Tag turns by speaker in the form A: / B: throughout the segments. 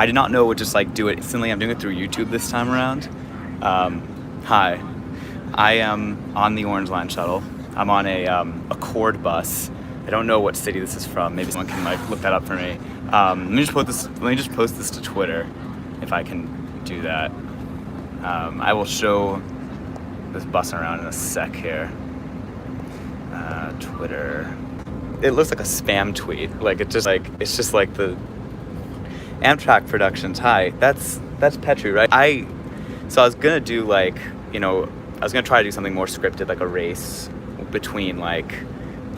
A: I did not know it would just like do it instantly. I'm doing it through YouTube this time around. Hi, I am on the Orange Line shuttle. I'm on a Accord bus. I don't know what city this is from. Maybe someone can like look that up for me. Let me just post this to Twitter, if I can do that. I will show this bus around in a sec here. Twitter. It looks like a spam tweet. Like it's just like the Amtrak Productions. Hi, that's Petru, right? So I was gonna do like, I was gonna try to do something more scripted, like a race between like,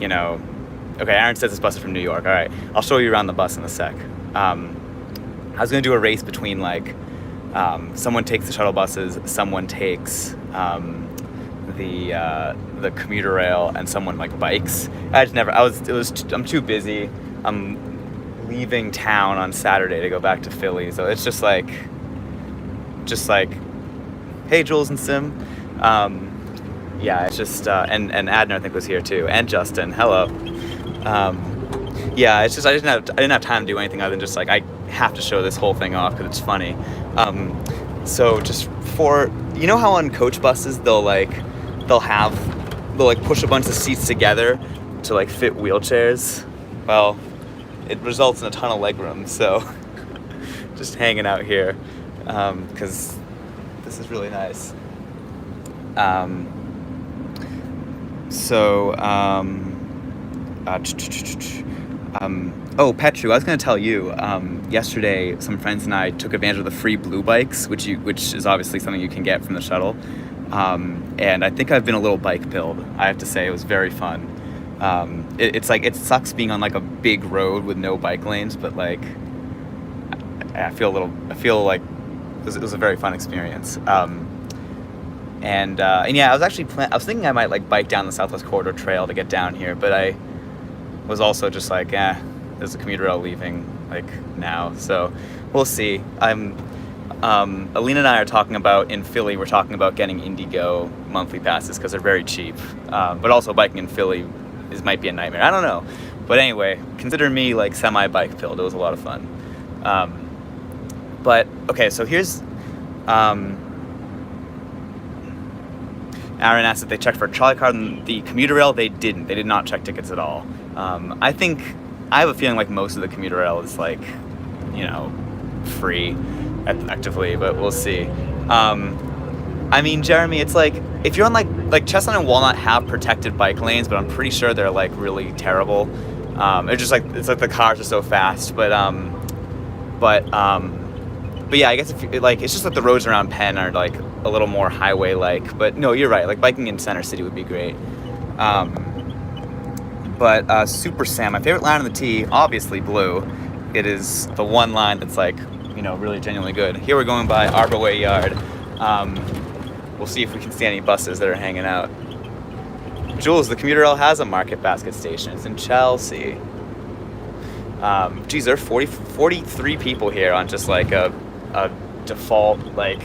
A: okay, Aaron says this bus is from New York. All right, I'll show you around the bus in a sec. I was gonna do a race between like, someone takes the shuttle buses, someone takes the commuter rail, and someone like bikes. I'm too busy. I'm leaving town on Saturday to go back to Philly, so it's just like, hey, Jules and Sim. Yeah, it's just, and Adner I think was here too, and Justin, hello. Yeah, it's just, I didn't have time to do anything other than just like, I have to show this whole thing off because it's funny. So just for, how on coach buses, they'll push a bunch of seats together to like fit wheelchairs. Well, it results in a ton of legroom, so just hanging out here, because this is really nice. Petru, I was going to tell you, yesterday some friends and I took advantage of the free blue bikes, which is obviously something you can get from the shuttle. And I think I've been a little bike pilled. I have to say, it was very fun. It's like, it sucks being on like a big road with no bike lanes, but like, I feel like it was a very fun experience. And yeah, I was thinking I might like bike down the Southwest Corridor Trail to get down here, but I was also just like, there's a commuter rail leaving like now, so we'll see. Alina and I are talking about, in Philly, we're talking about getting Indigo monthly passes because they're very cheap, but also biking in Philly might be a nightmare. I don't know, but anyway, consider me like semi-bike pilled. It was a lot of fun. But okay, so here's Aaron asked if they checked for a trolley card on the commuter rail. They didn't. They did not check tickets at all. I have a feeling like most of the commuter rail is like, free effectively, but we'll see. Jeremy, it's like, if you're on like Chestnut and Walnut have protected bike lanes, but I'm pretty sure they're like really terrible. It's like the cars are so fast, but yeah, I guess if you, like, it's just that the roads around Penn are like a little more highway-like, but no, you're right, like biking in Center City would be great. But Super Sam, my favorite line on the T, obviously blue. It is the one line that's like, really genuinely good. Here we're going by Arborway Yard. We'll see if we can see any buses that are hanging out. Jules, the commuter rail has a Market Basket station. It's in Chelsea. Geez, there are 43 people here on just like a default, like,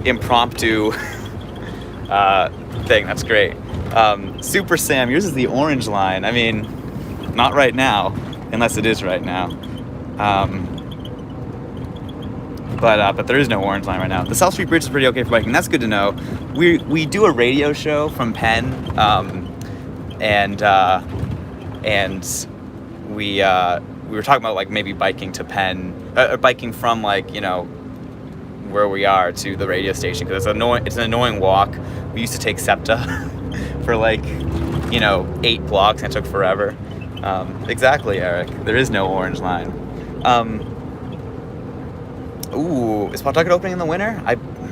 A: impromptu thing. That's great. Super Sam, yours is the Orange Line. I mean, not right now, unless it is right now. But there is no Orange Line right now. The South Street Bridge is pretty okay for biking. That's good to know. We do a radio show from Penn, and we were talking about like maybe biking to Penn, or biking from like where we are to the radio station, because it's an annoying walk. We used to take SEPTA for like 8 blocks, and it took forever. Exactly, Eric. There is no Orange Line. Ooh, is Pawtucket opening in the winter?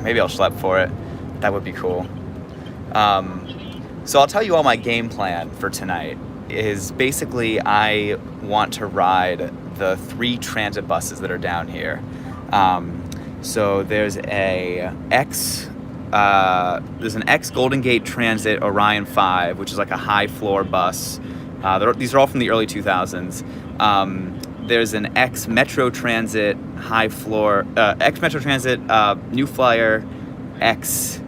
A: Maybe I'll schlep for it. That would be cool. So I'll tell you all my game plan for tonight is basically I want to ride the 3 transit buses that are down here. So there's an X Golden Gate Transit Orion 5, which is like a high floor bus. These are all from the early 2000s. There's an X Metro Transit high floor, X Metro Transit New Flyer X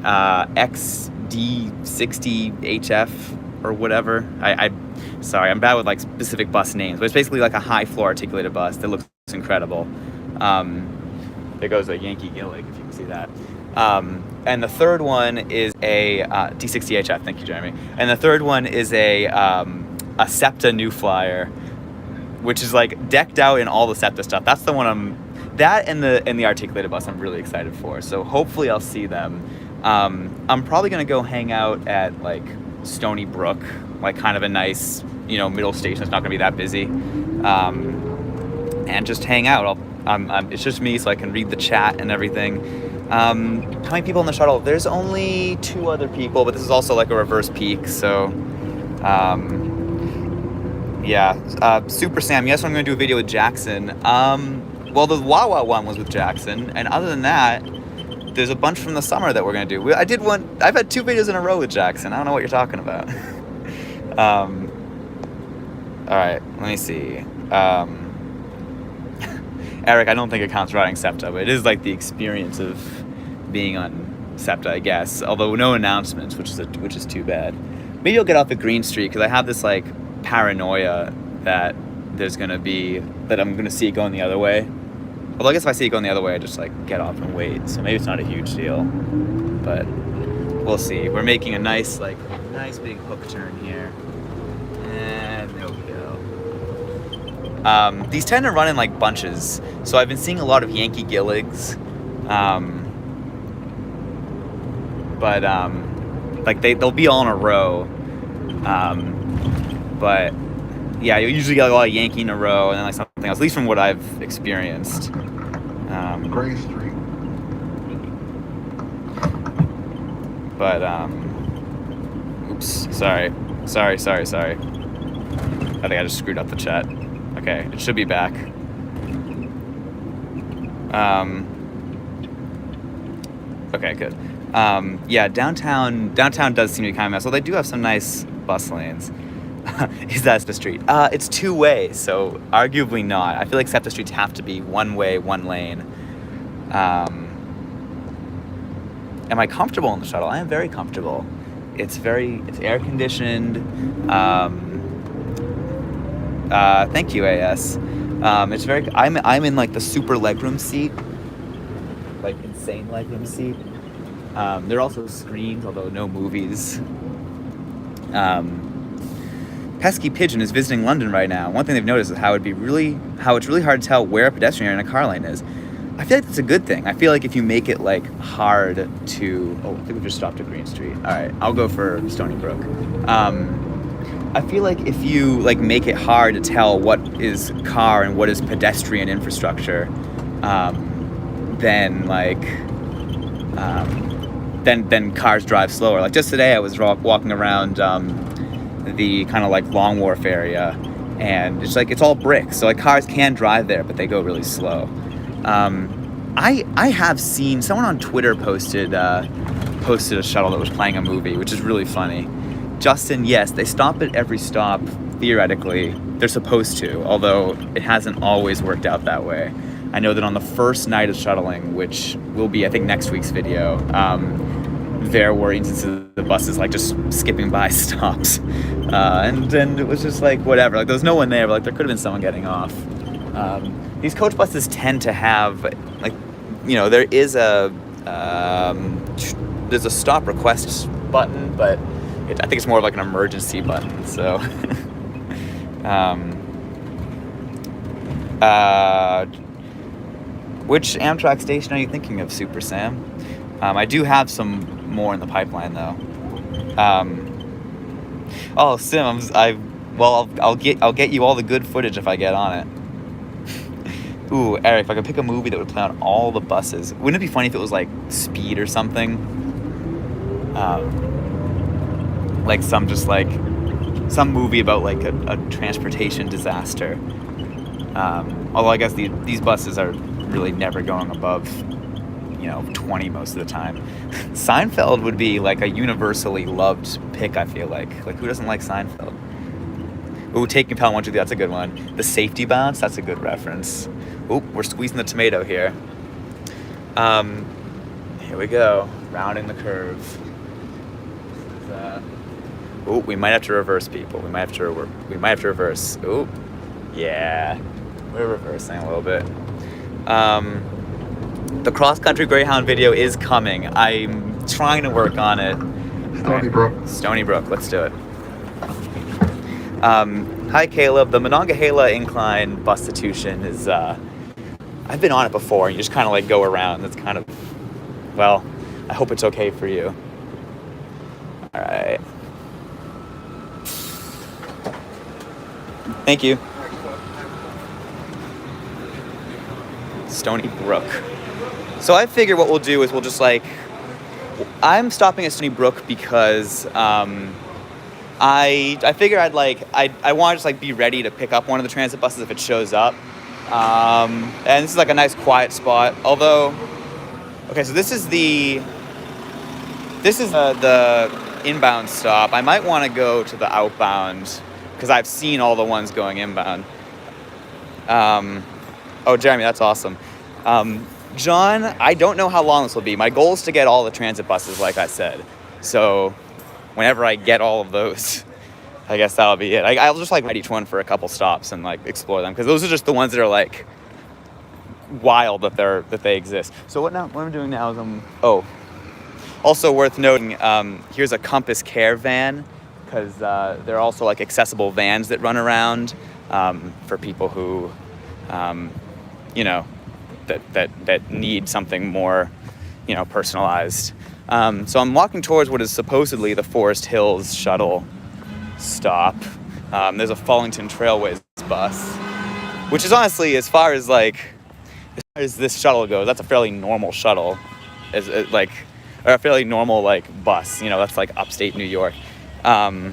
A: XD60HF or whatever. Sorry, I'm bad with like specific bus names, but it's basically like a high floor articulated bus that looks incredible. There goes a Yankee Gillig, if you can see that. And the third one is a D60HF. Thank you, Jeremy. And the third one is a SEPTA New Flyer, which is like decked out in all the SEPTA stuff. That's the one that and the articulated bus I'm really excited for. So hopefully I'll see them. I'm probably gonna go hang out at like Stony Brook, like kind of a nice, middle station. It's not gonna be that busy, and just hang out. It's just me, so I can read the chat and everything. How many people in the shuttle? There's only 2 other people, but this is also like a reverse peak, so yeah. Super Sam, yes, I'm gonna do a video with Jackson. Well, the Wawa one was with Jackson, and other than that, there's a bunch from the summer that we're gonna do. I've had 2 videos in a row with Jackson. I don't know what you're talking about. All right, let me see. Eric, I don't think it counts riding SEPTA, but it is like the experience of being on SEPTA, I guess. Although no announcements, which is too bad. Maybe I'll get off at Green Street because I have this like paranoia that I'm gonna see it going the other way. Although I guess if I see it going the other way, I just like get off and wait. So maybe it's not a huge deal, but we'll see. We're making a nice big hook turn here, and there we go. These tend to run in like bunches, so I've been seeing a lot of Yankee Gilligs, but like they'll be all in a row, but yeah, you usually get a lot of Yankee in a row and then like something else, at least from what I've experienced.
B: Gray Street.
A: But oops, sorry. I think I just screwed up the chat. Okay, it should be back. Okay, good. Yeah, downtown does seem to be kind of a mess. Well, they do have some nice bus lanes. Is that the street? It's 2 ways, so arguably not. I feel like SEPTA streets have to be 1 way, 1 lane. Am I comfortable in the shuttle? I am very comfortable. It's air conditioned. Thank you, AS. It's very. I'm in like the super legroom seat, like insane legroom seat. There are also screens, although no movies. Pesky Pigeon is visiting London right now. One thing they've noticed is how it's really hard to tell where a pedestrian in a car lane is. I feel like that's a good thing. I feel like if you make it like hard to, I think we just stopped at Green Street. All right, I'll go for Stony Brook. I feel like if you like make it hard to tell what is car and what is pedestrian infrastructure, then cars drive slower. Like just today, I was walking around the kind of like Long Wharf area, and it's like it's all brick, so like cars can drive there, but they go really slow. I have seen someone on Twitter posted a shuttle that was playing a movie, which is really funny. Justin, yes, they stop at every stop. Theoretically, they're supposed to, although it hasn't always worked out that way. I know that on the first night of shuttling, which will be I think next week's video, there were instances of the buses like just skipping by stops, and it was just like whatever. Like there was no one there, but like there could have been someone getting off. These coach buses tend to have like, there is there's a stop request button, but I think it's more of like an emergency button. So, which Amtrak station are you thinking of, Super Sam? I do have some more in the pipeline though. Oh, Sim, I'll get you all the good footage if I get on it. Ooh, Eric, if I could pick a movie that would play on all the buses, wouldn't it be funny if it was like Speed or something? Like some movie about like a transportation disaster. Although I guess these buses are really never going above 20 most of the time. Seinfeld would be like a universally loved pick, I feel like. Like, who doesn't like Seinfeld? Ooh, Taking Pelham 1, 2, 3, that's a good one. The Safety Bounce, that's a good reference. Ooh, we're squeezing the tomato here. Here we go, rounding the curve. We might have to reverse, people. We might have to reverse. Ooh, yeah. We're reversing a little bit. The cross-country Greyhound video is coming. I'm trying to work on it.
B: Stony Brook.
A: Stony Brook, let's do it. Hi Caleb, the Monongahela Incline Bustitution is, I've been on it before, you just kind of like go around. It's kind of, well, I hope it's okay for you. Alright. Thank you. Stony Brook. So I figure what we'll do is we'll just like, I'm stopping at Stony Brook because I figure I want to just like be ready to pick up one of the transit buses if it shows up. And this is like a nice quiet spot. Although, okay, so this is the inbound stop. I might want to go to the outbound because I've seen all the ones going inbound. Oh, Jeremy, that's awesome. John, I don't know how long this will be. My goal is to get all the transit buses, like I said. So whenever I get all of those, I guess that'll be it. I'll just like ride each one for a couple stops and like explore them because those are just the ones that are like wild that they exist. So what I'm doing now is also worth noting, here's a Compass Care van because they're also like accessible vans that run around for people who, that need something more, personalized. So I'm walking towards what is supposedly the Forest Hills Shuttle stop. There's a Fallington Trailways bus, which is honestly, as far as this shuttle goes, that's a fairly normal shuttle, or a fairly normal bus. That's like upstate New York. Perry,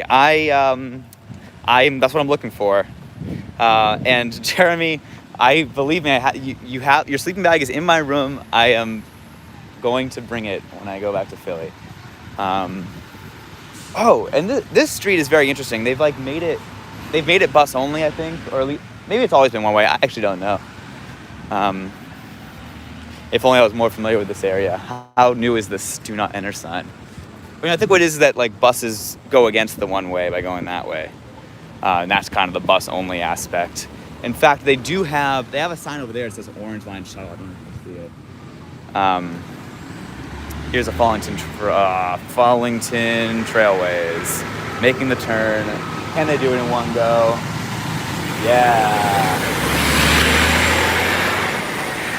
A: that's what I'm looking for. And Jeremy, believe me, your sleeping bag is in my room. I am going to bring it when I go back to Philly. And this street is very interesting. They've made it bus only, I think, or at least, maybe it's always been one way. I actually don't know. If only I was more familiar with this area. How new is this do not enter sign? I think what it is that buses go against the one way by going that way. And that's kind of the bus only aspect. In fact, they have a sign over there that says Orange Line Shuttle. I don't know if you can see it. Here's a Fallington Trailways. Making the turn. Can they do it in one go? Yeah.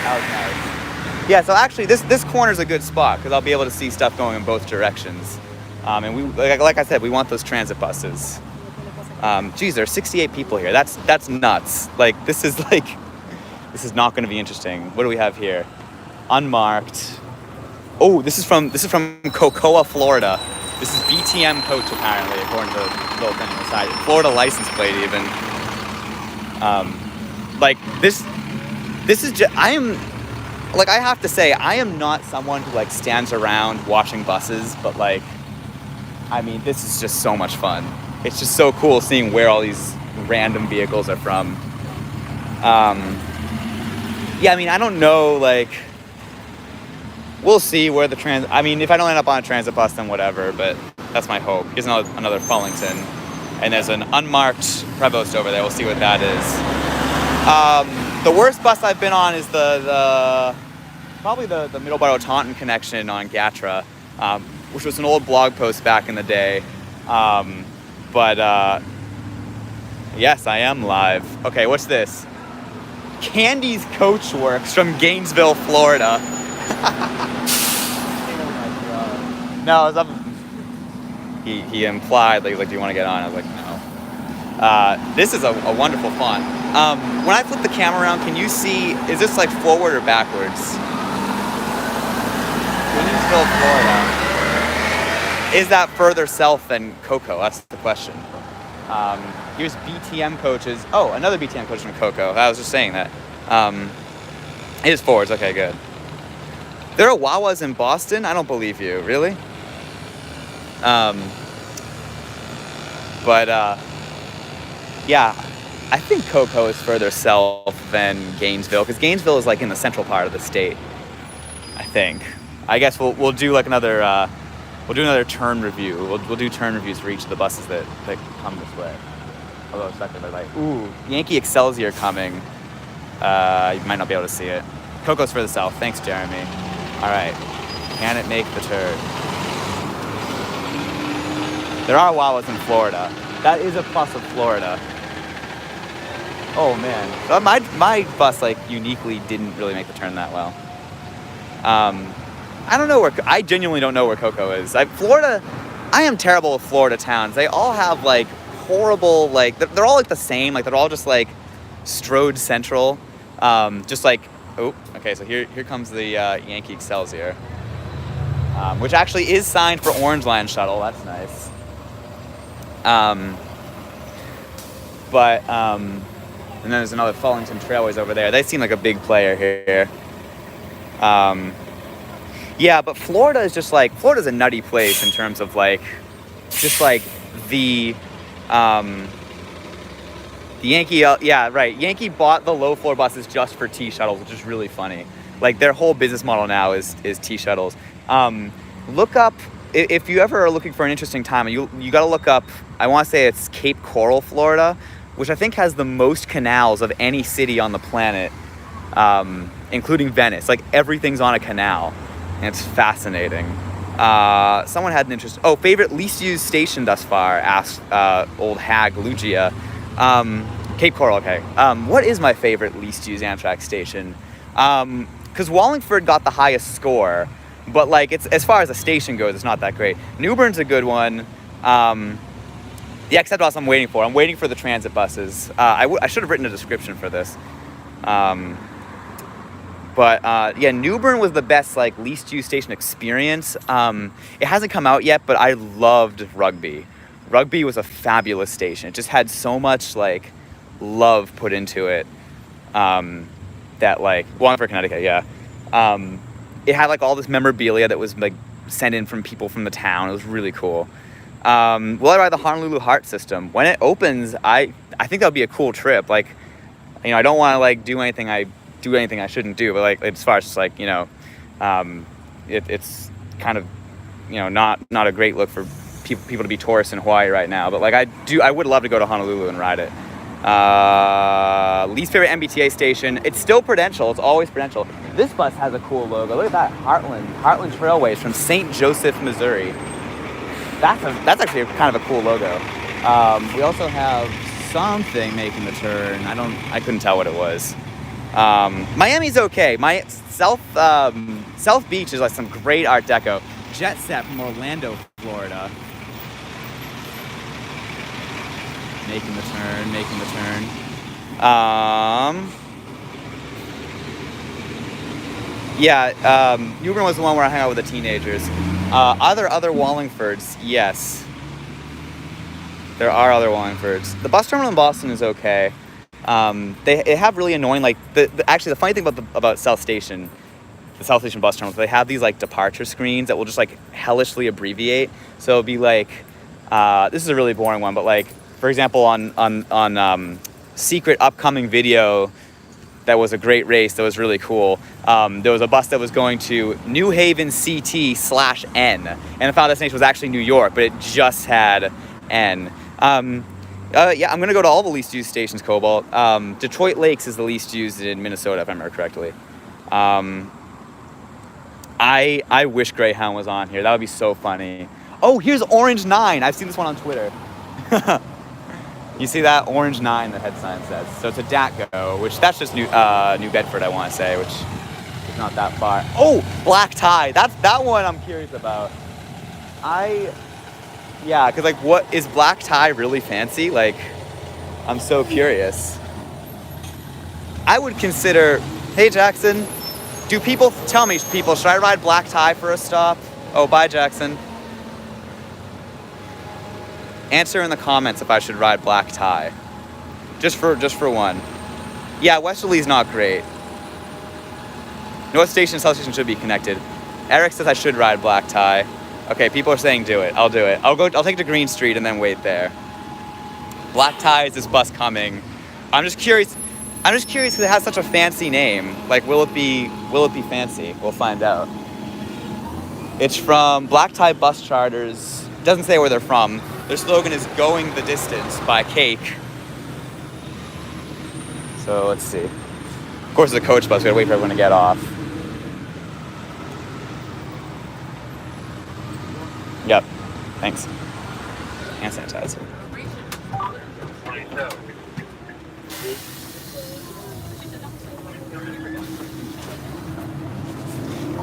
A: That was nice. Yeah, so actually this corner's a good spot because I'll be able to see stuff going in both directions. And we, like I said, we want those transit buses. Geez, there are 68 people here. That's nuts. This is not going to be interesting. What do we have here? Unmarked. Oh, this is from Cocoa, Florida. This is BTM coach apparently, according to the little thing on the side. Florida license plate even. This is just, I have to say, I am not someone who stands around watching buses, but this is just so much fun. It's just so cool seeing where all these random vehicles are from. I don't know, we'll see where if I don't end up on a transit bus, then whatever, but that's my hope. Here's another Fallington, and there's an unmarked Prevost over there. We'll see what that is. The worst bus I've been on is probably the Middleborough-Taunton connection on Gatra, which was an old blog post back in the day. Yes, I am live. Okay, what's this? Candy's Coach Works from Gainesville, Florida. No, it was up. He implied, do you want to get on? I was like, no. This is a wonderful font. When I flip the camera around, can you see, is this forward or backwards? Gainesville, Florida. Is that further south than Cocoa? That's the question. Here's BTM coaches. Oh, another BTM coach from Cocoa. I was just saying that. It is forwards. Okay, good. There are Wawas in Boston? I don't believe you. Really? Yeah, I think Cocoa is further south than Gainesville, because Gainesville is in the central part of the state, I think. I guess we'll do another turn review. We'll do turn reviews for each of the buses that come this way. Although it's second, but like, ooh, Yankee Excelsior coming. You might not be able to see it. Coco's for the south. Thanks, Jeremy. All right. Can it make the turn? There are Wawas in Florida. That is a plus of Florida. Oh man, so my bus like uniquely didn't really make the turn that well. I don't know I genuinely don't know where Coco is. Florida, I am terrible with Florida towns. They all have like horrible, like they're all like the same. Like they're all just like Strode Central. Just like, oh, okay. So here comes the Yankee Excelsior, which actually is signed for Orange Line Shuttle. That's nice. And then there's another Fallington Trailways over there. They seem like a big player here. Yeah, but Florida is just like, Florida's a nutty place in terms of like, just like the Yankee, yeah, right. Yankee bought the low floor buses just for T shuttles, which is really funny. Like their whole business model now is T shuttles. Look up, if you ever are looking for an interesting time, you got to look up, I want to say it's Cape Coral, Florida, which I think has the most canals of any city on the planet, including Venice. Like everything's on a canal, and it's fascinating. Someone had an interest. Oh, favorite least used station thus far? Asked old hag Lugia. Cape Coral. Okay. What is my favorite least used Amtrak station? Because Wallingford got the highest score, but like it's as far as the station goes, it's not that great. Newbern's a good one. The Accept bus I'm waiting for. I'm waiting for the transit buses. I should have written a description for this. Yeah, Newbern was the best like least used station experience. It hasn't come out yet, but I loved Rugby. Rugby was a fabulous station. It just had so much like love put into it. That like Wallingford, Connecticut, yeah. It had like all this memorabilia that was like sent in from people from the town. It was really cool. Will I ride the Honolulu Heart system? When it opens, I think that would be a cool trip. Like, you know, I don't want to like do anything I shouldn't do, but like as far as just like, you know, it's kind of, you know, not a great look for people to be tourists in Hawaii right now. But like I would love to go to Honolulu and ride it. Least favorite MBTA station. It's still Prudential. It's always Prudential. This bus has a cool logo. Look at that, Heartland Trailways from St. Joseph, Missouri. That's actually kind of a cool logo. We also have something making the turn. I couldn't tell what it was. Miami's okay. My South Beach is like some great Art Deco. Jet Set from Orlando, Florida. Making the turn. Newbern was the one where I hung out with the teenagers. Other Wallingfords, yes. There are other Wallingfords. The bus terminal in Boston is okay. They have really annoying, like, actually the funny thing about South Station, the South Station bus terminals, they have these like departure screens that will just like hellishly abbreviate. So it'll be like, this is a really boring one, but like, for example, on secret upcoming video that was a great race that was really cool, there was a bus that was going to New Haven CT/N, and the final destination was actually New York, but it just had N. I'm gonna go to all the least used stations, Cobalt. Detroit Lakes is the least used in Minnesota, if I remember correctly. I wish Greyhound was on here. That would be so funny. Oh, here's Orange 9. I've seen this one on Twitter. You see that? Orange 9, the head sign says. So it's a DATGO, which that's just New Bedford, I want to say, which is not that far. Oh, Black Tie. That one I'm curious about. Yeah, because, like, what is Black Tie really fancy? Like, I'm so curious. I would consider, hey, Jackson, tell me, should I ride Black Tie for a stop? Oh, bye, Jackson. Answer in the comments if I should ride Black Tie. Just for one. Yeah, Westerly's not great. North Station and South Station should be connected. Eric says I should ride Black Tie. Okay, people are saying do it. I'll do it. I'll take it to Green Street and then wait there. Black Tie, is this bus coming? I'm just curious because it has such a fancy name. Like, will it be fancy? We'll find out. It's from Black Tie Bus Charters. It doesn't say where they're from. Their slogan is "Going the Distance" by Cake. So let's see. Of course, it's a coach bus. We gotta wait for everyone to get off. Yep. Thanks. Hand sanitizer.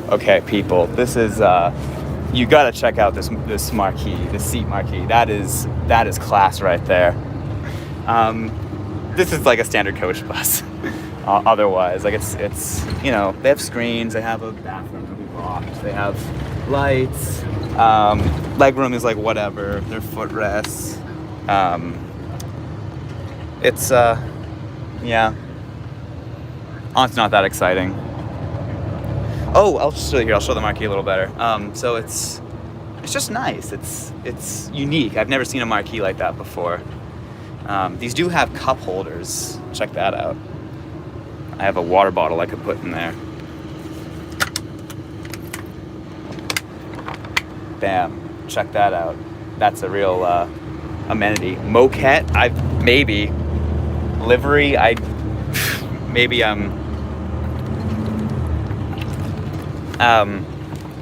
A: Okay, people. This is you gotta check out this marquee, this seat marquee. That is class right there. This is like a standard coach bus. Otherwise, like it's they have screens, they have a bathroom that we locked, they have lights, legroom is like whatever, their footrests. It's honestly not that exciting. Oh, I'll show the marquee a little better. So it's just nice. It's unique. I've never seen a marquee like that before. These do have cup holders. Check that out. I have a water bottle I could put in there. Bam. Check that out. That's a real amenity. Moquette, maybe. Livery,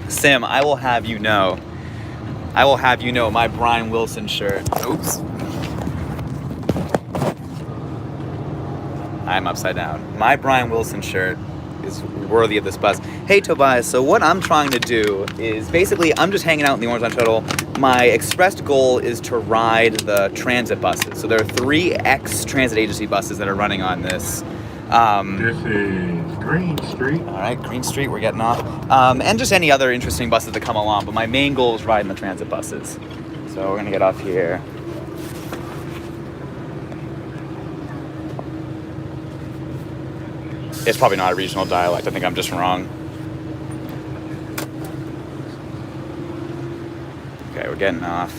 A: Sim, I will have you know, my Brian Wilson shirt. Oops. I'm upside down. My Brian Wilson shirt is worthy of this bus. Hey Tobias, so what I'm trying to do is basically I'm just hanging out in the Orange Line Shuttle. My expressed goal is to ride the transit buses. So there are 3 transit agency buses that are running on this.
B: This is Green Street.
A: All right, Green Street, we're getting off. And just any other interesting buses that come along. But my main goal is riding the transit buses. So we're gonna get off here. It's probably not a regional dialect. I think I'm just wrong. Okay, we're getting off.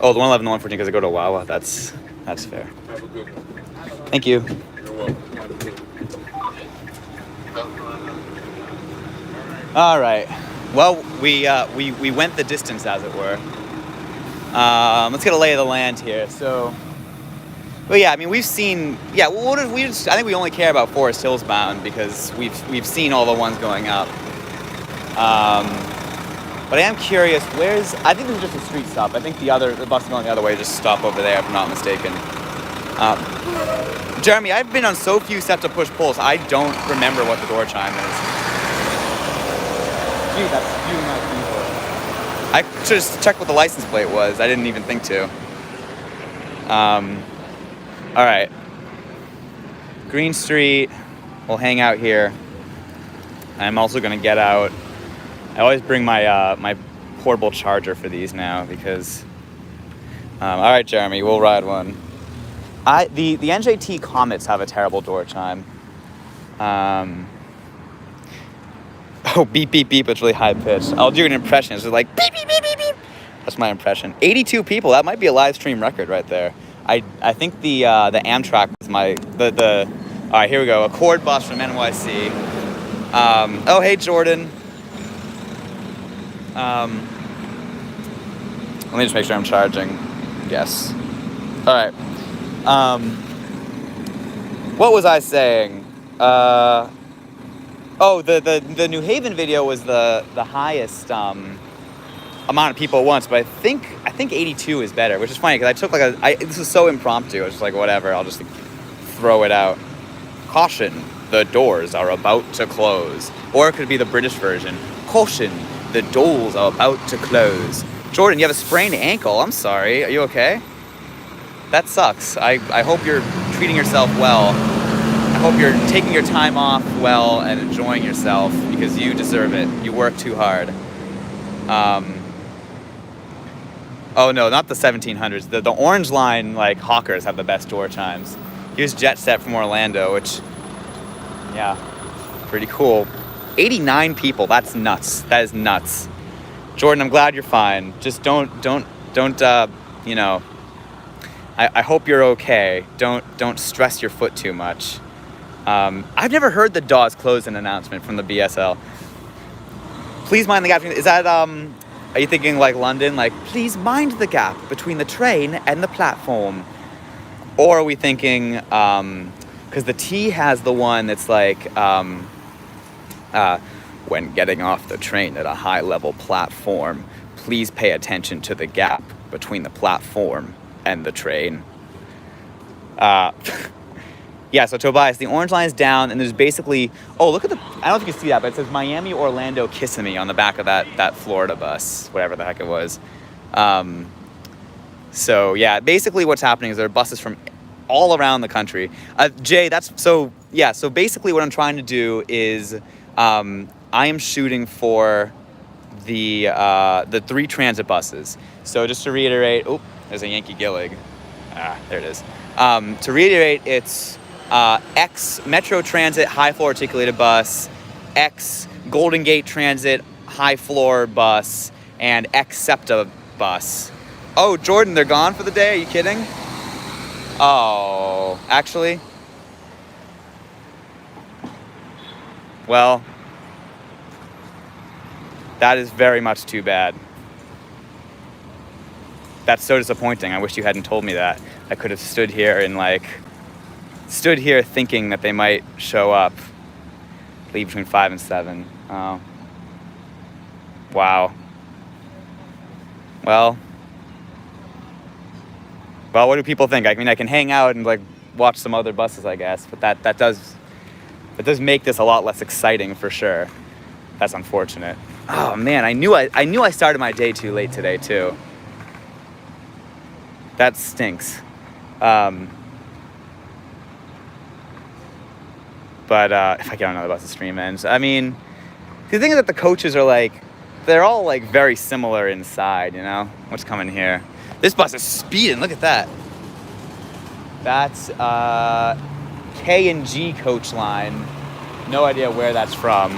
A: Oh, the 111 and the 114 because I go to Wawa. That's fair.
B: Have a good one.
A: Thank you.
B: You're welcome.
A: All right. Well, we went the distance, as it were. Let's get a lay of the land here. So, well, yeah. I mean, we've seen. Yeah. Well, I think we only care about Forest Hills bound because we've seen all the ones going up. But I am curious. I think this is just a street stop. I think the bus going the other way just stop over there, if I'm not mistaken. Jeremy, I've been on so few SEPTA push-pulls, I don't remember what the door chime is. Gee, that's spewing out people. I should just check what the license plate was. I didn't even think to. All right. Green Street. We'll hang out here. I'm also going to get out. I always bring my my portable charger for these now because... all right, Jeremy, we'll ride one. The NJT Comets have a terrible door chime. Oh, beep, beep, beep. It's really high pitched. I'll do an impression. It's just like beep, beep, beep, beep, beep. That's my impression. 82 people. That might be a live stream record right there. I think the Amtrak was the all right, here we go. A Accord bus from NYC. Oh, hey, Jordan. Let me just make sure I'm charging. Yes. All right. What was I saying? The New Haven video was the highest amount of people at once, but I think 82 is better, which is funny because I took this was so impromptu. I was just like, whatever, I'll just throw it out. Caution, the doors are about to close. Or it could be the British version. Caution, the doors are about to close. Jordan, you have a sprained ankle. I'm sorry. Are you okay? That sucks. I hope you're treating yourself well. I hope you're taking your time off well and enjoying yourself because you deserve it. You work too hard. Oh no, not the 1700s. The Orange Line hawkers have the best door chimes. Here's Jet Set from Orlando, which, yeah, pretty cool. 89 people. That's nuts. That is nuts. Jordan, I'm glad you're fine. Just don't. I hope you're okay. Don't stress your foot too much. I've never heard the doors closing announcement from the BSL. Please mind the gap. Is that are you thinking like London? Like, please mind the gap between the train and the platform. Or are we thinking, because the T has the one that's like, when getting off the train at a high-level platform, please pay attention to the gap between the platform and the train. Yeah, so Tobias, the orange line is down, and there's basically, oh, look at the, I don't know if you can see that, but it says Miami, Orlando, Kissimmee on the back of that Florida bus, whatever the heck it was. So yeah, basically what's happening is there are buses from all around the country. Jay, so basically what I'm trying to do is, I am shooting for the 3 transit buses. So just to reiterate, oh, there's a Yankee Gillig. There it is. To reiterate, it's X Metro Transit high floor articulated bus, X Golden Gate Transit high floor bus, and X SEPTA bus. Oh, Jordan, they're gone for the day? Are you kidding? Oh, actually? Well, that is very much too bad. That's so disappointing. I wish you hadn't told me that. I could have stood here thinking that they might show up. Leave between 5 and 7. Oh. Wow. Well, what do people think? I mean, I can hang out and like watch some other buses, I guess, but that does make this a lot less exciting for sure. That's unfortunate. Oh man, I knew I started my day too late today too. That stinks. But if I get on another bus, the stream ends. I mean, the thing is that the coaches are like, they're all like very similar inside, you know? What's coming here? This bus is speeding, look at that. That's K and G coach line. No idea where that's from.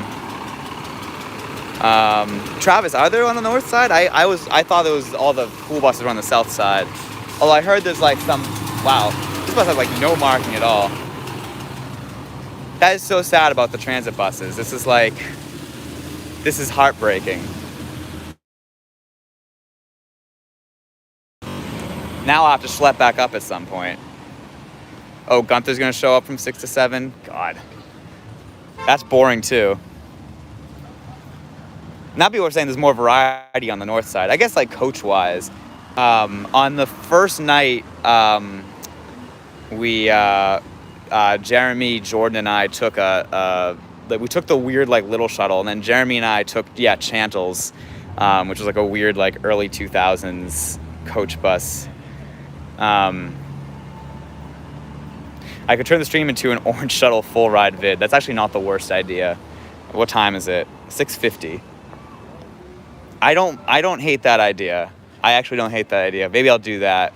A: Travis, are there on the north side? I thought it was all the cool buses were on the south side. Although I heard there's like some, wow, this bus has like no marking at all. That is so sad about the transit buses. This is heartbreaking. Now I'll have to schlep back up at some point. Oh, Gunther's gonna show up from 6 to 7? God. That's boring too. Now people are saying there's more variety on the north side. I guess like coach-wise. On the first night, Jeremy, Jordan, and I took we took the weird like little shuttle, and then Jeremy and I took Chantle's, which was like a weird like early 2000s coach bus. I could turn the stream into an orange shuttle full ride vid. That's actually not the worst idea. What time is it? 6:50. I don't hate that idea. I actually don't hate that idea. Maybe I'll do that.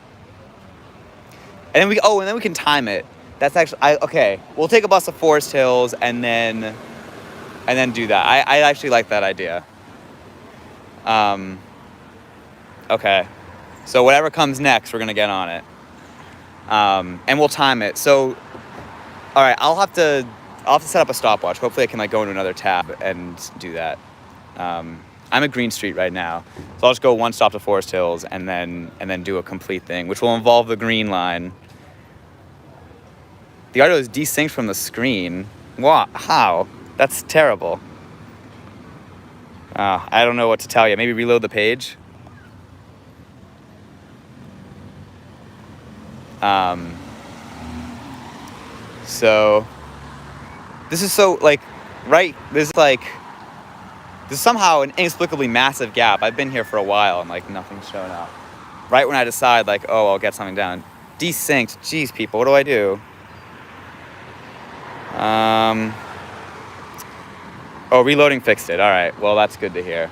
A: And then we can time it. That's actually okay. We'll take a bus to Forest Hills and then do that. I actually like that idea. Okay. So whatever comes next, we're gonna get on it. And we'll time it. So, all right, I'll have to set up a stopwatch. Hopefully I can like go into another tab and do that. I'm at Green Street right now, so I'll just go one stop to Forest Hills and then do a complete thing, which will involve the green line. The audio is desynced from the screen. What? How? That's terrible. I don't know what to tell you. Maybe reload the page. So this is so like, right? This is somehow an inexplicably massive gap. I've been here for a while and like nothing's showing up. Right when I decide like, oh, I'll get something down. Desynced. Jeez, people, what do I do? Oh, reloading fixed it. All right. Well, that's good to hear.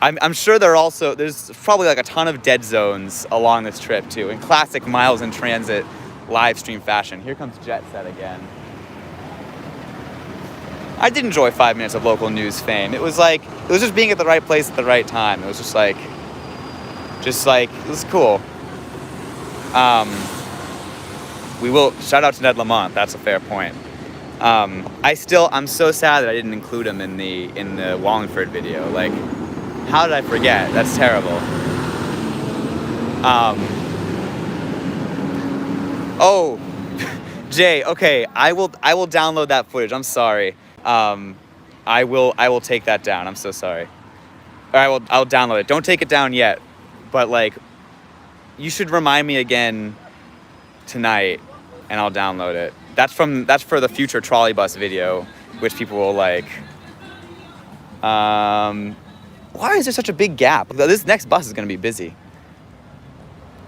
A: I'm sure there's probably like a ton of dead zones along this trip too, in classic Miles in Transit live stream fashion. Here comes Jet Set again. I did enjoy 5 minutes of local news fame. It was just being at the right place at the right time. It was just like, it was cool. We will shout out to Ned Lamont. That's a fair point. I'm so sad that I didn't include him in the Wallingford video. Like, how did I forget? That's terrible. Oh, Jay. Okay, I will download that footage. I'm sorry. I will take that down. I'm so sorry. Or I'll download it. Don't take it down yet, but like, you should remind me again tonight, and I'll download it. That's for the future trolley bus video, which people will like. Why is there such a big gap? This next bus is gonna be busy.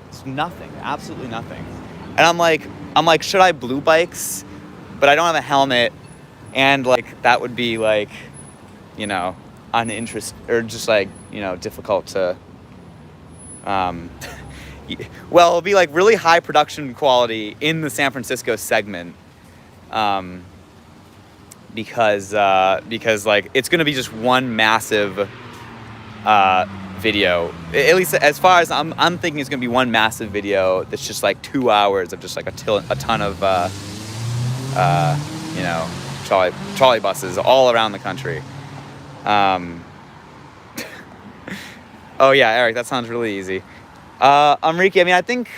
A: It's nothing, absolutely nothing. And I'm like, should I blue bikes? But I don't have a helmet, and like that would be like, you know, or just like, you know, difficult to. Well, it'll be like really high production quality in the San Francisco segment, because like it's gonna be just one massive video. At least as far as I'm thinking, it's gonna be one massive video that's just like 2 hours of just like a ton of you know, trolley buses all around the country. Oh yeah, Eric, that sounds really easy. Enrique, I mean, I think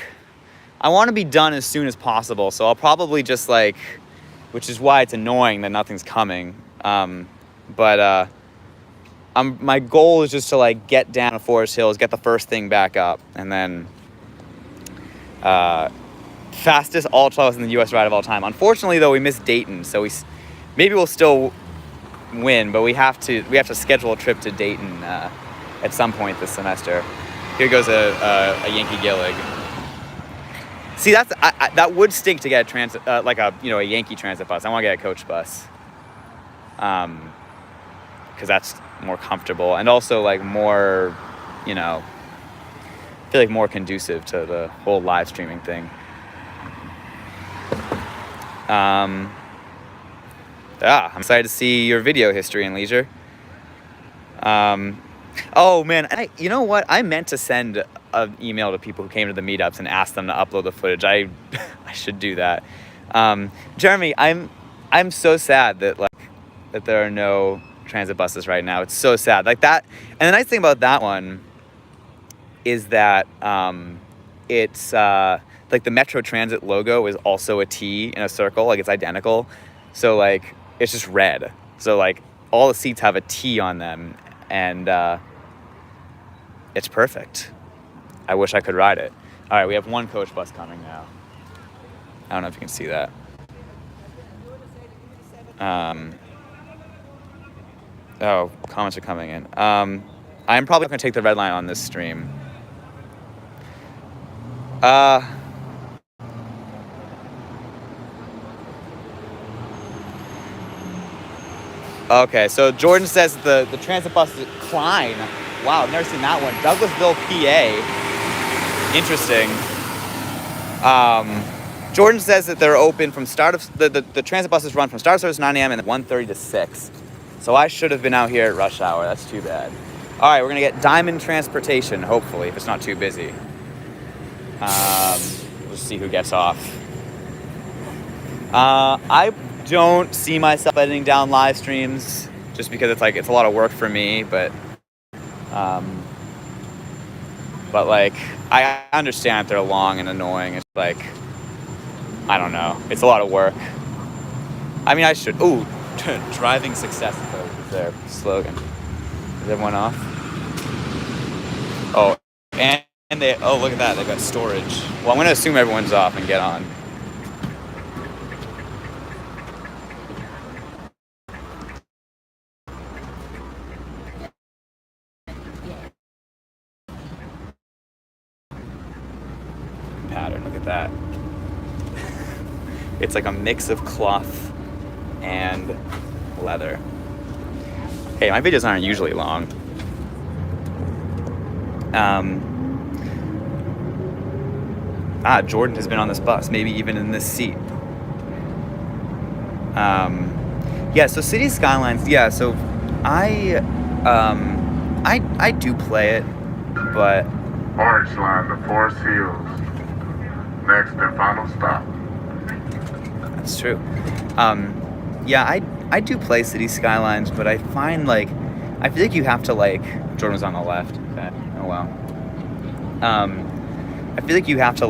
A: I want to be done as soon as possible, so I'll probably just like, which is why it's annoying that nothing's coming. But my goal is just to like get down to Forest Hills, get the first thing back up, and then fastest ultra in the U.S. ride of all time. Unfortunately, though, we missed Dayton, so maybe we'll still win, but we have to schedule a trip to Dayton at some point this semester. Here goes a Yankee Gillig. See, that would stink to get a transit, like a Yankee transit bus. I want to get a coach bus, because that's more comfortable and also like more, you know, I feel like more conducive to the whole live streaming thing. I'm excited to see your video history and leisure. Oh man, you know what? I meant to send an email to people who came to the meetups and ask them to upload the footage. I should do that. Jeremy, I'm so sad that there are no transit buses right now. It's so sad. Like that. And the nice thing about that one is that it's like the Metro Transit logo is also a T in a circle. Like it's identical. So like it's just red. So like all the seats have a T on them. And it's perfect. I wish I could ride it. All right, we have one coach bus coming now. I don't know if you can see that. Oh, comments are coming in. I'm probably going to take the red line on this stream. Okay, so Jordan says the transit bus is Klein. Wow, I've never seen that one. Douglasville, PA. Interesting. Jordan says that they're open from start of the transit buses run from start of service 9 a.m. and 1:30 to 6. So I should have been out here at rush hour. That's too bad. All right, we're gonna get Diamond Transportation. Hopefully, if it's not too busy. We'll see who gets off. I don't see myself editing down live streams just because it's a lot of work for me, but like I understand if they're long and annoying. It's like, I don't know, it's a lot of work. I mean, I should. Ooh, driving success is their slogan. Is everyone off? Oh, and they, oh, look at that, they've got storage. Well, I'm gonna assume everyone's off and get on. Pattern, look at that. It's like a mix of cloth and leather. Hey, my videos aren't usually long. Jordan has been on this bus, maybe even in this seat. Yeah, so City Skylines, yeah, so I do play it, but
B: Orange line to Forest Hills. Next and final stop.
A: that's true. Yeah, I do play City Skylines, but I find I feel like you have to Jordan was on the left. Okay. Oh wow. I feel like you have to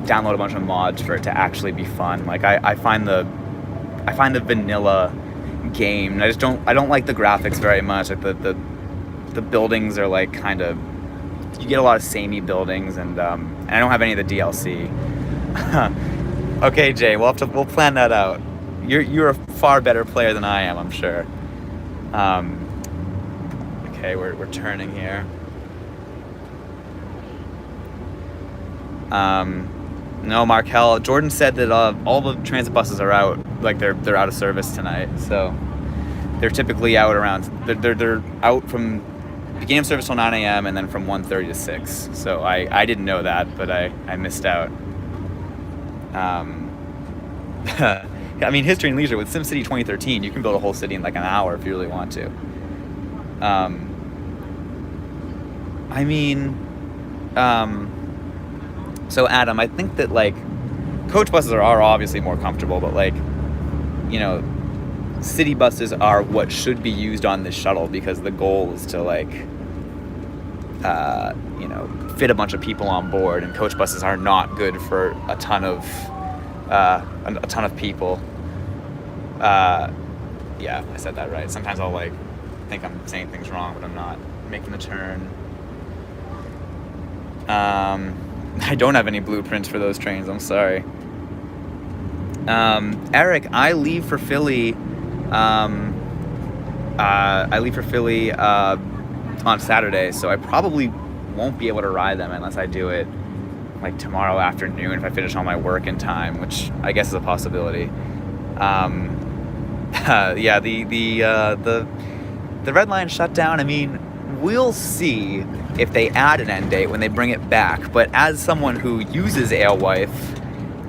A: download a bunch of mods for it to actually be fun. Like I find the vanilla game. I don't like the graphics very much. Like the buildings are like kind of, you get a lot of samey buildings, and I don't have any of the DLC. Okay, Jay, we'll plan that out. You're a far better player than I am, I'm sure. Okay, we're turning here. No, Markel. Jordan said that all the transit buses are out. Like they're out of service tonight. So they're typically out around. They're out from beginning of service till 9 a.m. and then from 1:30 to 6. So I didn't know that, but I missed out. I mean, History and Leisure with SimCity 2013, you can build a whole city in like an hour if you really want to. I mean, so Adam, I think that like coach buses are obviously more comfortable, but like, you know, city buses are what should be used on this shuttle, because the goal is to like, you know, fit a bunch of people on board, and coach buses are not good for a ton of people. Yeah, I said that right. Sometimes I'll like think I'm saying things wrong, but I'm not. Making the turn. I don't have any blueprints for those trains, I'm sorry. Eric, I leave for Philly. On Saturday, so I probably won't be able to ride them unless I do it like tomorrow afternoon if I finish all my work in time, which I guess is a possibility. Yeah, the red line shut down. I mean, we'll see if they add an end date when they bring it back. But as someone who uses Alewife,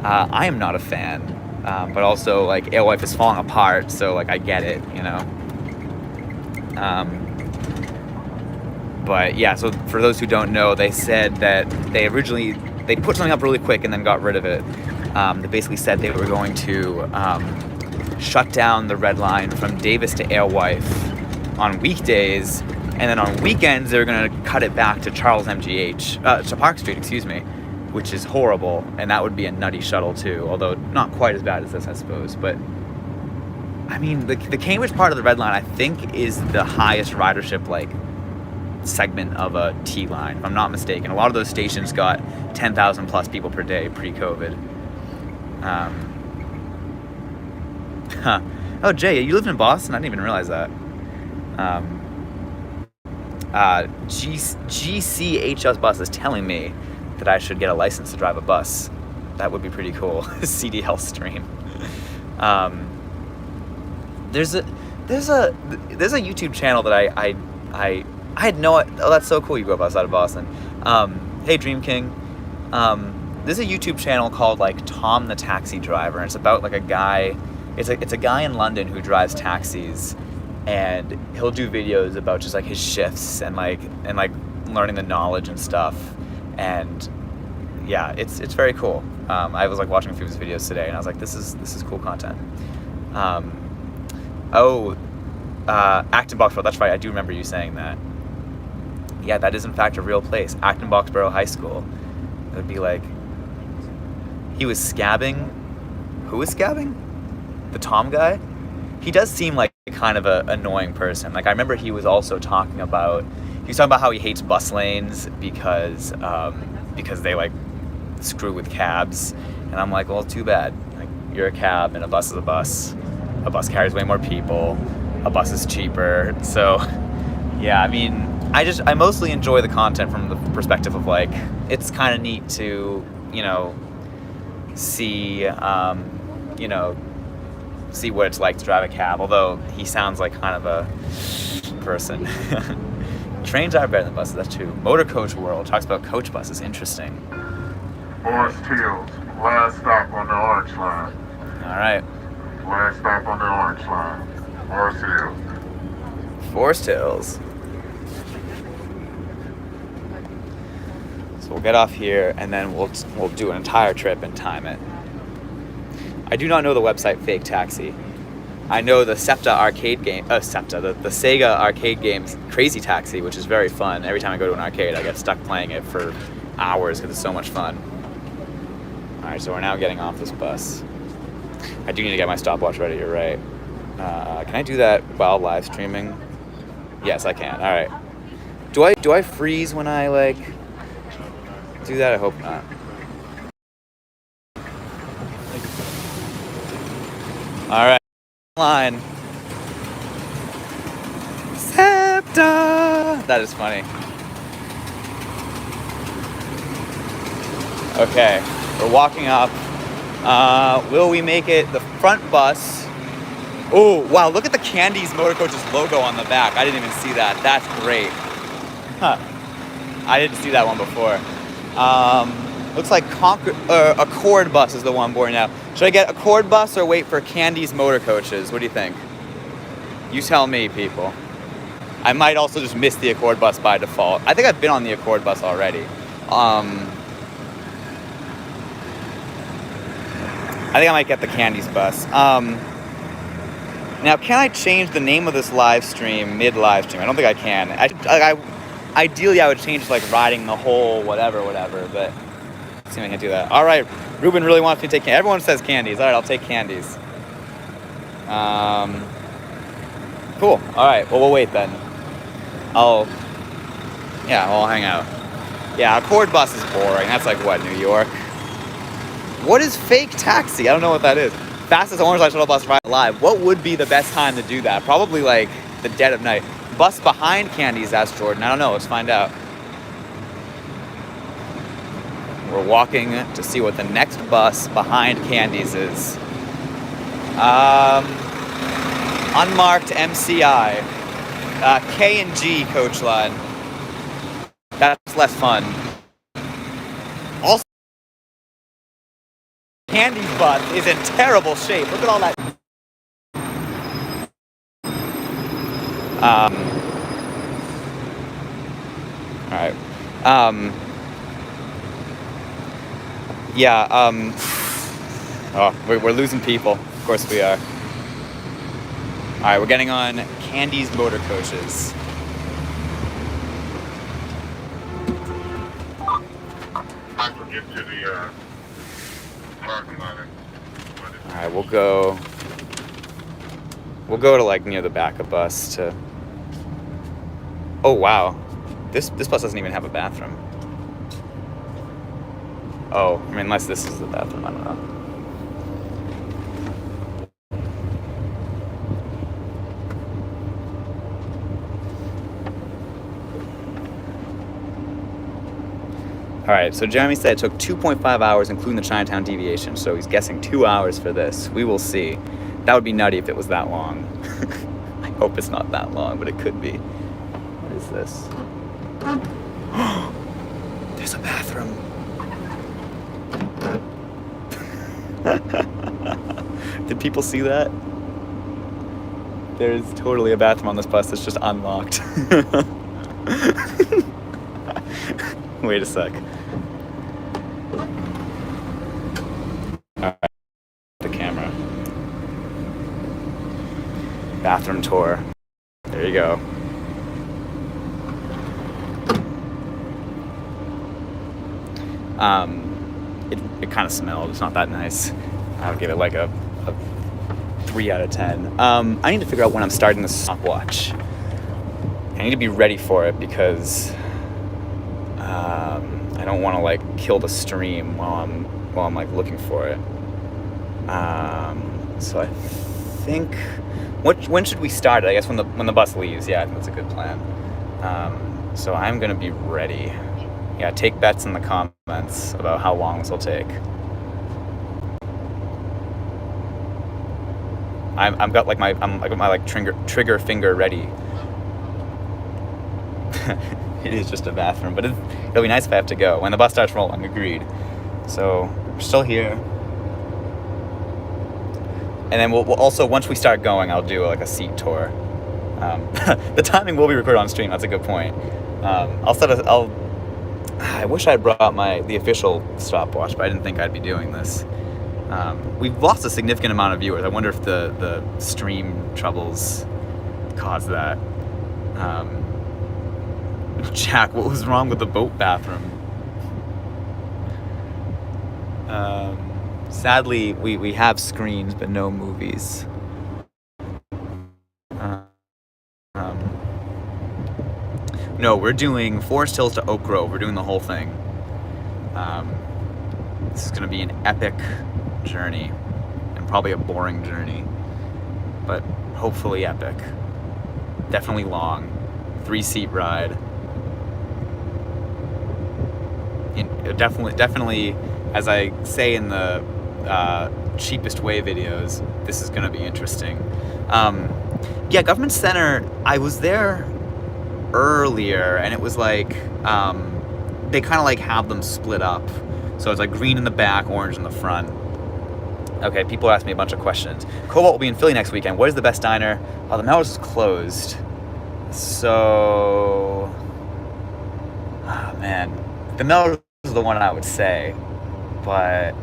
A: I am not a fan. But also, like, Alewife is falling apart, so like I get it, you know. But yeah, so for those who don't know, they said that they put something up really quick and then got rid of it. They basically said they were going to shut down the red line from Davis to Alewife on weekdays, and then on weekends they were going to cut it back to to Park Street, which is horrible, and that would be a nutty shuttle too, although not quite as bad as this, I suppose. But I mean, the Cambridge part of the red line, I think, is the highest ridership like segment of a T line, if I'm not mistaken. A lot of those stations got 10,000 plus people per day pre-COVID. Oh, Jay, you lived in Boston? I didn't even realize that. GCHS Bus is telling me that I should get a license to drive a bus. That would be pretty cool. CDL stream. There's a YouTube channel that I had no. Oh, that's so cool. You grew up outside of Boston. Hey, Dream King. There's a YouTube channel called like Tom the Taxi Driver, and it's about like a guy. It's a guy in London who drives taxis, and he'll do videos about just like his shifts and like learning the knowledge and stuff. And yeah, it's very cool. I was like watching a few of his videos today, and I was like, this is cool content. Acton Boxborough, that's right. I do remember you saying that. Yeah, that is in fact a real place. Acton Boxborough High School. It would be like, he was scabbing. Who was scabbing? The Tom guy? He does seem like kind of an annoying person. Like, I remember he was also talking about how he hates bus lanes because they like screw with cabs. And I'm like, well, too bad. Like, you're a cab and a bus is a bus. A bus carries way more people. A bus is cheaper. So yeah, I mean, I mostly enjoy the content from the perspective of like, it's kind of neat to, you know, see what it's like to drive a cab, although he sounds like kind of a person. Trains are better than buses, that's true. Motor Coach World talks about coach buses. Interesting.
B: Forest Hills, last stop on the orange line.
A: All right.
B: Last stop on the orange line. Forest Hills.
A: Forest Hills. So we'll get off here, and then we'll do an entire trip and time it. I do not know the website Fake Taxi. I know the Mbta arcade game, the Sega arcade games Crazy Taxi, which is very fun. Every time I go to an arcade, I get stuck playing it for hours because it's so much fun. Alright, so we're now getting off this bus. I do need to get my stopwatch ready, you're right. Can I do that while live streaming? Yes, I can. Alright. Do I freeze when I, like, do that? I hope not. Alright. Line. Mbta! That is funny. Okay, we're walking up. Will we make it? The front bus. Oh, wow, look at the Candies Motor Coaches logo on the back. I didn't even see that. That's great. Huh. I didn't see that one before. Looks like Accord bus is the one boarding now. Should I get Accord bus or wait for Candies Motor Coaches? What do you think? You tell me, people. I might also just miss the Accord bus by default. I think I've been on the Accord bus already. I think I might get the Candies bus. Now, can I change the name of this live stream mid-live stream? I don't think I can. Ideally, I would change to, like, riding the whole whatever, but let's see if I can do that. All right, Ruben really wants me to take candies. Everyone says Candies. All right, I'll take Candies. Cool. All right, well, we'll wait then. I'll hang out. Yeah, Accord bus is boring. That's like, what, New York? What is fake taxi? I don't know what that is. Fastest orange light shuttle bus ride alive. What would be the best time to do that? Probably like the dead of night. Bus behind Candies, asked Jordan. I don't know. Let's find out. We're walking to see what the next bus behind Candies is. Unmarked MCI. K and G coach line. That's less fun. Also, Candies bus is in terrible shape. Look at all that. Alright. We're losing people. Of course we are. Alright, we're getting on Candies Motor Coaches.
B: I can get to the parking lot.
A: Alright, we'll go to, like, near the back of bus to... Oh, wow. This bus doesn't even have a bathroom. Oh, I mean, unless this is the bathroom, I don't know. Alright, so Jeremy said it took 2.5 hours, including the Chinatown deviation, so he's guessing 2 hours for this. We will see. That would be nutty if it was that long. I hope it's not that long, but it could be. What is this? There's a bathroom. Did people see that? There's totally a bathroom on this bus that's just unlocked. Wait a sec. Alright, the camera. Bathroom tour. There you go. It kind of smelled. It's not that nice. I would give it like a 3 out of 10. I need to figure out when I'm starting the stopwatch. I need to be ready for it because I don't want to like kill the stream while I'm like looking for it. So I think when should we start it? I guess when the bus leaves. Yeah, I think that's a good plan. So I'm gonna be ready. Yeah, take bets in the comments about how long this will take. I've got like my trigger finger ready. It is just a bathroom, but it'll be nice if I have to go when the bus starts rolling. Agreed. So we're still here, and then we'll also, once we start going, I'll do like a seat tour. The timing will be recorded on stream. That's a good point. I wish I had brought the official stopwatch, but I didn't think I'd be doing this. We've lost a significant amount of viewers. I wonder if the stream troubles caused that. Jack, what was wrong with the boat bathroom? Sadly, we have screens, but no movies. No, we're doing Forest Hills to Oak Grove. We're doing the whole thing. This is going to be an epic journey, and probably a boring journey, but hopefully epic. Definitely long. 3-seat ride. Definitely, as I say in the cheapest way videos, this is going to be interesting. Yeah, Government Center, I was there earlier, and it was like, they kind of like have them split up. So it's like green in the back, orange in the front. Okay, people ask me a bunch of questions. Cobalt will be in Philly next weekend. What is the best diner? Oh, the Melrose is closed. So, oh man, the Melrose is the one I would say. But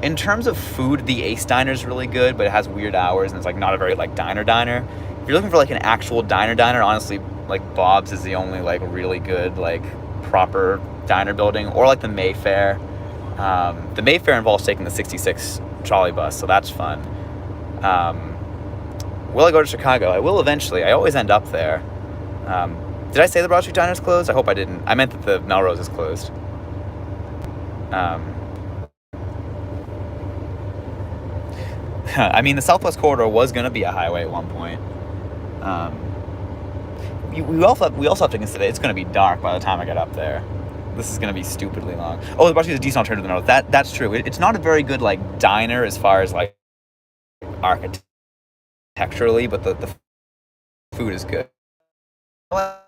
A: in terms of food, the Ace Diner is really good, but it has weird hours and it's like not a very like diner. If you're looking for like an actual diner, honestly, like Bob's is the only like really good like proper diner building, or like the Mayfair. The Mayfair involves taking the 66 trolley bus, so that's fun. Will I go to Chicago? I will eventually. I always end up there. Did I say the Broad Street Diner is closed? I hope I didn't. I meant that the Melrose is closed. I mean, the Southwest Corridor was going to be a highway at one point. We also have to consider it's going to be dark by the time I get up there. This is going to be stupidly long. Oh, the Broad Street is a decent alternative to the Melrose. That's true. It's not a very good like diner as far as like architecturally, but the food is good. I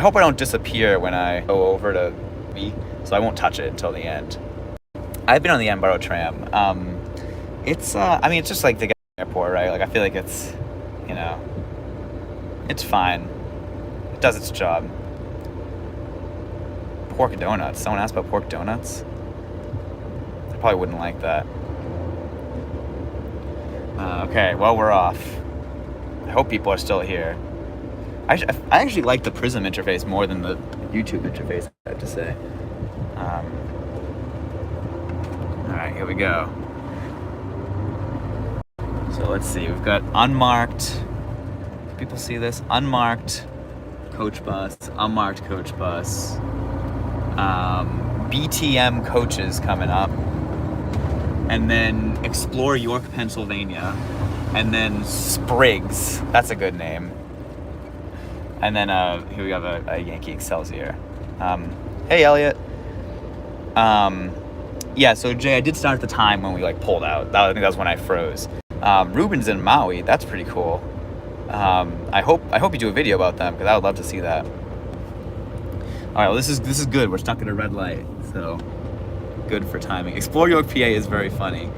A: hope I don't disappear when I go over to B, so I won't touch it until the end. I've been on the Edinburgh tram. It's it's just like the airport, right? Like I feel like it's, it's fine. It does its job. Pork donuts. Someone asked about pork donuts. I probably wouldn't like that. Okay, well, we're off. I hope people are still here. I actually like the Prism interface more than the YouTube interface, I have to say. Alright, here we go. So let's see, we've got unmarked. Can people see this? Unmarked coach bus, unmarked coach bus. BTM coaches coming up. And then Explore York, Pennsylvania. And then Spriggs. That's a good name. And then here we have a Yankee Excelsior. Hey, Elliot. Yeah, so Jay, I did start at the time when we like pulled out. I think that was when I froze. Ruben's in Maui. That's pretty cool. I hope you do a video about them because I would love to see that. All right, well, this is good. We're stuck at a red light, so good for timing. Explore York, PA is very funny.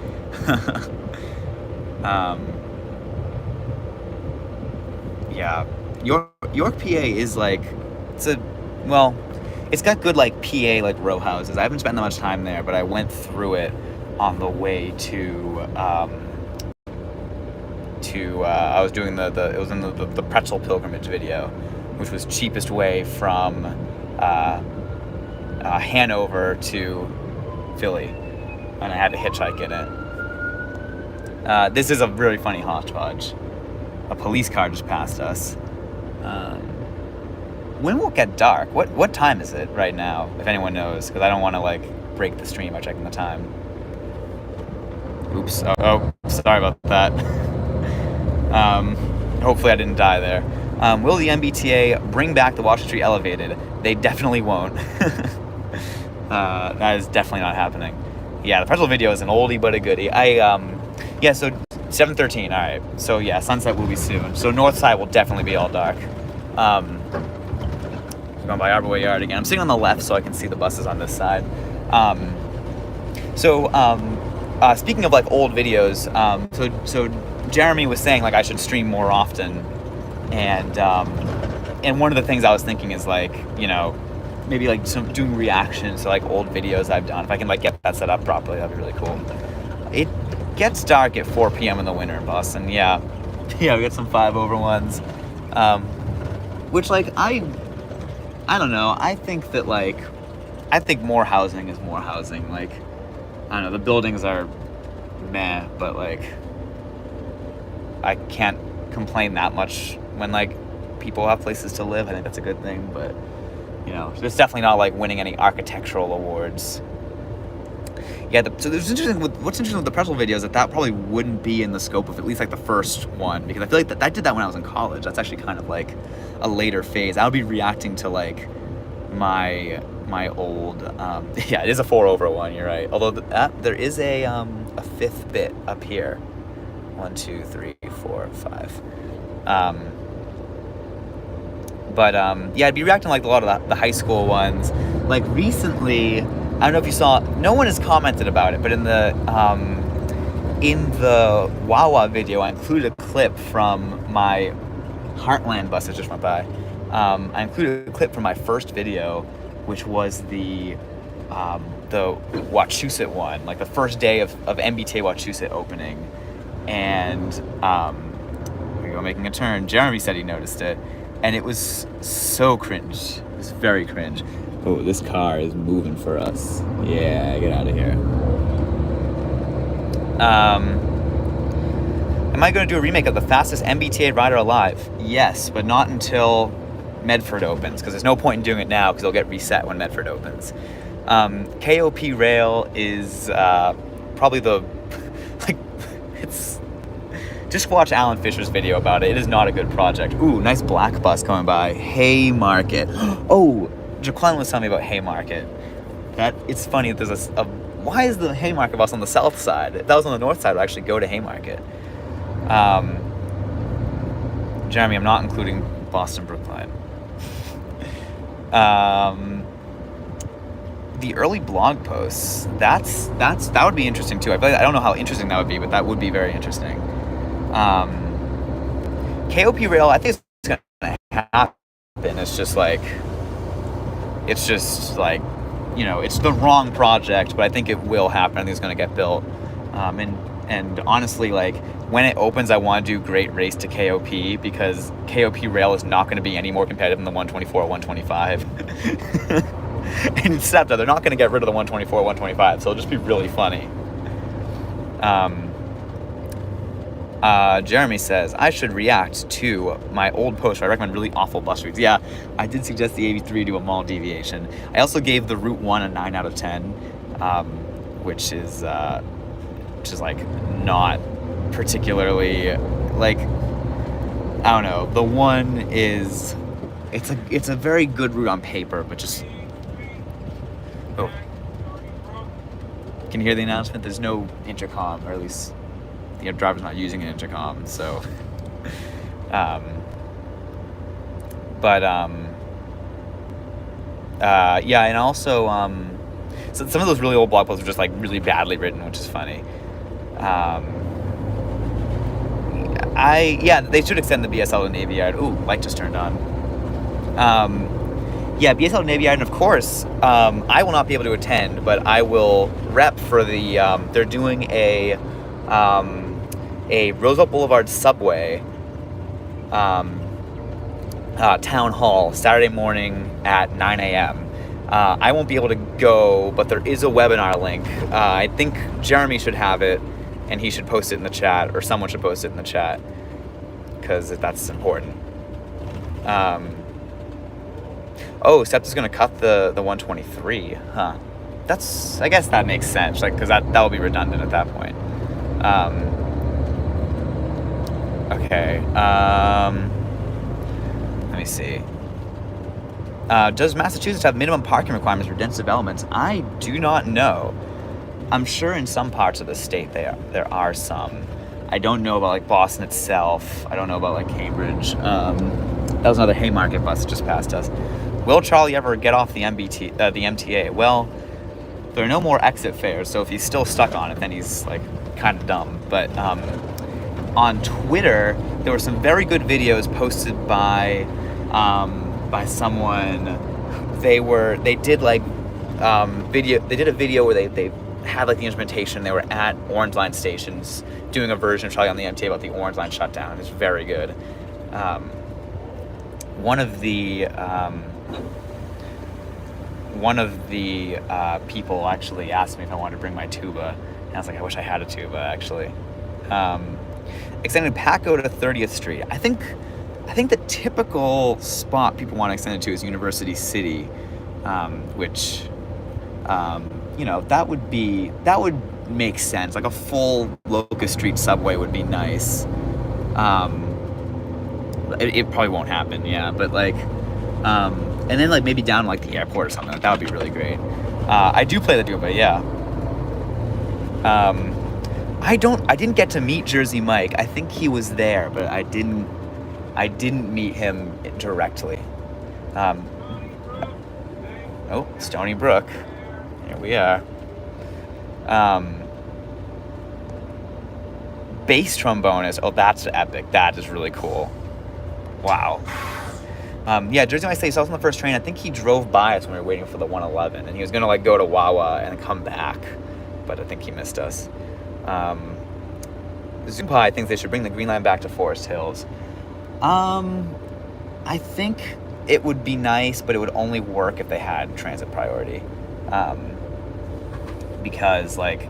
A: Yeah, York, PA is like it's got good like PA like row houses. I haven't spent that much time there, but I went through it on the way to I was doing it was in the pretzel pilgrimage video, which was cheapest way from Hanover to Philly, and I had to hitchhike in it. This is a really funny hodgepodge. A police car just passed us. When will it get dark? What time is it right now, if anyone knows? Because I don't want to like break the stream by checking the time. Oops. Oh, sorry about that. Hopefully I didn't die there. Will the MBTA bring back the Washington Street Elevated? They definitely won't. That is definitely not happening. Yeah, the pretzel video is an oldie but a goodie. Yeah, so 7:13. All right. So yeah, sunset will be soon. So north side will definitely be all dark. Going by Arborway Yard again. I'm sitting on the left so I can see the buses on this side. Speaking of like old videos, so Jeremy was saying like I should stream more often, and one of the things I was thinking is like, maybe like doing reactions to like old videos I've done. If I can like get that set up properly, that'd be really cool. It gets dark at 4 p.m. in the winter in Boston. Yeah, we got some 5 over ones, which like I don't know. I think that I think more housing is more housing. Like, I don't know, the buildings are meh, but like, I can't complain that much when like people have places to live. I think that's a good thing, but you know, it's definitely not like winning any architectural awards. Yeah, so what's interesting with the pretzel video is that probably wouldn't be in the scope of at least like the first one, because I feel like I did that when I was in college. That's actually kind of like a later phase. I would be reacting to like my old yeah, it is a 4-over one, you're right, although there is a fifth bit up here. 1 2 3 4 5 but yeah, I'd be reacting like a lot of the high school ones. Like recently, I don't know if you saw, no one has commented about it, but in the Wawa video, I included a clip from my Heartland bus that just went by. I included a clip from my first video, which was the Wachusett one, like the first day of Mbta Wachusett opening. And here we go, making a turn. Jeremy said he noticed it, and it was so cringe. It was very cringe. Oh, this car is moving for us. Yeah, get out of here. Am I going to do a remake of the fastest MBTA rider alive? Yes, but not until Medford opens, because there's no point in doing it now because it'll get reset when Medford opens. KOP Rail is probably the like, it's, just watch Alan Fisher's video about it. It is not a good project. Ooh, nice black bus coming by. Haymarket. Oh, Jaquan was telling me about Haymarket. It's funny that there's why is the Haymarket bus on the south side? If that was on the north side, it would actually go to Haymarket. Jeremy, I'm not including Boston Brookline. The early blog posts, that would be interesting too. I don't know how interesting that would be, but that would be very interesting. KOP Rail, I think it's gonna happen. It's just like, you know, it's the wrong project, but I think it will happen. I think it's gonna get built. And honestly, like, when it opens, I want to do Great Race to KOP, because KOP Rail is not going to be any more competitive than the 124 or 125. And it's SEPTA, they're not going to get rid of the 124 or 125, so it'll just be really funny. Jeremy says, I should react to my old post where I recommend really awful bus routes. Yeah, I did suggest the 83 to a mall deviation. I also gave the Route 1 a 9 out of 10, which is like not particularly, like, I don't know. The one is, it's a very good route on paper, but just, oh. Can you hear the announcement? There's no intercom, or at least the driver's not using an intercom, so yeah, and also so some of those really old blog posts are just like really badly written, which is funny. They should extend the BSL to Navy Yard. Ooh, light just turned on. Yeah, BSL to Navy Yard, and of course, I will not be able to attend, but I will rep for the, they're doing a Roosevelt Boulevard subway town hall Saturday morning at 9 a.m. I won't be able to go, but there is a webinar link. I think Jeremy should have it, and he should post it in the chat, or someone should post it in the chat, because that's important. Oh, SEPTA's going to cut the 123, huh? I guess that makes sense, like, because that will be redundant at that point. Okay, let me see. Does Massachusetts have minimum parking requirements for dense developments? I do not know. I'm sure in some parts of the state there are some. I don't know about like Boston itself. I don't know about like Cambridge. That was another Haymarket bus that just passed us. Will Charlie ever get off the MTA? Well, there are no more exit fares, so if he's still stuck on it, then he's like kind of dumb. But on Twitter, there were some very good videos posted by someone. They did a video where they had like the instrumentation. They were at Orange Line stations doing a version of Charlie on the MTA about the Orange Line shutdown. It's very good. One of the one of the people actually asked me if I wanted to bring my tuba, and I was like, I wish I had a tuba actually. Extended Paco to 30th Street. I think the typical spot people want to extend it to is University City, which that would make sense. Like a full Locust Street subway would be nice. It probably won't happen, yeah, but like, and then like maybe down like the airport or something. That would be really great. I do play the tuba, yeah. I didn't get to meet Jersey Mike. I think he was there, but I didn't meet him directly. Stony Brook. Here we are. Bass trombonist. Oh, that's epic. That is really cool. Wow. Jersey Mike said he saw us on the first train. I think he drove by us when we were waiting for the 111, and he was gonna like go to Wawa and come back, but I think he missed us. Zumpai thinks they should bring the Green Line back to Forest Hills. I think it would be nice, but it would only work if they had transit priority. Because like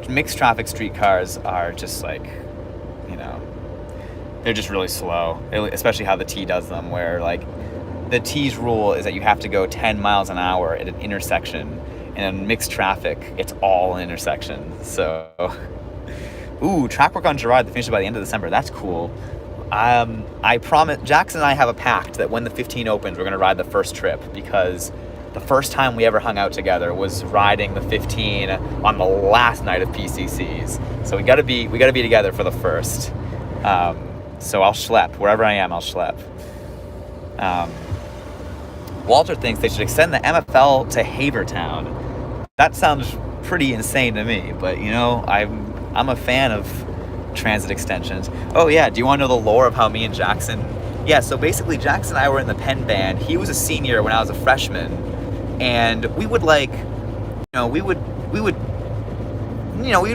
A: mixed traffic streetcars are just like, they're just really slow, especially how the T does them, where like the T's rule is that you have to go 10 miles an hour at an intersection, and in mixed traffic, it's all an intersection. So, track work on Girard to finish it by the end of December. That's cool. I promise, Jackson and I have a pact that when the 15 opens, we're going to ride the first trip, because the first time we ever hung out together was riding the 15 on the last night of PCCs. So we got to be together for the first. So I'll schlep. Wherever I am, I'll schlep. Walter thinks they should extend the MFL to Havertown. That sounds pretty insane to me, but I'm a fan of transit extensions. Oh yeah, do you want to know the lore of how me and Jackson? Yeah, so basically Jackson and I were in the Penn band. He was a senior when I was a freshman, and we would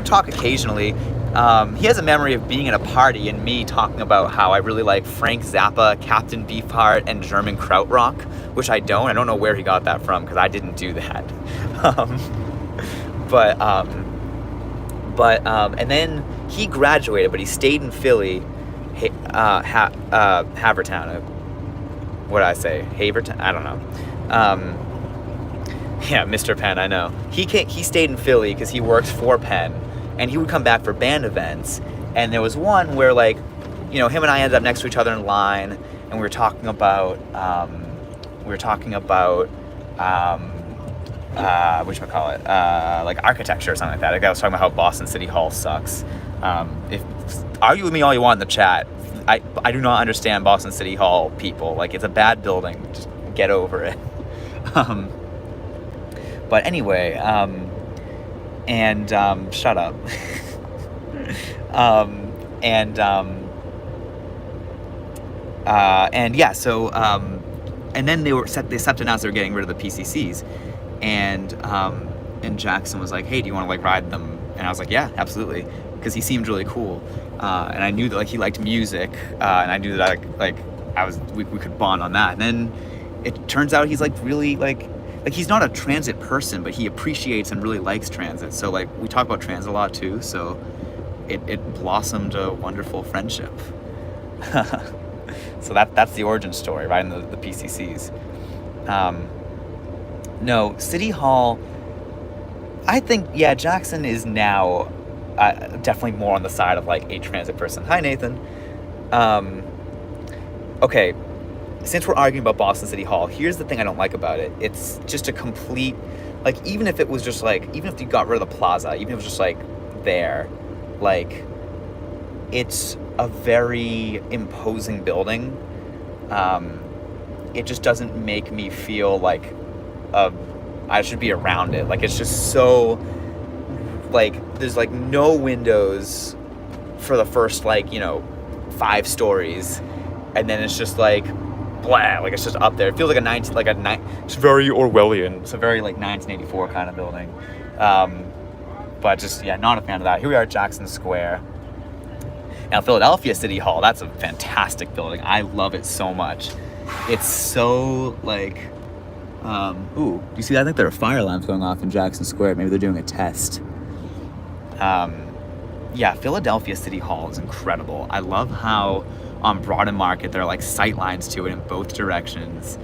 A: talk occasionally. He has a memory of being at a party and me talking about how I really like Frank Zappa, Captain Beefheart, and German Krautrock, which I don't know where he got that from, because I didn't do that. And then he graduated, but he stayed in Philly, Havertown. What did I say? Havertown? I don't know. Yeah, Mr. Penn, I know. He stayed in Philly because he works for Penn, and he would come back for band events. And there was one where him and I ended up next to each other in line, and we were talking about like architecture or something like that. Like I was talking about how Boston City Hall sucks. Argue with me all you want in the chat. I do not understand Boston City Hall people. Like, it's a bad building. Just get over it. But anyway, shut up. And then they stepped announced they were getting rid of the PCCs, and Jackson was like, hey, do you want to like ride them? And I was like, yeah, absolutely, because he seemed really cool, and I knew that like he liked music, and I knew that we could bond on that. And then it turns out he's like really like he's not a transit person, but he appreciates and really likes transit. So like we talk about transit a lot too. So it blossomed a wonderful friendship. So that's the origin story, riding the PCCs. No, City Hall, I think, yeah, Jackson is now definitely more on the side of like a transit person. Hi, Nathan. Okay, since we're arguing about Boston City Hall, here's the thing I don't like about it. It's just a complete, like, even if it was just like, even if you got rid of the plaza, even if it was just like there, like, it's a very imposing building. It just doesn't make me feel like I should be around it. Like, it's just so, like, there's like no windows for the first 5 stories, and then it's just like blah, like it's just up there. It feels like it's very Orwellian. It's a very like 1984 kind of building. But just, yeah, not a fan of that. Here we are at Jackson Square. Now, Philadelphia City Hall, that's a fantastic building. I love it so much. It's so, like, Ooh, do you see that? I think there are fire alarms going off in Jackson Square. Maybe they're doing a test. Yeah, Philadelphia City Hall is incredible. I love how on Broad and Market there are like sight lines to it in both directions.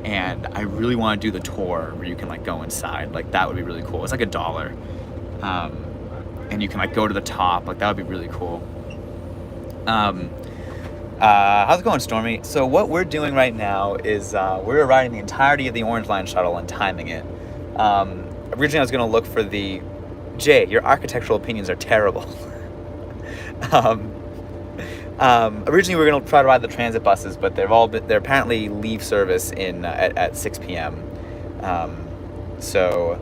A: And I really want to do the tour where you can like go inside. Like that would be really cool. It's like $1. And you can like go to the top. Like that would be really cool. How's it going, Stormy? So what we're doing right now is we're riding the entirety of the Orange Line shuttle and timing it. Originally I was going to look for the... Jay, your architectural opinions are terrible. Originally we were going to try to ride the transit buses, but they're apparently leave service at 6 p.m. So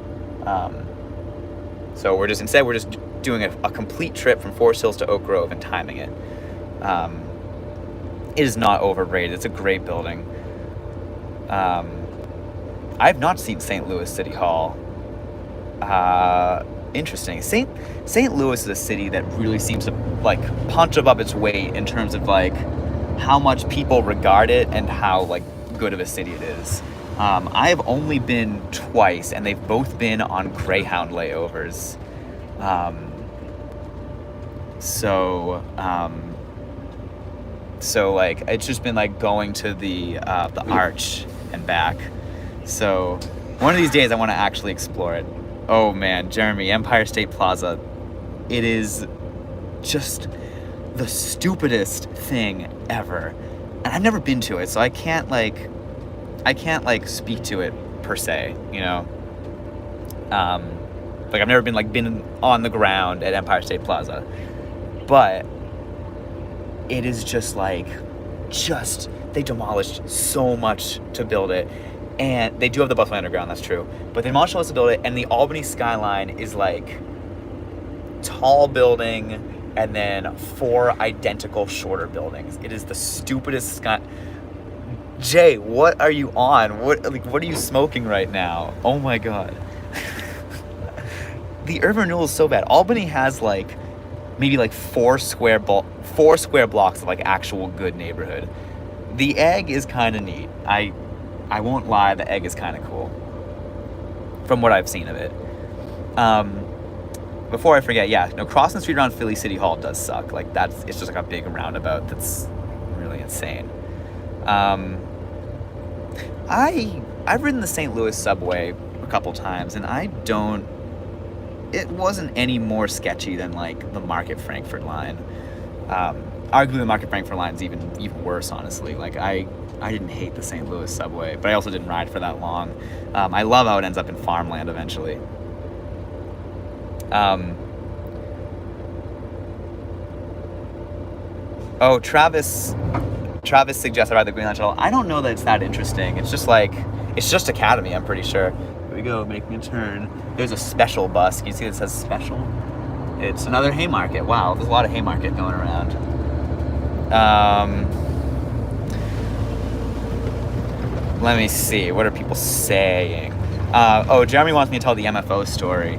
A: we're just doing a complete trip from Forest Hills to Oak Grove and timing it. It is not overrated. It's a great building. I've not seen St. Louis City Hall. Interesting. St. Louis is a city that really seems to like punch above its weight in terms of like how much people regard it and how like good of a city it is. I have only been twice, and they've both been on Greyhound layovers. So like it's just been like going to the Arch and back. So one of these days I want to actually explore it. Oh man, Jeremy, Empire State Plaza. It is just the stupidest thing ever. And I've never been to it, so I can't speak to it per se, you know. Like I've never been on the ground at Empire State Plaza. But it is just they demolished so much to build it. And they do have the Busway Underground, that's true. But they demolished all this to build it, and the Albany skyline is like tall building and then 4 identical shorter buildings. It is the stupidest sky. Jay, what are you on? What are you smoking right now? Oh my god. The urban renewal is so bad. Albany has maybe 4 square blocks of actual good neighborhood. The Egg is kind of neat. I won't lie, the Egg is kind of cool from what I've seen of it. Before I forget, crossing the street around Philly City Hall does suck. It's just a big roundabout that's really insane. I've ridden the St. Louis subway a couple times, and it wasn't any more sketchy than the Market Frankfurt line. Arguably the Market Frankfurt line is even worse, honestly. I didn't hate the St. Louis subway, but I also didn't ride for that long. I love how it ends up in farmland eventually. Travis suggested I ride the Green Line Shuttle. I don't know that it's that interesting. It's just Academy, I'm pretty sure. Here we go, making a turn. There's a special bus. Can you see it says special? It's another Haymarket. Wow, there's a lot of Haymarket going around. Let me see. What are people saying? Jeremy wants me to tell the MFO story.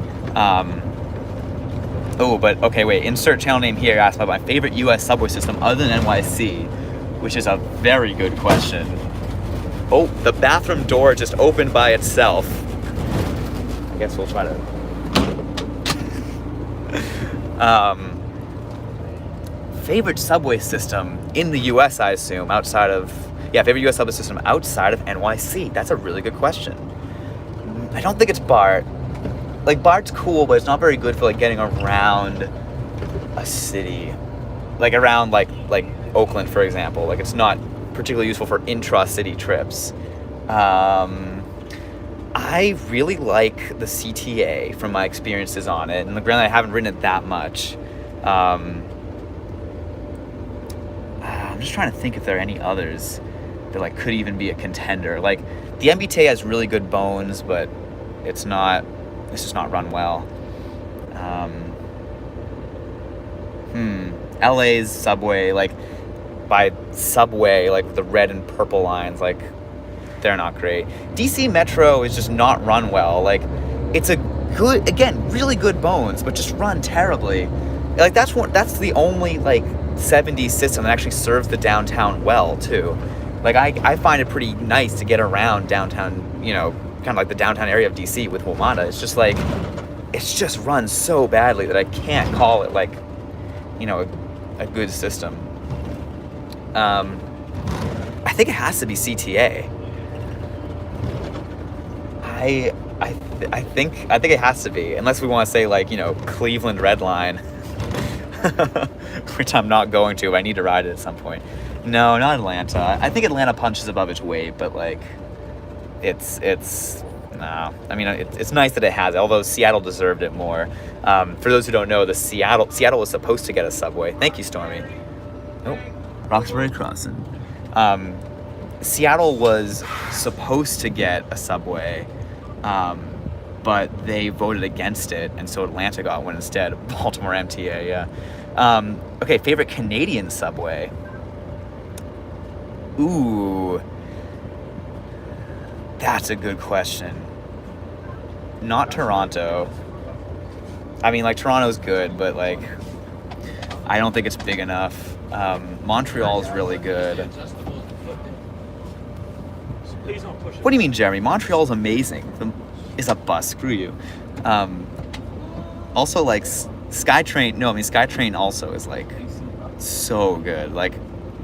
A: Okay, wait. Insert channel name here. Asked about my favorite U.S. subway system other than NYC, which is a very good question. Oh, the bathroom door just opened by itself. I guess we'll try to... favorite subway system in the U.S., I assume, outside of... Yeah, favorite U.S. subway system outside of NYC. That's a really good question. I don't think it's BART. BART's cool, but it's not very good for, getting around a city. Around, Oakland, for example. It's not particularly useful for intra-city trips. I really like the CTA from my experiences on it. And granted, I haven't ridden it that much. I'm just trying to think if there are any others that could even be a contender. The Mbta has really good bones, but it's just not run well. LA's subway, by subway, the red and purple lines, they're not great. DC Metro is just not run well. It's a good, again, really good bones, but just run terribly. That's the only 70s system that actually serves the downtown well too. Like, I find it pretty nice to get around downtown, you know, kind of like the downtown area of DC with WMATA. It's just like, it's just run so badly that I can't call it like, you know, a good system. I think it has to be CTA. I think it has to be, unless we want to say like, you know, Cleveland Red Line, which I'm not going to. I need to ride it at some point. No, not Atlanta. I think Atlanta punches above its weight, but like, it's no. I mean, it's nice that it has it, although Seattle deserved it more. For those who don't know, Seattle was supposed to get a subway. Thank you, Stormy. Oh, Roxbury Crossing. Seattle was supposed to get a subway, but they voted against it, and so Atlanta got one instead. Baltimore MTA, yeah. Okay, favorite Canadian subway. Ooh, that's a good question. Not Toronto. I mean, like, Toronto's good, but like, I don't think it's big enough. Montreal's really good. What do you mean, Jeremy? Montreal's amazing. It's a bus. Screw you. Also, like, SkyTrain. No, I mean, SkyTrain also is like so good. Like,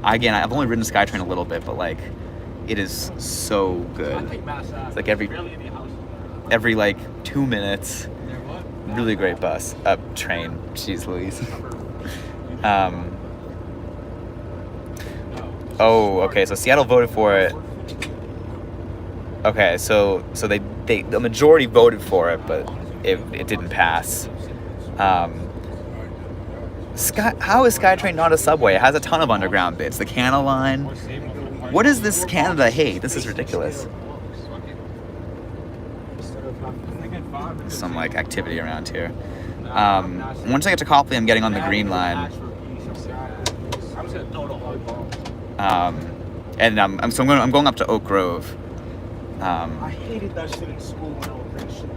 A: again, I've only ridden SkyTrain a little bit, but like, it is so good. It's like every like 2 minutes. Really great bus. Train. Jeez Louise. Oh, okay. So Seattle voted for it. Okay, so they the majority voted for it, but it didn't pass. How is SkyTrain not a subway? It has a ton of underground bits. The Canada Line. What is this Canada hate? This is ridiculous. Some like activity around here. Once I get to Copley, I'm getting on the Green Line. And I'm going up to Oak Grove.
C: I hated that shit in school when I was shit.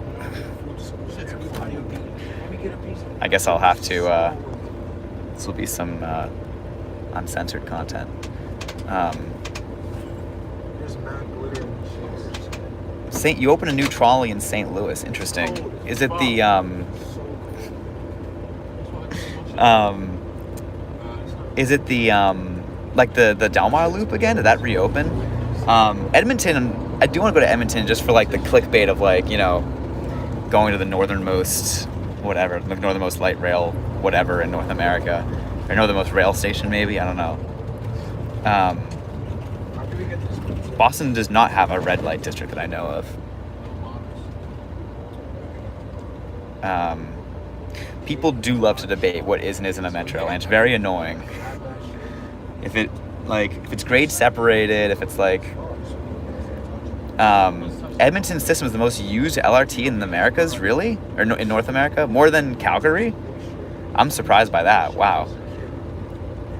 A: I guess I'll have to. This will be some uncensored content. You open a new trolley in St. Louis. Interesting. Is it the like the Delmar Loop again? Did that reopen? Edmonton. I do want to go to Edmonton just for like the clickbait of like, you know, going to the northernmost whatever, the northernmost light rail whatever in North America, or northernmost rail station maybe. I don't know. Boston does not have a red light district that I know of. People do love to debate what is and isn't a metro, and it's very annoying. If it's grade separated, if it's like, Edmonton's system is the most used LRT in the Americas, really? Or in North America? More than Calgary? I'm surprised by that. Wow.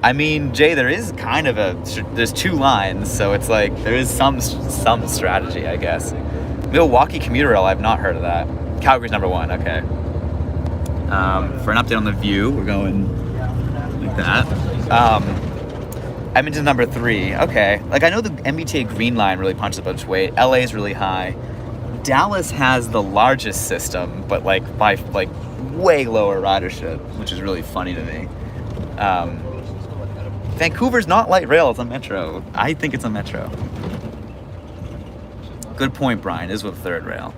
A: I mean, Jay, there is kind of there's two lines, so it's like, there is some strategy, I guess. Milwaukee Commuter Rail, I've not heard of that. Calgary's number one, okay. For an update on the View, we're going like that. Edmonton's number 3, okay. Like, I know the MBTA Green Line really punches above its weight. LA is really high. Dallas has the largest system, but like by like way lower ridership, which is really funny to me. Vancouver's not light rail, it's a metro. I think it's a metro. Good point, Brian. It is with third rail.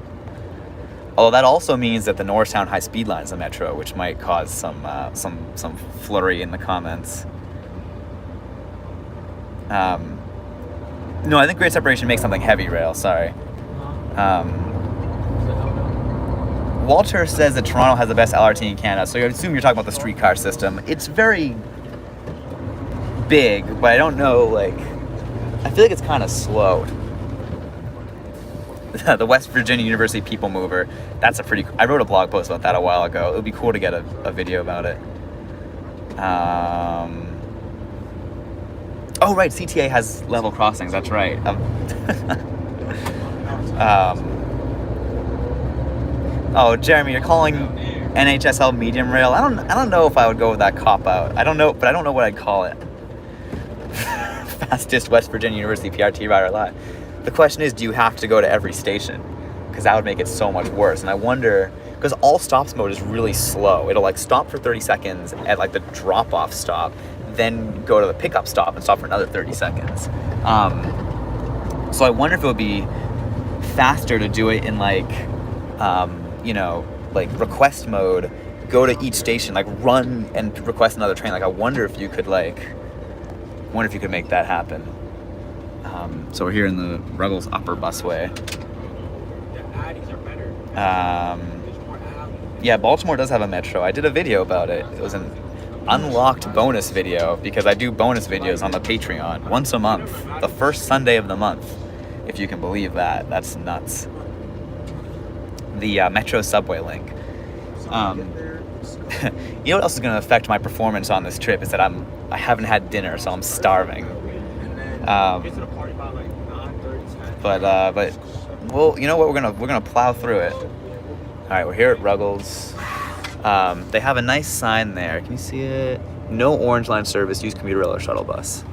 A: Although that also means that the Norristown High Speed Line is a metro, which might cause some flurry in the comments. No, I think grade separation makes something heavy rail. Sorry. Walter says that Toronto has the best LRT in Canada, so I assume you're talking about the streetcar system. It's very big, but I don't know, like, I feel like it's kind of slow. The West Virginia University People Mover, that's I wrote a blog post about that a while ago. It would be cool to get a video about it. Oh, right, CTA has level crossings, that's right. Oh, Jeremy, you're calling NHSL medium rail? I don't know if I would go with that cop-out. I don't know what I'd call it. fastest West Virginia University PRT rider alive. The question is, do you have to go to every station? Because that would make it so much worse. And I wonder, because all stops mode is really slow. It'll like stop for 30 seconds at like the drop-off stop, then go to the pickup stop and stop for another 30 seconds. So I wonder if it would be faster to do it in like, like request mode, go to each station, like run and request another train. Like I wonder if you could make that happen. So we're here in the Ruggles Upper Busway. Yeah, Baltimore does have a metro. I did a video about it. It was an unlocked bonus video because I do bonus videos on the Patreon once a month, the first Sunday of the month, if you can believe that. That's nuts. The Metro subway link. You know what else is going to affect my performance on this trip is that I haven't had dinner, so I'm starving. But well, you know what? We're gonna plow through it. All right, we're here at Ruggles. They have a nice sign there. Can you see it? No Orange Line service. Use Commuter Rail or Shuttle bus.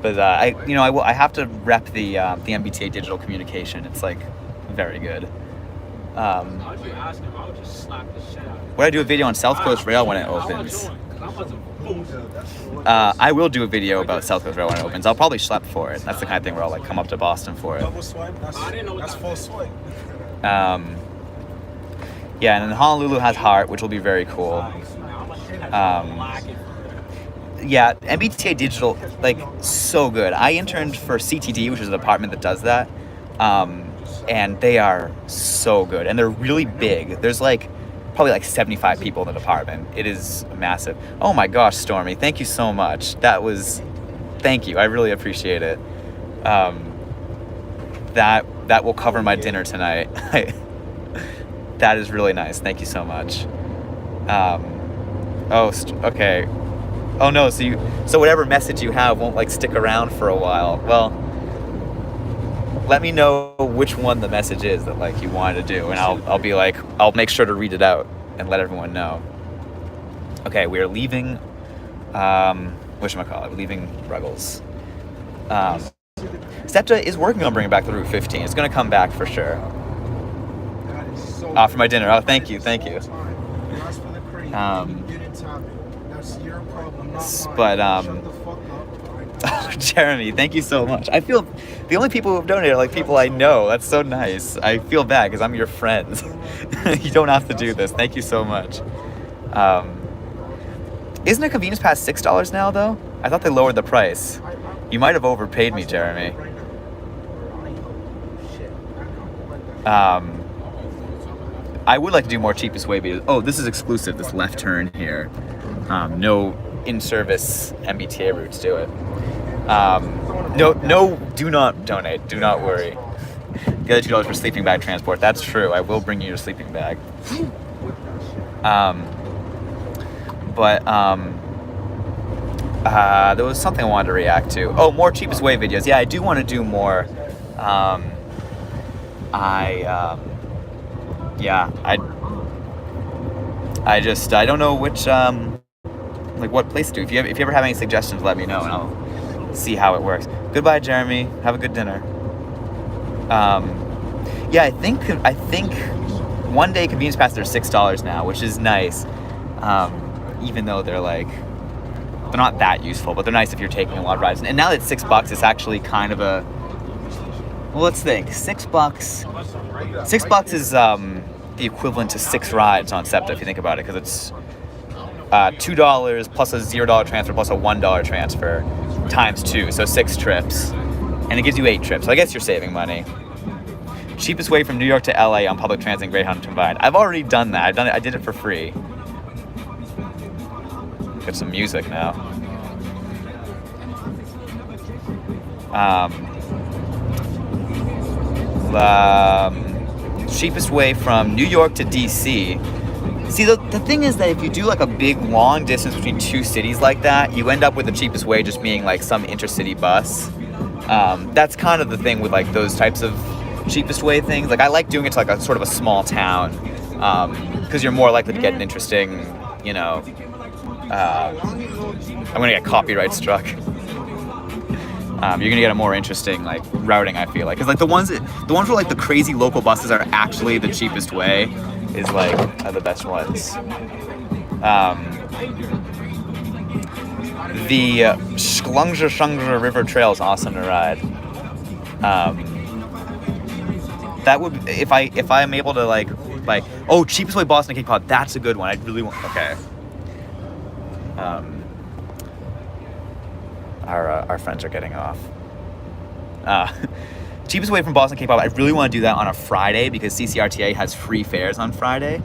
A: But I have to rep the Mbta digital communication. It's like very good. Would I do a video on South Coast Rail when it opens? I will do a video about South Coast Rail when it opens. I'll probably schlep for it. That's the kind of thing where I'll like come up to Boston for it.
C: Double swipe? That's full swipe.
A: Yeah, and then Honolulu has Heart, which will be very cool. Yeah, MBTA Digital, like, so good. I interned for CTD, which is a department that does that, and they are so good. And they're really big. There's, like, probably, like, 75 people in the department. It is massive. Oh, my gosh, Stormy, thank you so much. Thank you. I really appreciate it. That will cover my dinner tonight. That is really nice. Thank you so much. Okay. Oh no, so whatever message you have won't like stick around for a while. Well, let me know which one the message is that like you wanted to do, and I'll be like, I'll make sure to read it out and let everyone know. Okay, we are leaving, whatchamacallit, leaving Ruggles. Mbta is working on bringing back the Route 15. It's gonna come back for sure. For my dinner. Oh, thank you. Jeremy, thank you so much. I feel the only people who've donated are like people I know. That's so nice. I feel bad because I'm your friends. You don't have to do this. Thank you so much. Isn't a convenience pass $6 now though? I thought they lowered the price. You might have overpaid me, Jeremy. I would like to do more cheapest way videos. Oh, this is exclusive, this left turn here. No in-service MBTA routes do it. No, do not donate. Do not worry. The other $2 for sleeping bag transport. That's true. I will bring you your sleeping bag. There was something I wanted to react to. Oh, more cheapest way videos. Yeah, I do want to do more. I don't know which what place to do. If you ever have any suggestions, let me know and I'll see how it works. Goodbye, Jeremy. Have a good dinner. I think one day convenience passes are $6 now, which is nice. Even though they're not that useful, but they're nice if you're taking a lot of rides. And now that it's $6, it's actually kind of a, well, let's think. $6 is the equivalent to 6 rides on Mbta if you think about it, because it's $2 plus a $0 transfer plus a $1 transfer times 2, so 6 trips, and it gives you 8 trips. So I guess you're saving money. Cheapest way from New York to LA on public transit and Greyhound combined. I've already done that. I did it for free. Get some music now. Cheapest way from New York to DC. See, the thing is that if you do like a big long distance between 2 cities like that, you end up with the cheapest way just being like some intercity bus. That's kind of the thing with like those types of cheapest way things. Like I like doing it to like a sort of a small town, because you're more likely to get an interesting, I'm gonna get copyright struck. You're gonna get a more interesting like routing, I feel like, because like the ones where like the crazy local buses are actually the cheapest way is like are the best ones. The Schlungja River Trail is awesome to ride. That would if I'm able to like cheapest way Boston to Cape Cod. That's a good one. I really want. Okay. Our friends are getting off. Cheapest way from Boston to Cape Cod. I really want to do that on a Friday because CCRTA has free fares on Friday.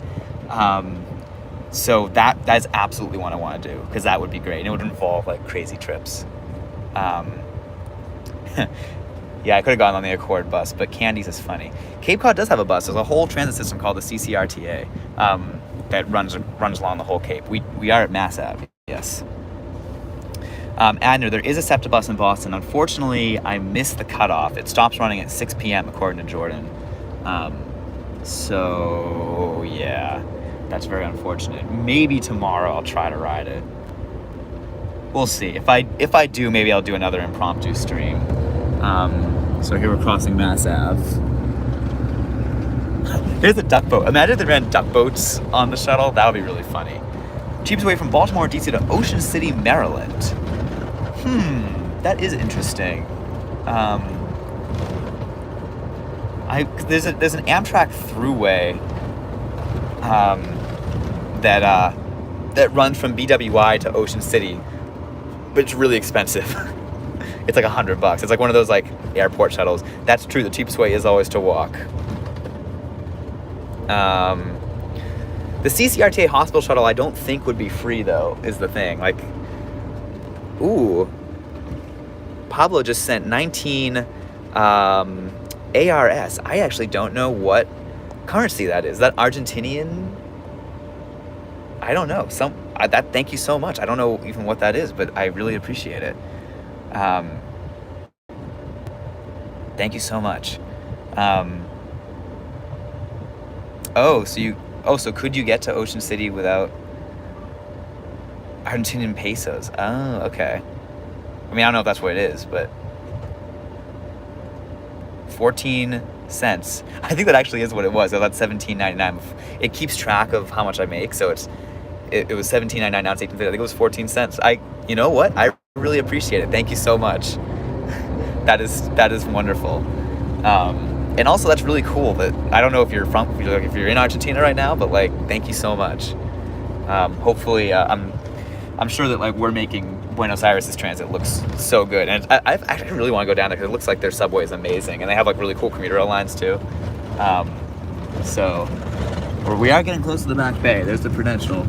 A: So that's absolutely what I want to do because that would be great. And it would involve like crazy trips. Yeah, I could have gone on the Accord bus, but Candy's is funny. Cape Cod does have a bus. There's a whole transit system called the CCRTA that runs along the whole Cape. We are at Mass Ave, yes. Adner, there is a SEPTA bus in Boston. Unfortunately, I missed the cutoff. It stops running at 6 p.m. according to Jordan. So yeah, that's very unfortunate. Maybe tomorrow I'll try to ride it. We'll see. If I do, maybe I'll do another impromptu stream. So here we're crossing Mass Ave. There's a duck boat. Imagine if they ran duck boats on the shuttle. That would be really funny. Cheapest way from Baltimore, D.C. to Ocean City, Maryland. That is interesting. There's an Amtrak throughway that runs from BWI to Ocean City, but it's really expensive. It's like $100. It's like one of those like airport shuttles. That's true. The cheapest way is always to walk. The CCRTA hospital shuttle I don't think would be free though, is the thing. Like, ooh, Pablo just sent 19 ARS. I actually don't know what currency that is. Is that Argentinian? I don't know. Thank you so much. I don't know even what that is, but I really appreciate it. Thank you so much. So could you get to Ocean City without Argentinian pesos? Oh, okay. I mean, I don't know if that's what it is, but 14 cents. I think that actually is what it was. That's $17.99. It keeps track of how much I make, so it was $17.99. Now it's $18.50. I think it was 14 cents. You know what? I really appreciate it. Thank you so much. That is wonderful. And also that's really cool that I don't know if you're in Argentina right now, but like thank you so much. Hopefully I'm sure that like we're making Buenos Aires' transit looks so good, and I actually really want to go down there because it looks like their subway is amazing, and they have like really cool commuter rail lines too. So we are getting close to the back bay. There's the Prudential.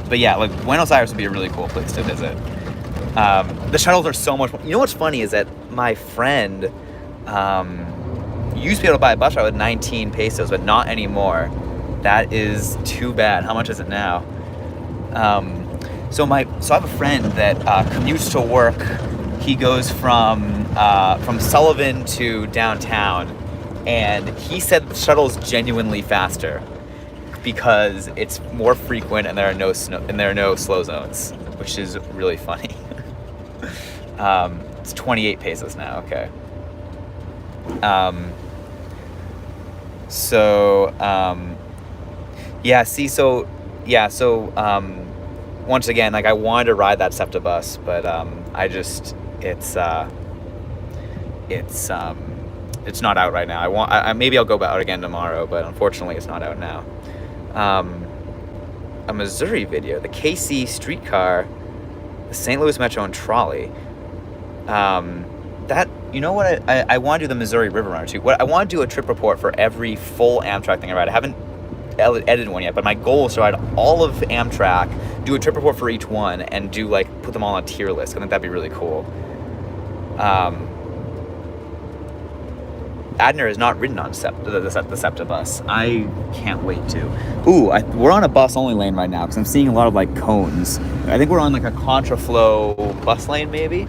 A: But yeah, like Buenos Aires would be a really cool place to visit. The shuttles are so much. You know what's funny is that my friend used to be able to buy a bus ride with 19 pesos, but not anymore. That is too bad. How much is it now? So I have a friend that commutes to work. He goes from Sullivan to downtown, and he said the shuttle is genuinely faster because it's more frequent and there are no slow zones, which is really funny. It's 28 pesos now. Okay. Once again, like I wanted to ride that SEPTA bus, but it's not out right now. Maybe I'll go out again tomorrow, but unfortunately it's not out now. A Missouri video, the KC streetcar, the St. Louis Metro and trolley. You know what? I want to do the Missouri River Runner too. I want to do a trip report for every full Amtrak thing I ride. I haven't edited one yet, but my goal is to ride all of Amtrak, do a trip report for each one, and put them all on a tier list. I think that'd be really cool. Adner is not ridden on the SEPTA bus. I can't wait to. Ooh, we're on a bus only lane right now because I'm seeing a lot of like cones. I think we're on like a contraflow bus lane maybe.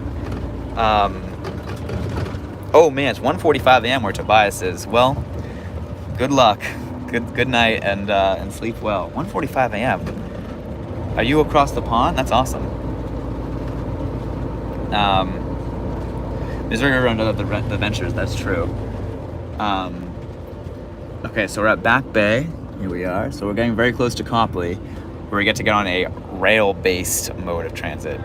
A: Oh man, it's 1:45 a.m. where Tobias is. Well, good luck. Good night and sleep well. 1:45 a.m. Are you across the pond? That's awesome. Misery around the ventures. That's true. Okay, so we're at Back Bay. Here we are. So we're getting very close to Copley, where we get to get on a rail-based mode of transit.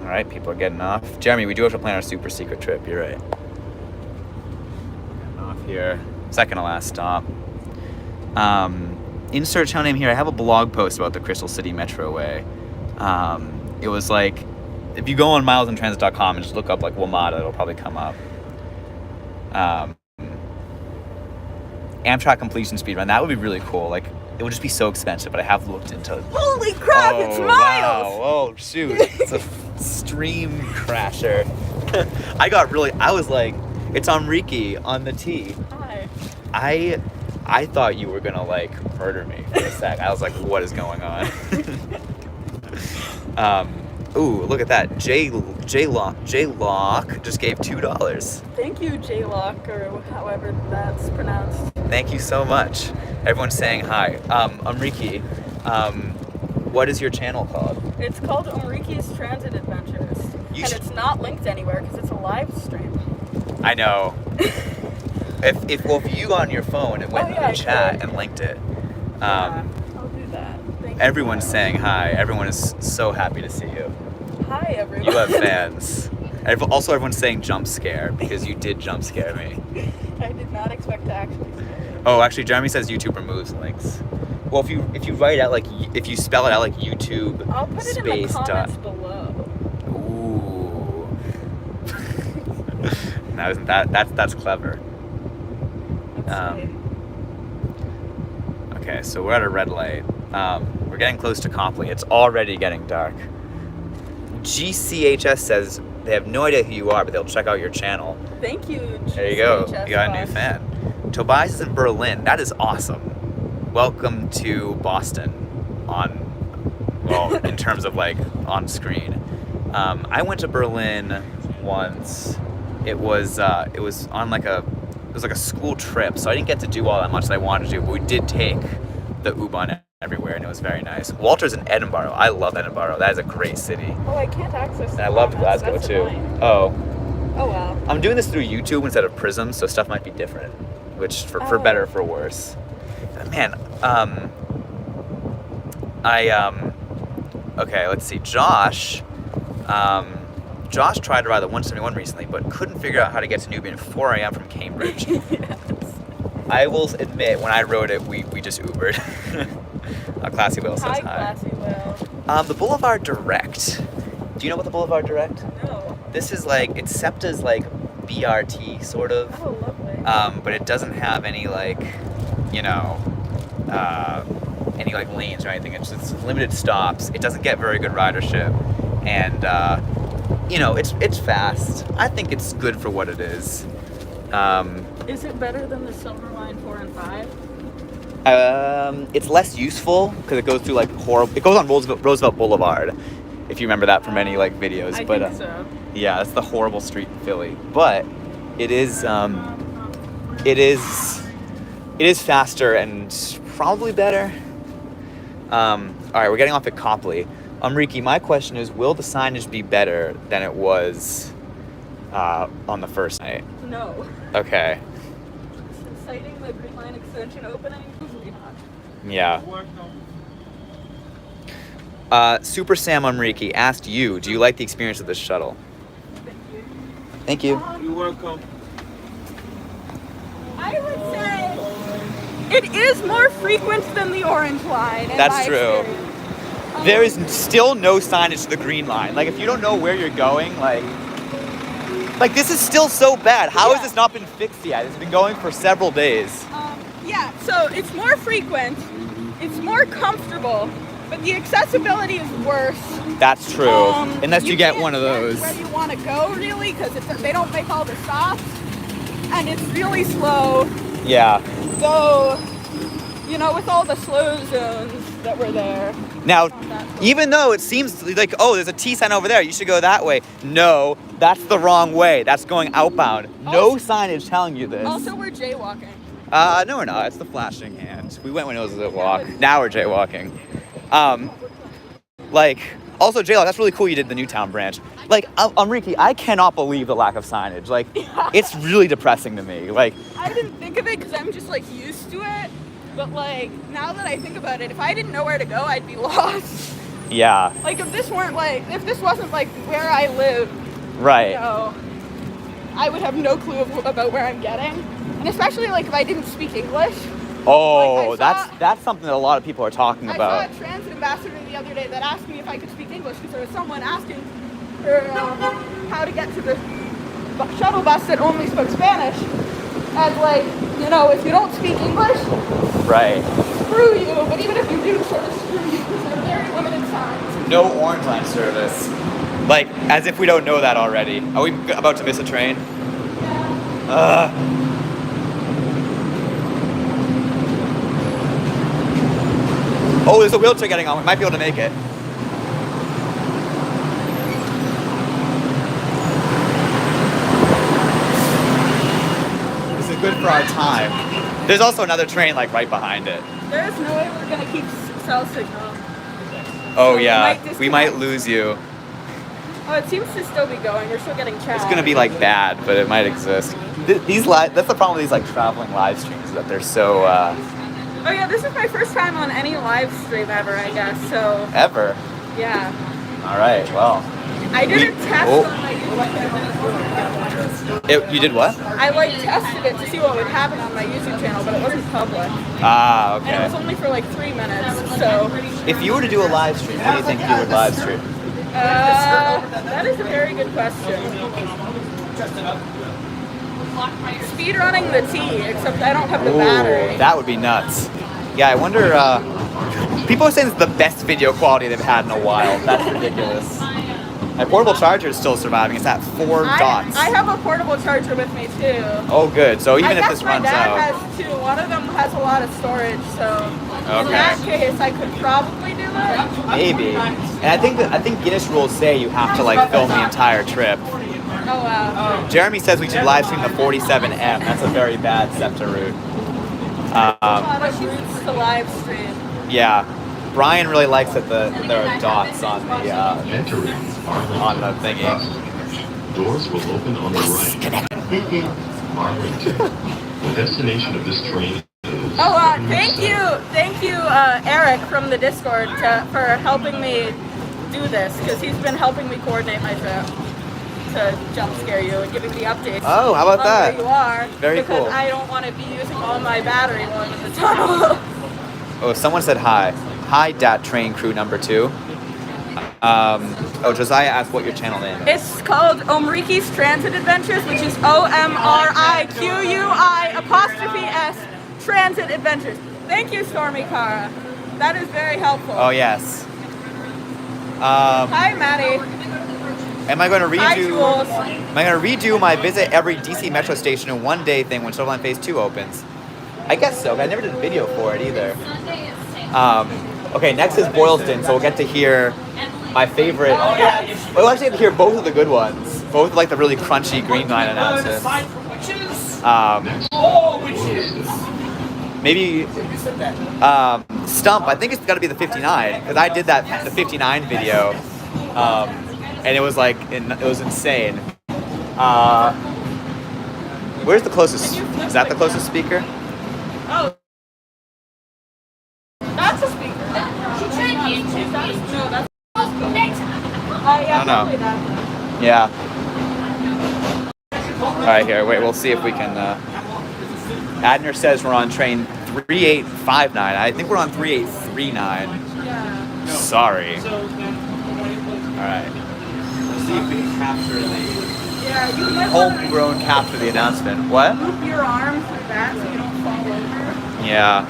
A: All right, people are getting off. Jeremy, we do have to plan our super secret trip. You're right. Getting off here. Second to last stop. Insert channel name here. I have a blog post about the Crystal City Metroway. It was like, if you go on milesandtransit.com and just look up like WMATA, it'll probably come up. Amtrak completion speed run. That would be really cool. Like, it would just be so expensive, but I have looked into.
D: Holy crap! It's Miles.
A: Wow. Oh shoot! It's a stream crasher. I was like, it's Enrique on the T.
D: Hi.
A: I thought you were gonna like murder me for a sec. I was like, what is going on? Ooh, look at that. J Lock just gave $2.
D: Thank you, J Lock, or however that's pronounced.
A: Thank you so much. Everyone's saying hi. Enrique, what is your channel called?
D: It's called Enrique's Transit Adventures. It's not linked anywhere because it's a live stream.
A: I know. If you got on your phone and went in the chat and linked it.
D: I'll do that. Thank
A: everyone's
D: you.
A: Saying hi. Everyone is so happy to see you.
D: Hi, everyone.
A: You have fans. Also, everyone's saying jump scare because you did jump scare me.
D: I did not expect to actually scare you.
A: Oh, actually, Jeremy says YouTube removes links. Well, if you write out like if you spell it out like YouTube
D: I'll put it
A: space
D: in the comments below.
A: Ooh. Now isn't that's clever. Okay, so we're at a red light. We're getting close to Copley. It's already getting dark. GCHS says they have no idea who you are, but they'll check out your channel.
D: Thank you, GCHS.
A: There you go. You got a new fan. Tobias is in Berlin. That is awesome. Welcome to Boston in terms of like on screen. I went to Berlin once. It was on like a school trip, so I didn't get to do all that much that I wanted to do, but we did take the U-Bahn everywhere, and it was very nice. Walter's in Edinburgh. I love Edinburgh. That is a great city.
D: Oh, I can't access
A: And I loved Glasgow too.
D: Annoying.
A: Oh.
D: Oh, wow.
A: I'm doing this through YouTube instead of Prism, so stuff might be different, which for better or for worse. Man, okay, let's see. Josh tried to ride the 171 recently, but couldn't figure out how to get to Nubian 4 a.m. from Cambridge.
D: Yes.
A: I will admit, when I rode it, we just Ubered. Classy Will says hi.
D: Classy Will.
A: The Boulevard Direct. Do you know about the Boulevard Direct?
D: No.
A: This is like, it's SEPTA's like BRT, sort of.
D: Oh, lovely.
A: But it doesn't have any like, any like lanes or anything. It's limited stops. It doesn't get very good ridership. And, it's fast. I think it's good for what it is.
D: Is it better than the Silver Line 4 and 5?
A: It's less useful because it goes through like it goes on Roosevelt Boulevard, if you remember that from any like videos.
D: I
A: but
D: think so.
A: Yeah, it's the horrible street in Philly. But it is faster and probably better. All right, we're getting off at Copley. Enrique, my question is, will the signage be better than it was on the first night?
D: No.
A: Okay.
D: Citing the Green Line extension opening?
A: Yeah. Super Sam Enrique asked you, do you like the experience of this shuttle? Thank you.
C: You're welcome.
D: I would say it is more frequent than the Orange Line.
A: That's true. There is still no signage to the Green Line. Like, if you don't know where you're going, like this is still so bad. How has this not been fixed yet? It's been going for several days.
D: So it's more frequent, it's more comfortable, but the accessibility is worse.
A: That's true. Unless you get one of those.
D: Where you want to go, really, because they don't make all the stops, and it's really slow.
A: Yeah.
D: So, with all the slow zones that were there.
A: Now, even though it seems like, oh, there's a T sign over there, you should go that way. No, that's the wrong way. That's going outbound. No signage telling you this.
D: Also, we're jaywalking.
A: No, we're not. It's the flashing hand. We went when it was a walk. Now we're jaywalking. Also, jaywalk, that's really cool you did the Newtown branch. Like, Enrique, I cannot believe the lack of signage. Like, it's really depressing to me. Like,
D: I didn't think of it because I'm just, like, used to it. But, like, now that I think about it, if I didn't know where to go, I'd be lost.
A: yeah.
D: Like, if this wasn't, like, where I live,
A: Right.
D: you know, I would have no clue about where I'm getting. And especially, like, if I didn't speak English.
A: Oh,
D: like,
A: that's something that a lot of people are talking about.
D: I saw a transit ambassador the other day that asked me if I could speak English because there was someone asking her how to get to the shuttle bus that only spoke Spanish. As like, you know, if you don't speak English,
A: right,
D: screw you. But even if you do, sort of screw you because they're very limited signs.
A: No Orange Line service. Like, as if we don't know that already. Are we about to miss a train?
D: Yeah.
A: Oh, there's a wheelchair getting on. We might be able to make it. This is good for our time. There's also another train, like, right behind it.
D: There's no way we're going to keep cell signal.
A: Oh,
D: So
A: yeah. We might lose you.
D: Oh, it seems to still be going. We're still getting chat.
A: It's going to be, like, bad, but it might exist. That's the problem with these, like, traveling live streams, that they're so,
D: Oh yeah, this is my first time on any live stream ever, I guess, so...
A: Ever?
D: Yeah.
A: All right, well.
D: I did a test
A: Oh.
D: on my YouTube channel.
A: You did what?
D: I, like, tested it to see what would happen on my YouTube channel, but it wasn't public.
A: Ah,
D: And it
A: okay.
D: was only for, like, 3 minutes, so...
A: If you were to do a live stream, what do you think you would live stream?
D: That is a very good question. Speedrunning the T, except I don't have the battery.
A: That would be nuts. Yeah, I wonder, people are saying it's the best video quality they've had in a while. That's ridiculous. My portable charger is still surviving. It's at 4 dots.
D: I have a portable charger with me too.
A: Oh, good. So even if this
D: my
A: runs
D: dad
A: out.
D: has two. One of them has a lot of storage, so in that case, I could probably do it.
A: Maybe. And I think Guinness rules say you have to, like, film the entire trip.
D: Oh wow.
A: Jeremy says we should live stream the 47M. That's a very bad SEPTA route.
D: A lot of routes to live stream.
A: Yeah. Brian really likes that there are dots on the thingy.
E: Doors will open on the right. Arlington. The destination of this train is...
D: Oh, thank you, Eric from the Discord for helping me do this, because he's been helping me coordinate my trip to jump scare you and giving me updates.
A: Oh, how about
D: on
A: that?
D: Where you are.
A: Very
D: because
A: cool.
D: I don't want to be using all my battery while I'm in the tunnel.
A: Oh, someone said hi. Hi, Dat Train Crew number 2. Josiah asked what your channel name is.
D: It's called Omriqui's Transit Adventures, which is OMRIQUI''S Transit Adventures. Thank you, Stormy Cara. That is very helpful.
A: Oh, yes.
D: Hi, Maddie.
A: Am I going to
D: Hi, Jules.
A: redo my visit every DC Metro station in one day thing when Shuttle Line Phase 2 opens? I guess so. I never did a video for it either. Okay, next is Boylston, so we'll get to hear my favorite. We'll actually get to hear both of the good ones. Both like the really crunchy Green Line announcements. Maybe Stump. I think it's got to be the 59 because I did the 59 video, and it was like it was insane. Where's the closest? Is that the closest speaker?
D: Oh. That's a speaker. No, that's
A: I don't know. Yeah. All right, here. Wait, we'll see if we can. Adner says we're on train 3859. I think we're on 3839.
D: Yeah.
A: Sorry. All right. Let's see if we can capture the
D: Yeah, you might
A: homegrown capture the announcement. What?
D: loop your arm through that so you don't fall over.
A: Yeah.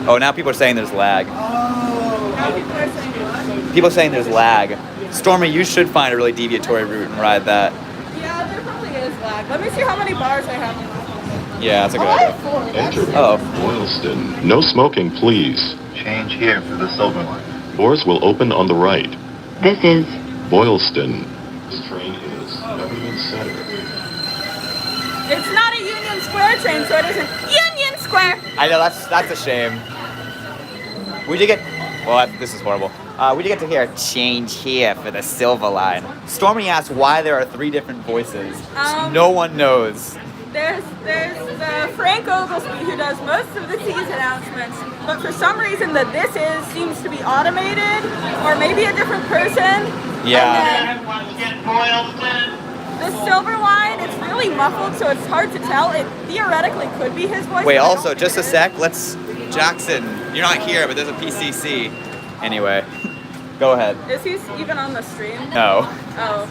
A: Oh, now people are saying there's lag.
D: Now people are saying what?
A: People are saying there's lag. Stormy, you should find a really deviatory route and ride that.
D: Yeah, there probably is lag. Let me see how many bars I have.
A: Yeah, that's a good
D: I have
A: idea.
D: 4. That's
E: Enter
A: Oh.
E: Boylston. No smoking, please.
B: Change here for the Silver Line.
E: Doors will open on the right.
F: This is
E: Boylston. This train is Government Center.
D: It's not a Union Square train, so it isn't Union Square.
A: I know, that's a shame. We did get, well, this is horrible. We did get to hear change here for the Silver Line. Stormy asked why there are 3 different voices. No one knows.
D: There's Frank Oglesby who does most of the T's announcements, but for some reason the this is seems to be automated, or maybe a different person.
A: Yeah.
D: The Silver Line, it's really muffled, so it's hard to tell. It theoretically could be his voice.
A: Wait,
D: but I don't
A: also,
D: think
A: just
D: it
A: a
D: is.
A: sec, Jackson, you're not here, but there's a PCC. Anyway, go ahead.
D: Is he even on the stream?
A: No.
D: Oh.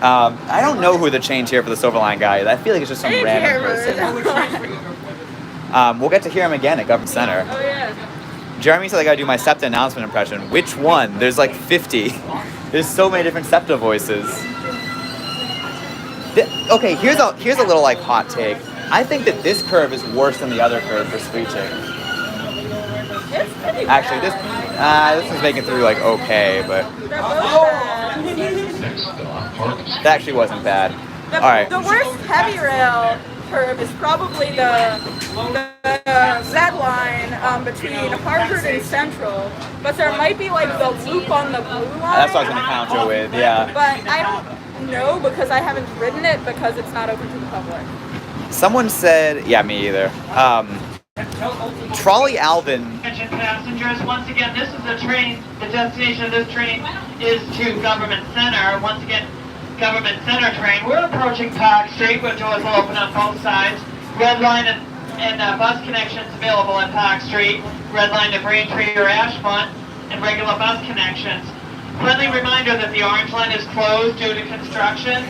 A: I don't know who the change here for the Silver Line guy is. I feel like it's just some
D: Change
A: random
D: here,
A: person. We'll get to hear him again at Government Center.
D: Oh yeah.
A: Jeremy said I gotta do my SEPTA announcement impression. Which one? There's like 50. There's so many different SEPTA voices. Okay, here's a little like hot take. I think that this curve is worse than the other curve for screeching.
D: It's pretty
A: Actually,
D: bad.
A: this is making through like okay, but
D: They're both bad.
E: Next stop, Park
A: that actually wasn't bad.
D: The,
A: All right.
D: the worst heavy rail curve is probably the red line between Harvard and Central, but there might be like the loop on the blue line.
A: That's what I was gonna counter with, yeah.
D: But I don't know because I haven't ridden it because it's not open to the public.
A: Someone said, yeah, me either. Trolley Alvin.
G: Attention passengers, once again, this is the train, the destination of this train is to Government Center. Once again, Government Center train. We're approaching Park Street, where doors will open on both sides. Red line and bus connections available at Park Street. Red line to Braintree or Ashmont, and regular bus connections. Friendly reminder that the orange line is closed due to construction.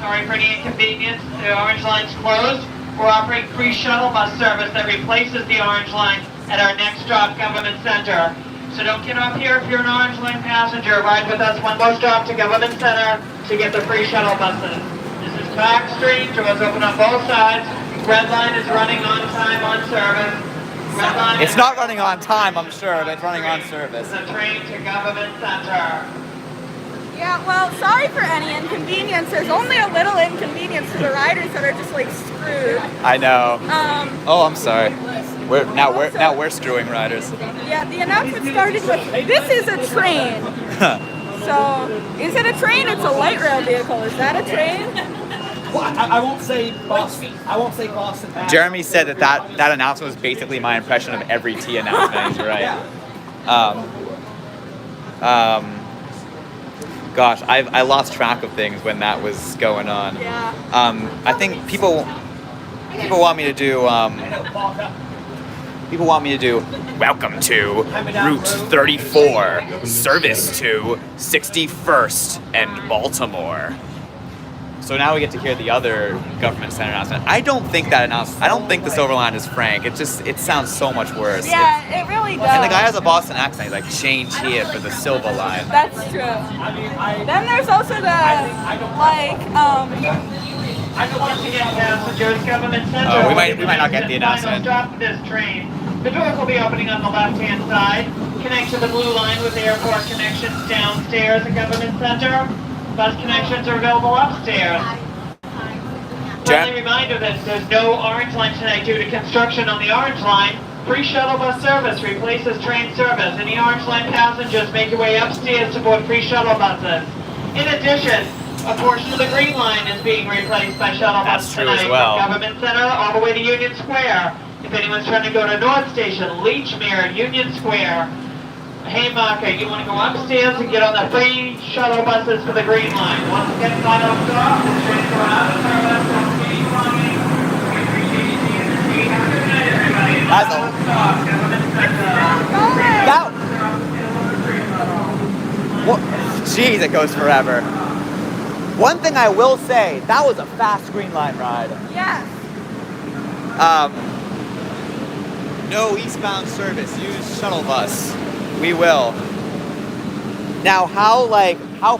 G: Sorry for any inconvenience. The orange line's closed. We're offering free shuttle bus service that replaces the orange line at our next stop, Government Center. So don't get off here if you're an orange line passenger. Ride with us one more stop to Government Center to get the free shuttle buses. This is Park Street. Doors open on both sides. Red line is running on time on service. Red line
A: It's not running on time, I'm sure, but it's running on service.
G: The train to Government Center.
D: Yeah, well, sorry for any inconvenience. There's only a little inconvenience to the riders that are just like screwed.
A: I know. Oh, I'm sorry. Now
D: Also-
A: we're screwing riders.
D: Yeah, the announcement started with, "This is a train." So, is it a train? It's a light rail vehicle. Is that a train?
C: Well, I won't say Boston. I won't say Boston.
A: Jeremy said that announcement was basically my impression of every T announcement. He's right. Gosh, I lost track of things when that was going on.
D: Yeah.
A: I think people want me to do welcome to Route 34, service to 61st and Baltimore. So now we get to hear the other Government Center announcement. I don't think the Silver Line is Frank. It sounds so much worse.
D: Yeah, it really does.
A: And the guy has a Boston accent. He's like, change here for the Silver Line.
D: That's true. Then there's also the, like,
G: Once again, passengers, Government Center.
A: Oh, we might not get the announcement.
G: Stop of this train. The doors will be opening on the left-hand side. Connect to the blue line with airport connections downstairs at Government Center. Bus connections are available upstairs. Friendly reminder that there's no orange line tonight due to construction on the orange line. Free shuttle bus service replaces train service. Any orange line passengers make your way upstairs to board free shuttle buses. In addition, a portion of the green line is being replaced by shuttle buses
A: That's true as
G: tonight
A: well.
G: from Government Center all the way to Union Square. If anyone's trying to go to North Station, Leechmere, Union Square, Haymarket, you want to go upstairs and get on the free shuttle buses for the green line. Once again, final stop, the trains are out of service from Queens Line. We appreciate you seeing the seat. Have a good night, everybody.
A: That's
G: Final stop, Government Center.
A: Jeez, it goes forever. One thing I will say, that was a fast Green Line ride.
D: yes.
A: No eastbound service. Use shuttle bus. We will. Now, how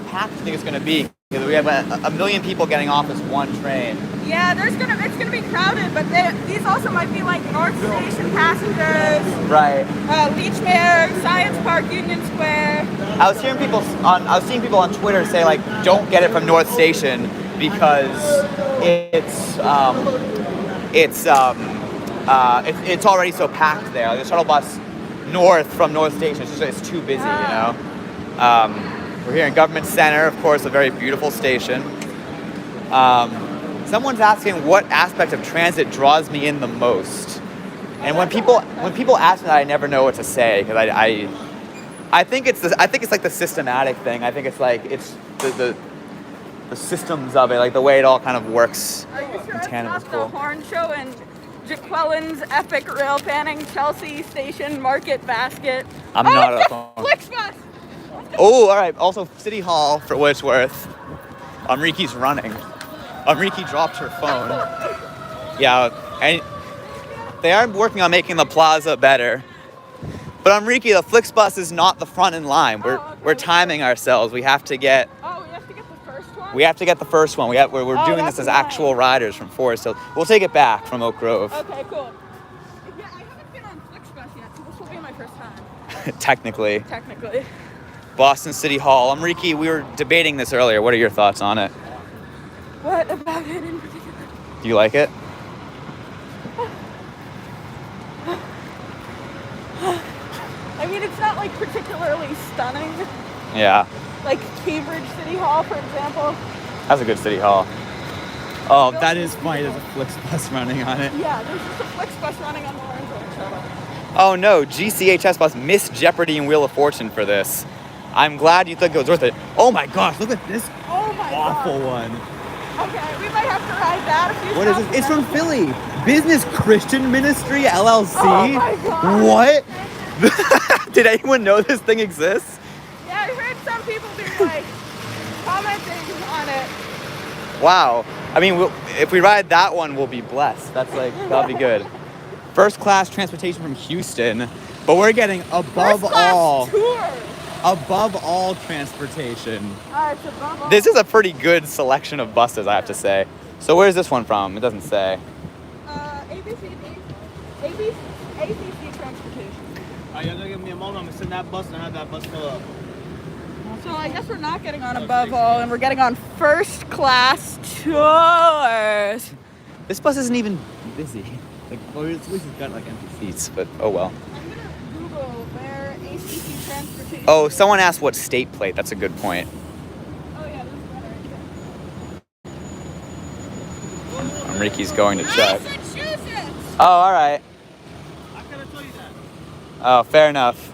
A: packed do you think it's gonna be? We have a million people getting off this one train.
D: Yeah, it's gonna be crowded, but these also might be like North Station passengers.
A: Right.
D: Leechmere, Science Park, Union Square.
A: I was seeing people on Twitter say like, don't get it from North Station because it's already so packed there. Like the shuttle bus north from North Station, it's too busy, you know. We're here in Government Center, of course, a very beautiful station. Someone's asking what aspect of transit draws me in the most, and when people ask me that, I never know what to say because I think it's like the systematic thing. I think it's like it's the systems of it, like the way it all kind of works.
D: Are you sure
A: in
D: it's
A: tandem.
D: not
A: It's cool.
D: the horn show and Jaquellin's epic rail panning, Chelsea Station Market Basket?
A: I'm not a phone.
D: Flixbus!
A: Oh, all right. Also, City Hall, for what it's worth. Amriki's running. Amriki dropped her phone. Yeah, and they are working on making the plaza better. But Amriki, the Flixbus is not the front in line. We're timing ourselves. We have to get.
D: Oh, we have to get the first one?
A: We have to get the first one. We're doing
D: that's
A: this as
D: nice.
A: actual riders from Forest Hill. We'll take it back from Oak Grove.
D: Okay, cool. Yeah, I haven't been on Flixbus yet, so this will be my first time.
A: Technically.
D: Technically.
A: Boston City Hall. Amriki, we were debating this earlier. What are your thoughts on it?
D: What about it in particular?
A: Do you like it?
D: I mean, it's not like particularly stunning.
A: Yeah.
D: Like Cambridge City Hall, for example.
A: That's a good City Hall. Oh, that is funny. There's a Flixbus running on it.
D: Yeah, there's just a Flixbus running on the Orange Line shuttle.
A: Oh no, GCHS bus missed Jeopardy and Wheel of Fortune for this. I'm glad you think it was worth it. Oh my gosh, look at this
D: Oh my
A: awful
D: god.
A: one.
D: Okay, we might have to ride that a few
A: What is
D: times.
A: this? It's from Philly. Business Christian Ministry, LLC.
D: Oh my god.
A: What? Did anyone know this thing exists?
D: Yeah, I heard some people be like commenting on it.
A: Wow. I mean, if we ride that one, we'll be blessed. That'll be good. First class transportation from Houston, but we're getting above
D: First class
A: all transportation.
D: It's above all.
A: This is a pretty good selection of buses, I have to say. So where's this one from? It doesn't say.
D: ACC transportation.
C: Alright, y'all gonna give me a moment. I'm gonna send that bus and have that bus fill up.
D: So I guess we're not getting on above all, and we're getting on first class tours.
A: This bus isn't even busy. Like, well, at least it's got like empty seats, but oh well.
D: I'm gonna Google where ACC transportation.
A: Oh, someone asked what state plate. That's a good point.
D: Oh yeah, this is better.
A: Enrique's going to check.
D: Massachusetts.
A: Oh, all right.
C: I gotta tell you that.
A: Oh, fair enough.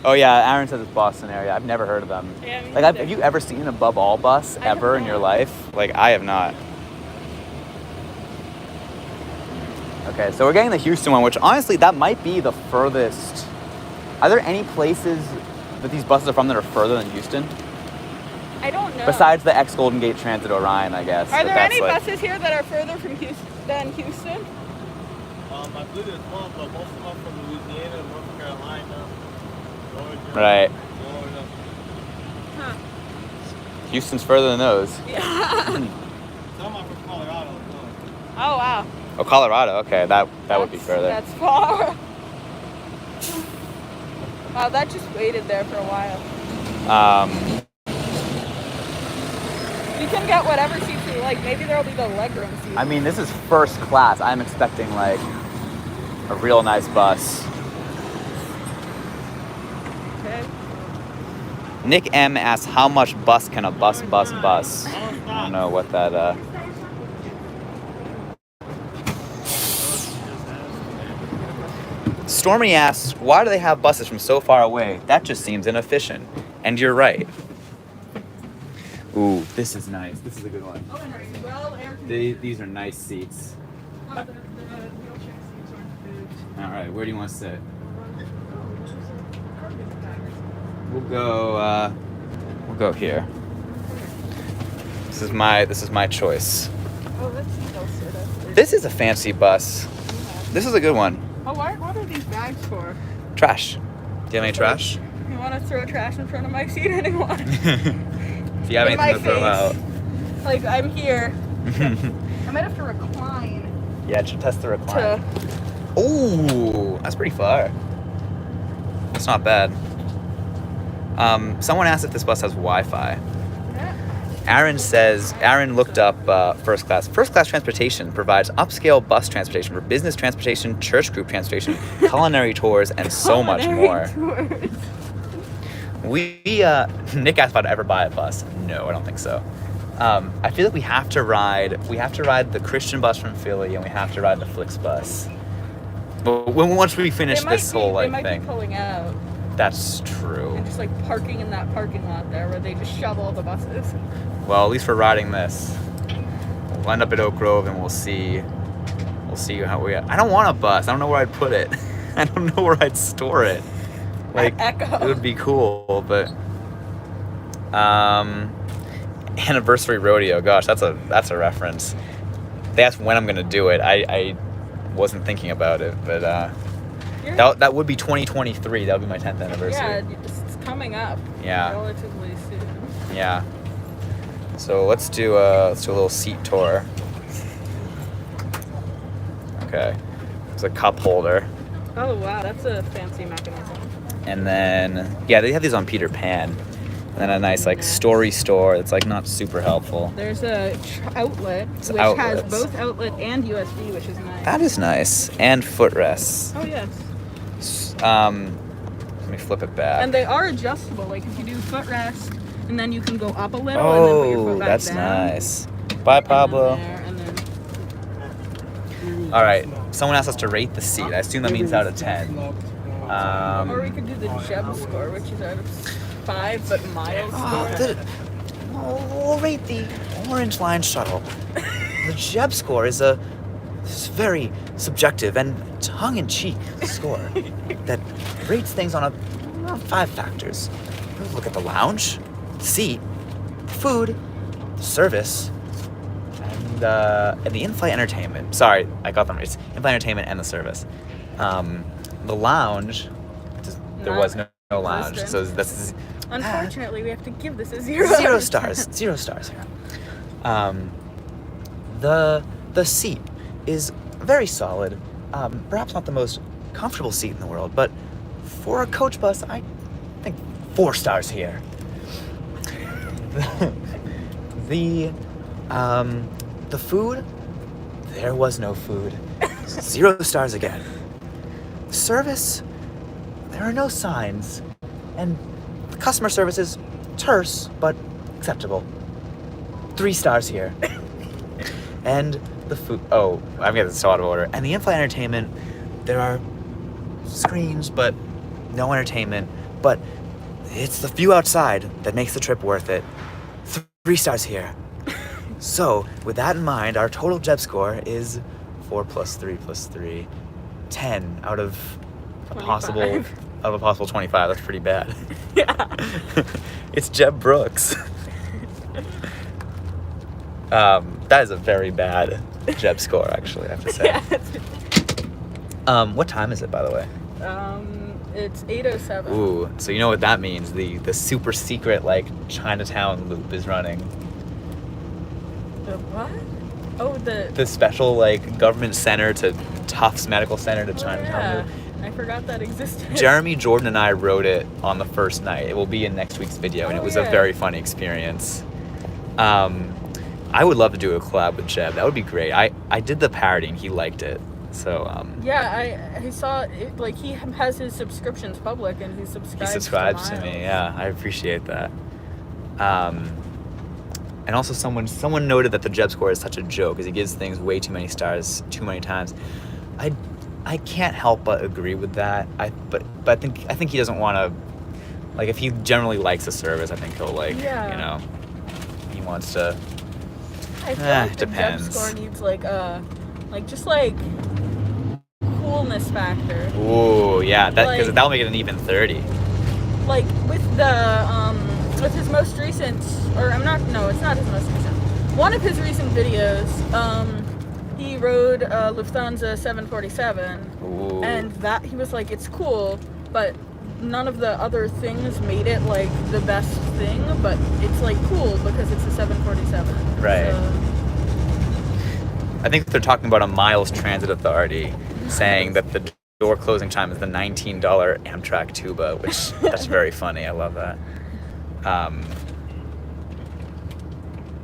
A: Oh yeah, Aaron says it's Boston area. I've never heard of them.
D: Yeah, me
A: Like,
D: neither.
A: have you ever seen an above all bus
D: I have
A: ever in your
D: not.
A: life? Like, I have not. Okay, so we're getting the Houston one, which honestly, that might be the furthest. Are there any places that these buses are from that are further than Houston?
D: I don't know.
A: Besides the ex-Golden Gate Transit Orion, I guess.
D: Are
A: but
D: there
A: that's
D: any
A: like-
D: buses here that are further from Houston than Houston?
C: I believe there's one, but most of them are from Louisiana, North Carolina, Georgia,
A: Right.
C: Florida.
D: Huh.
A: Houston's further than those.
D: Yeah.
C: Some are from Colorado as well.
D: Oh wow.
A: Oh, Colorado. Okay, that would be further.
D: That's far. Wow, that just waited there for a while. You can get whatever seats you like. Maybe there'll be the legroom seats.
A: I mean, this is first class. I'm expecting like a real nice bus.
D: Okay.
A: Nick M asks, how much bus can a bus? I don't know what that. Stormy asks, why do they have buses from so far away? That just seems inefficient. And you're right. Ooh, this is nice. This is a good one.
D: Oh, and it's well air conditioned.
A: These are nice seats.
D: Oh, the wheelchair seats aren't moved.
A: All right, where do you want to sit? We'll go here. This is my choice.
D: Oh, let's see those sort of.
A: This is a fancy bus. This is a good one.
D: Oh, what are these bags for?
A: Trash. Do you have any trash?
D: You want to throw trash in front of my seat, anyone?
A: If you have
D: in my
A: anything to throw out.
D: face. Like, I'm here. I might have to recline
A: Yeah, to test the recline.
D: to...
A: Ooh, that's pretty far. That's not bad. Someone asked if this bus has Wi-Fi. Aaron looked up first class. First class transportation provides upscale bus transportation for business transportation, church group transportation, culinary tours, and so much more.
D: Tours.
A: Nick asked if I'd ever buy a bus. No, I don't think so. I feel like we have to ride the Christian bus from Philly, and we have to ride the Flix bus. But once we finish this whole
D: They might
A: thing,
D: be pulling out
A: that's true.
D: and just like parking in that parking lot there where they just shove all the buses.
A: Well, at least we're riding this. We'll end up at Oak Grove, and we'll see how we. I don't want a bus. I don't know where I'd put it. I don't know where I'd store it. Like,
D: Echo.
A: it would be cool, but anniversary rodeo. Gosh, that's a reference. They asked when I'm gonna do it. I wasn't thinking about it, but that would be 2023. That would be my 10th anniversary.
D: Yeah, it's coming up.
A: Yeah.
D: Relatively soon.
A: Yeah. So let's do a little seat tour. Okay. There's a cup holder.
D: Oh wow, that's a fancy mechanism.
A: And then, yeah, they have these on Peter Pan. And then a nice, like, story store that's, like, not super helpful.
D: There's a outlet,
A: It's
D: which
A: outlets.
D: has both outlet and USB, which is nice.
A: That is nice. And footrests.
D: Oh yes.
A: Let me flip it back.
D: And they are adjustable. Like if you do footrest, and then you can go up a little, and then put your
A: Oh,
D: foot back
A: that's
D: down.
A: nice. Bye, Pablo.
D: And then
A: All right. Someone asked us to rate the seat. I assume that means out of 10.
D: or we could do the Jeb score, which is out of 5, but miles score.
A: We'll rate the Orange Line Shuttle. The Jeb score is a very subjective and tongue-in-cheek score that rates things on 5 factors. Look at the lounge, the seat, the food, the service, and the in-flight entertainment. Sorry, I got them right. It's in-flight entertainment and the service. The lounge, there was no lounge,
D: existent.
A: so that's
D: Unfortunately, we have to give this a 0.
A: 0 stars. 0 stars here. The seat is very solid. Perhaps not the most comfortable seat in the world, but for a coach bus, I think 4 stars here. The food, there was no food. 0 stars again. The service, there are no signs, and the customer service is terse but acceptable. 3 stars here. And the food, I'm getting this out of order. And the in-flight entertainment, there are screens, but no entertainment. But it's the view outside that makes the trip worth it. 3 stars here. So, with that in mind, our total Jeb score is 4 plus 3 plus 3, 10 out of a
D: 25.
A: possible 25. That's pretty bad.
D: Yeah.
A: It's Jeb Brooks. That is a very bad Jeb score, actually, I have to say.
D: Yeah.
A: What time is it, by the way?
D: It's 8:07.
A: Ooh, so you know what that means. The super secret, like, Chinatown loop is running.
D: The what? Oh,
A: The special, like, government center to Tufts Medical Center to Chinatown
D: yeah.
A: loop.
D: I forgot that existed.
A: Jeremy Jordan and I wrote it on the first night. It will be in next week's video, and it was a
D: yeah.
A: very funny experience. I would love to do a collab with Jeb. That would be great. I did the parody, and he liked it. So,
D: Yeah, I saw it, like, he has his subscriptions public, and he subscribes
A: to me.
D: Miles.
A: Yeah, I appreciate that. And also someone noted that the Jeb score is such a joke because he gives things way too many stars too many times. I can't help but agree with that. But I think he doesn't want to, like, if he generally likes the service, I think he'll, like,
D: Yeah.
A: you know, he wants to.
D: I feel like the Jeb
A: depends.
D: score needs, like, just, like, coolness factor.
A: Ooh, yeah, because
D: Like-
A: that'll make it an even 30.
D: Like, with with his most recent, it's not his most recent. One of his recent videos, he rode Lufthansa 747,
A: Ooh.
D: and that, he was like, it's cool, but none of the other things made it like the best thing, but it's like cool because it's a 747.
A: Right.
D: So,
A: I think they're talking about a Miles Transit Authority saying that the door closing chime is the $19 Amtrak tuba, which that's very funny. I love that.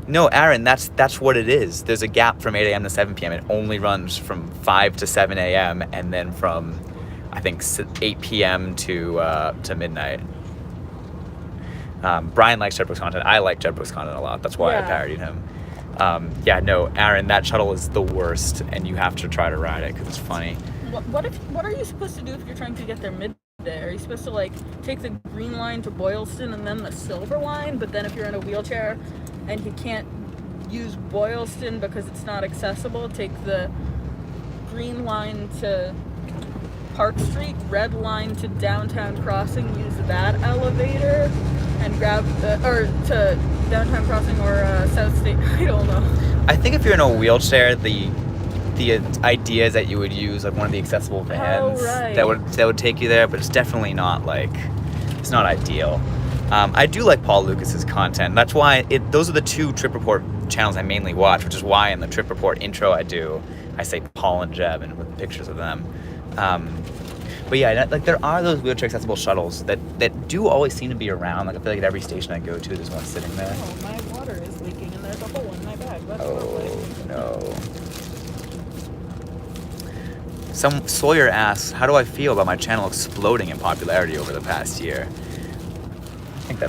A: No, Aaron, that's what it is. There's a gap from 8 a.m. to 7 p.m. It only runs from 5 to 7 a.m. and then from, I think, 8 p.m. to midnight. Brian likes Jed Brooks content. I like Jed Brooks content a lot. That's why I parodied him. No, Aaron, that shuttle is the worst, and you have to try to ride it because it's funny.
D: What are you supposed to do if you're trying to get there midday? Are you supposed to like take the green line to Boylston and then the silver line? But then if you're in a wheelchair and you can't use Boylston because it's not accessible, take the green line to Park Street, red line to Downtown Crossing, use that elevator, and grab or to Downtown Crossing or South State. I don't know.
A: I think if you're in a wheelchair, the idea is that you would use like one of the accessible vans that would take you there, but it's definitely not like, it's not ideal. I do like Paul Lucas's content. That's why those are the two Trip Report channels I mainly watch, which is why in the Trip Report intro I say Paul and Jeb and with pictures of them. But yeah, like there are those wheelchair accessible shuttles that do always seem to be around. Like I feel like at every station I go to, there's one sitting there.
D: Oh, my water is leaking and there's a hole in my bag. That's lovely.
A: No. Sawyer asks, how do I feel about my channel exploding in popularity over the past year? I think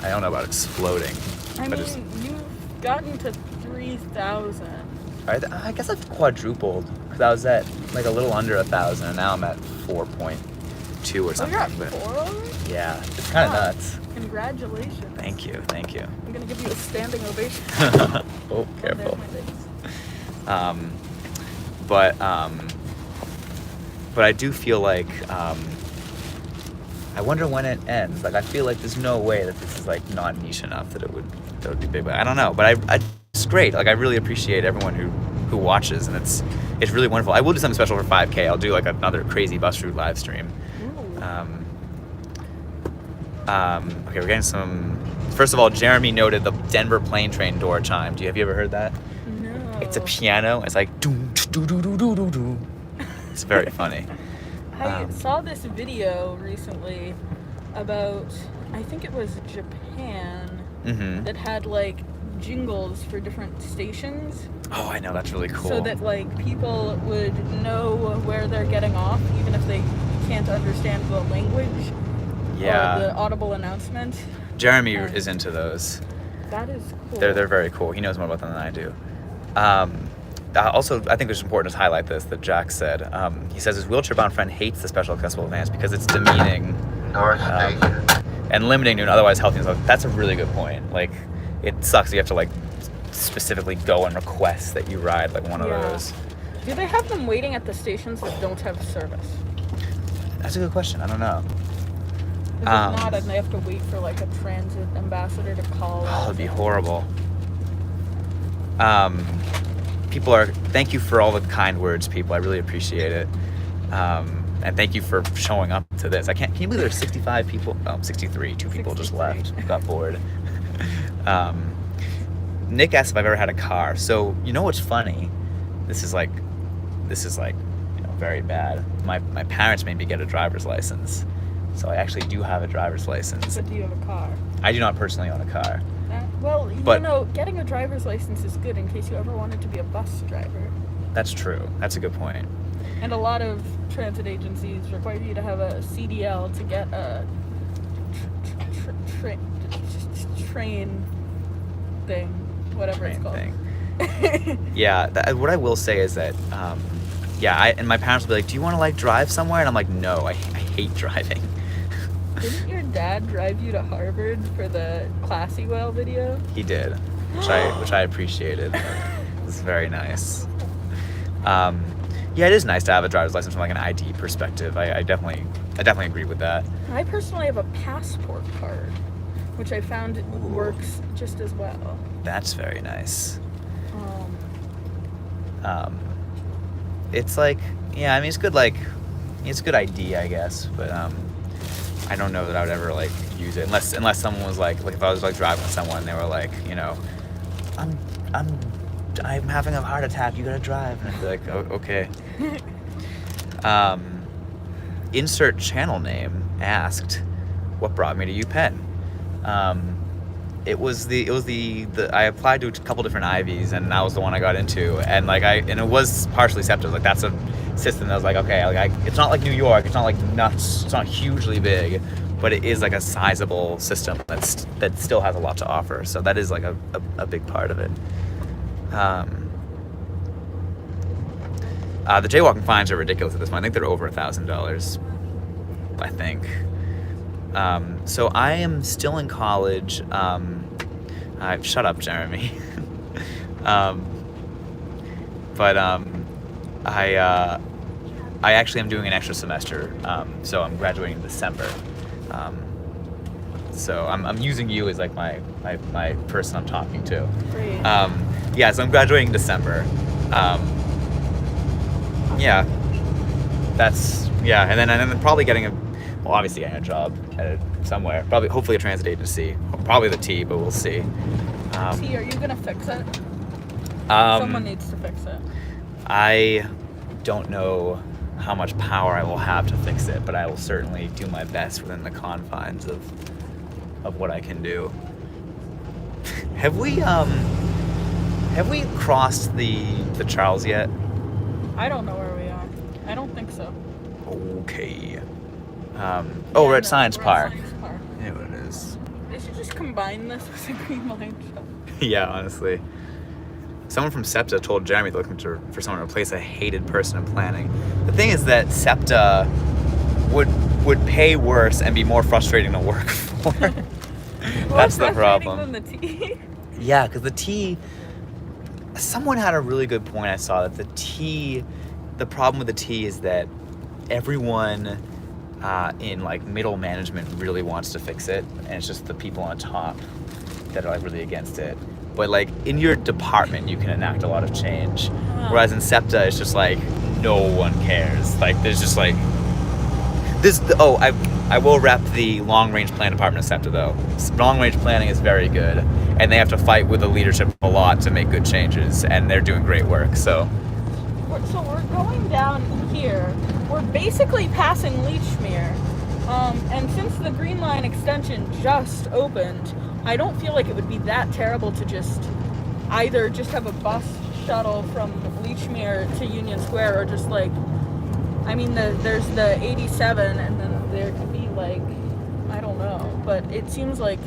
A: I don't know about exploding.
D: I mean, you've gotten to 3,000.
A: I guess I've quadrupled. Because I was at like a little under 1,000 and now I'm at 4.2 or something.
D: Oh, you're at 4 already?
A: Yeah, it's kind of nuts.
D: Congratulations.
A: Thank you.
D: I'm going to give you a standing ovation.
A: Oh, careful. But I do feel like, I wonder when it ends. Like, I feel like there's no way that this is like not niche enough that it would be big. But I don't know. But it's great. Like, I really appreciate everyone who watches, and it's really wonderful. I will do something special for 5K. I'll do like another crazy bus route live stream. Okay, we're getting some. First of all, Jeremy noted the Denver plane train door chime. Have you ever heard that?
D: No.
A: It's a piano. It's like doo doo doo doo doo doo doo. It's very funny.
D: I saw this video recently about, I think it was Japan, that had like jingles for different stations.
A: Oh, I know, that's really cool.
D: So that like people would know where they're getting off, even if they can't understand the language.
A: Yeah.
D: Or the audible announcement.
A: Jeremy is into those.
D: That is cool.
A: They're very cool. He knows more about them than I do. Also, I think it's important to highlight this that Jack said. He says his wheelchair-bound friend hates the special accessible vans because it's demeaning and limiting to an otherwise healthy. That's a really good point. Like, it sucks. You have to like specifically go and request that you ride like one of those.
D: Do they have them waiting at the stations that don't have service?
A: That's a good question. I don't know.
D: If not, and they have to wait for like a transit ambassador to call.
A: Oh, it'd be horrible. Thank you for all the kind words, people. I really appreciate it. And thank you for showing up to this. Can you believe there's 65 people? Oh, 63. Two people just left. Got bored. Nick asked if I've ever had a car. So, you know what's funny? This is like, very bad. My parents made me get a driver's license. So I actually do have a driver's license.
D: But do you have a car?
A: I do not personally own a car.
D: Well, getting a driver's license is good in case you ever wanted to be a bus driver.
A: That's true. That's a good point.
D: And a lot of transit agencies require you to have a CDL to get a train thing, whatever it's called.
A: Yeah, what I will say is that, and my parents will be like, do you want to like drive somewhere? And I'm like, no, I hate driving.
D: Didn't your dad drive you to Harvard for the Classy Well video?
A: He did, which I appreciated. It was very nice. Yeah, it is nice to have a driver's license from like an ID perspective. I definitely agree with that.
D: I personally have a passport card, which I found works just as well.
A: That's very nice. It's like, yeah, I mean, it's good, like, it's a good ID, I guess, but I don't know that I would ever like use it unless someone was like if I was like driving with someone, they were like, you know, I'm having a heart attack, you gotta drive, and I'd be like, oh, okay. Insert channel name asked, what brought me to UPenn? It was the I applied to a couple different Ivies, and that was the one I got into, and it was partially SEPTA. Like that's a system that was like, okay, like it's not like New York, it's not like nuts, it's not hugely big, but it is like a sizable system that still has a lot to offer. So that is like a big part of it. The jaywalking fines are ridiculous at this point. I think they're over $1,000. I think. So I am still in college. Shut up, Jeremy. I actually am doing an extra semester. So I'm graduating in December. So I'm using you as like my person I'm talking to.
D: Great.
A: Yeah, so I'm graduating in December. Yeah. And then probably getting obviously getting a job somewhere. Hopefully a transit agency. Probably the T, but we'll see.
D: T, are you gonna fix it? Someone needs to fix it.
A: I don't know how much power I will have to fix it, but I will certainly do my best within the confines of what I can do. Have we crossed the Charles yet?
D: I don't know where we are. I don't think so.
A: Okay. We're at Science Park.
D: Science Park.
A: Yeah, what it is.
D: They should just combine this with the Green Line show.
A: Yeah, honestly. Someone from SEPTA told Jeremy they're looking for someone to replace a hated person in planning. The thing is that SEPTA would pay worse and be more frustrating to work for. That's the problem.
D: Than the T.
A: Yeah, because the T... Someone had a really good point I saw, that the problem with the T is that everyone in like middle management really wants to fix it, and it's just the people on top that are like really against it. But like in your department you can enact a lot of change, whereas in SEPTA it's just like no one cares. Like there's just like this. I will rep the long range plan department of SEPTA though. Long range planning is very good, and they have to fight with the leadership a lot to make good changes, and they're doing great work. So
D: we're going down here. We're basically passing Leechmere, and since the Green Line extension just opened, I don't feel like it would be that terrible to just either just have a bus shuttle from Leechmere to Union Square, or just like, I mean, there's the 87, and then there could be like, I don't know, but it seems like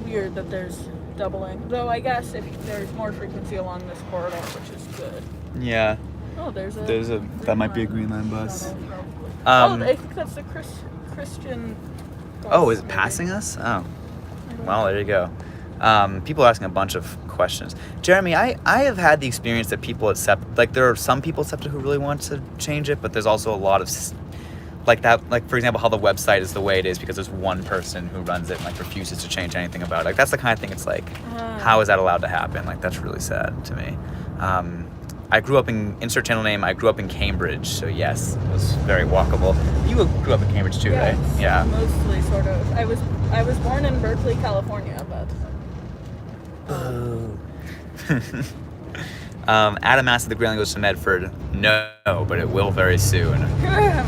D: weird that there's doubling. Though I guess if there's more frequency along this corridor, which is good.
A: yeah,
D: Oh, there's
A: a that might be a Green Line bus.
D: I think that's the Christian bus.
A: Oh, is it
D: maybe.
A: passing us? Oh,
D: I don't
A: well,
D: know.
A: there you go. People are asking a bunch of questions. Jeremy, I have had the experience that people at SEPTA, like there are some people at SEPTA who really want to change it, but there's also a lot of like that, like for example, how the website is the way it is because there's one person who runs it and like refuses to change anything about it. Like that's the kind of thing it's like, how is that allowed to happen? Like that's really sad to me. I grew up insert channel name, I grew up in Cambridge, so yes, it was very walkable. You grew up in Cambridge too,
D: Yes,
A: right? Yeah.
D: mostly, sort of. I was born in Berkeley, California, but...
A: Adam asked if the Green Line goes to Medford. No, but it will very soon.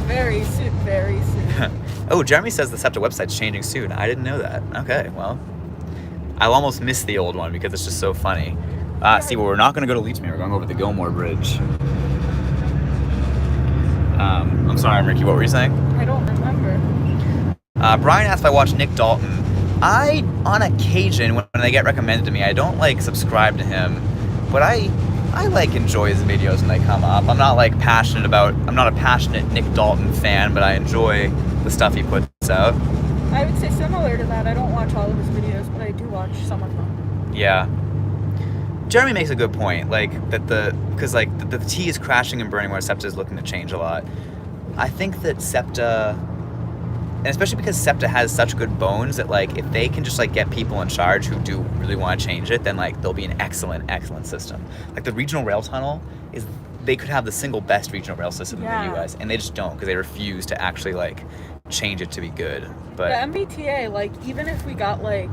D: Very soon, very soon.
A: Oh, Jeremy says the SEPTA website's changing soon. I didn't know that. Okay, well, I'll almost miss the old one because it's just so funny. See, well, we're not going to go to Leechmere. We're going over the Gilmore Bridge. I'm sorry, Ricky, what were you saying?
D: I don't remember.
A: Brian asked if I watch Nick Dalton. I, on occasion, when they get recommended to me, I don't, like, subscribe to him. But I like, enjoy his videos when they come up. I'm not a passionate Nick Dalton fan, but I enjoy the stuff he puts out.
D: I would say similar to that. I don't watch all of his videos, but I do watch some of them.
A: Yeah. Jeremy makes a good point, like, that the T is crashing and burning where SEPTA is looking to change a lot. I think that SEPTA, and especially because SEPTA has such good bones that, like, if they can just, like, get people in charge who do really want to change it, then, like, they'll be an excellent, excellent system. Like, the regional rail tunnel they could have the single best regional rail system in the U.S., and they just don't, because they refuse to actually, like, change it to be good.
D: The
A: But
D: MBTA, like, even if we got, like,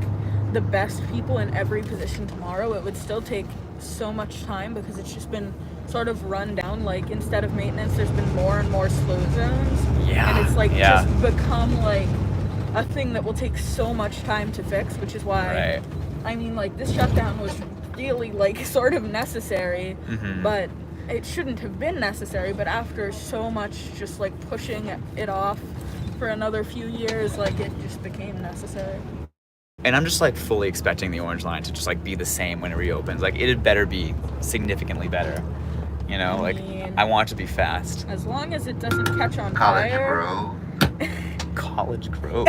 D: the best people in every position tomorrow, it would still take so much time because it's just been sort of run down. Like, instead of maintenance, there's been more and more slow zones.
A: Yeah,
D: And it's, like,
A: yeah.
D: just become, like, a thing that will take so much time to fix, which is why,
A: right.
D: I mean, like, this shutdown was really, like, sort of necessary,
A: Mhm.
D: but it shouldn't have been necessary. But after so much just, like, pushing it off for another few years, like, it just became necessary.
A: And I'm just like fully expecting the Orange Line to just like be the same when it reopens. Like, it had better be significantly better. You know, like,
D: mean,
A: I want it to be fast.
D: as long as it doesn't catch on
B: College
D: fire.
B: Grove.
A: College Grove.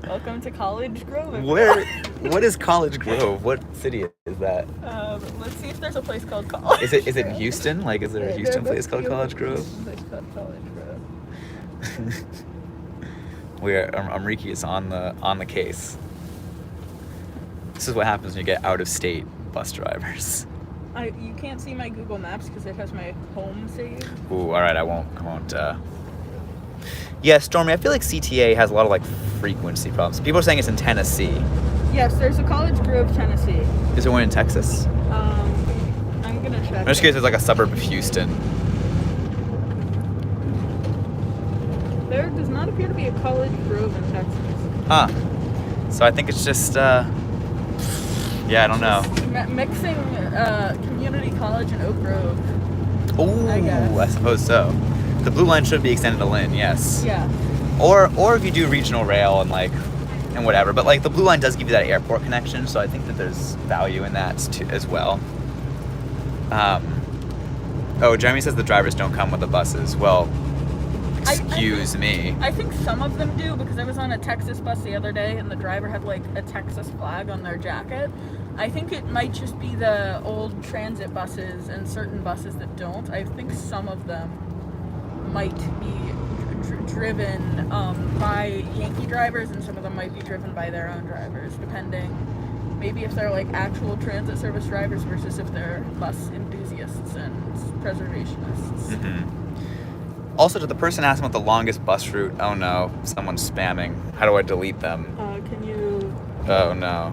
D: Welcome to College Grove.
A: What is College Grove? What city is that?
D: Let's see if there's a place called College.
A: Is it in Houston? Like, is there a Houston place called College Grove?
D: Place called College Grove.
A: Amriki is on the case. This is what happens when you get out of state bus drivers.
D: You can't see my Google Maps because it has my home saved.
A: Ooh, all right, I won't. Yeah, Stormy, I feel like CTA has a lot of like frequency problems. People are saying it's in Tennessee.
D: Yes, there's a College Grove, Tennessee.
A: Is there one in Texas?
D: I'm gonna check.
A: I'm just curious. There's like a suburb of Houston.
D: There does not appear to be a College Grove in Texas.
A: Huh. So I think it's just, yeah, I don't know.
D: Mixing community college and Oak Grove.
A: Ooh,
D: guess.
A: I suppose so. The blue line should be extended to Lynn, yes.
D: Yeah.
A: Or if you do regional rail and whatever. But like the blue line does give you that airport connection, so I think that there's value in that too, as well. Jeremy says the drivers don't come with the buses. Well, excuse me.
D: I think some of them do, because I was on a Texas bus the other day and the driver had like a Texas flag on their jacket. I think it might just be the old transit buses and certain buses that don't. I think some of them might be driven by Yankee drivers, and some of them might be driven by their own drivers, depending. Maybe if they're like actual transit service drivers versus if they're bus enthusiasts and preservationists.
A: Mm-hmm. Also, to the person asking about the longest bus route, oh no, someone's spamming. How do I delete them?
D: Can you...
A: Oh no.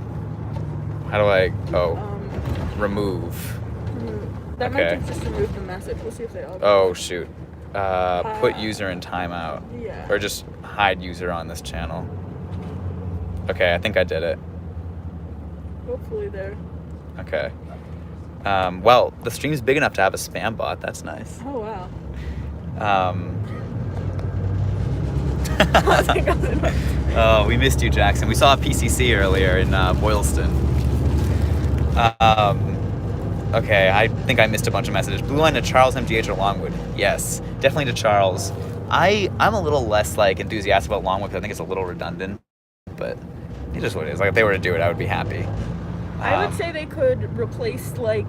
A: How do I, remove.
D: That
A: Okay.
D: might just remove the message. We'll see if they all go.
A: Oh shoot. Put user in timeout.
D: Yeah.
A: Or just hide user on this channel. Okay, I think I did it.
D: Hopefully they're...
A: Okay. Well, the stream's big enough to have a spam bot. That's nice.
D: Oh, wow.
A: Oh, we missed you, Jackson. We saw a PCC earlier in Boylston. Okay, I think I missed a bunch of messages. Blue line to Charles, MGH, or Longwood? Yes, definitely to Charles. I'm a little less like enthusiastic about Longwood because I think it's a little redundant, but it is what it is. Like, if they were to do it, I would be happy.
D: I would say they could replace, like,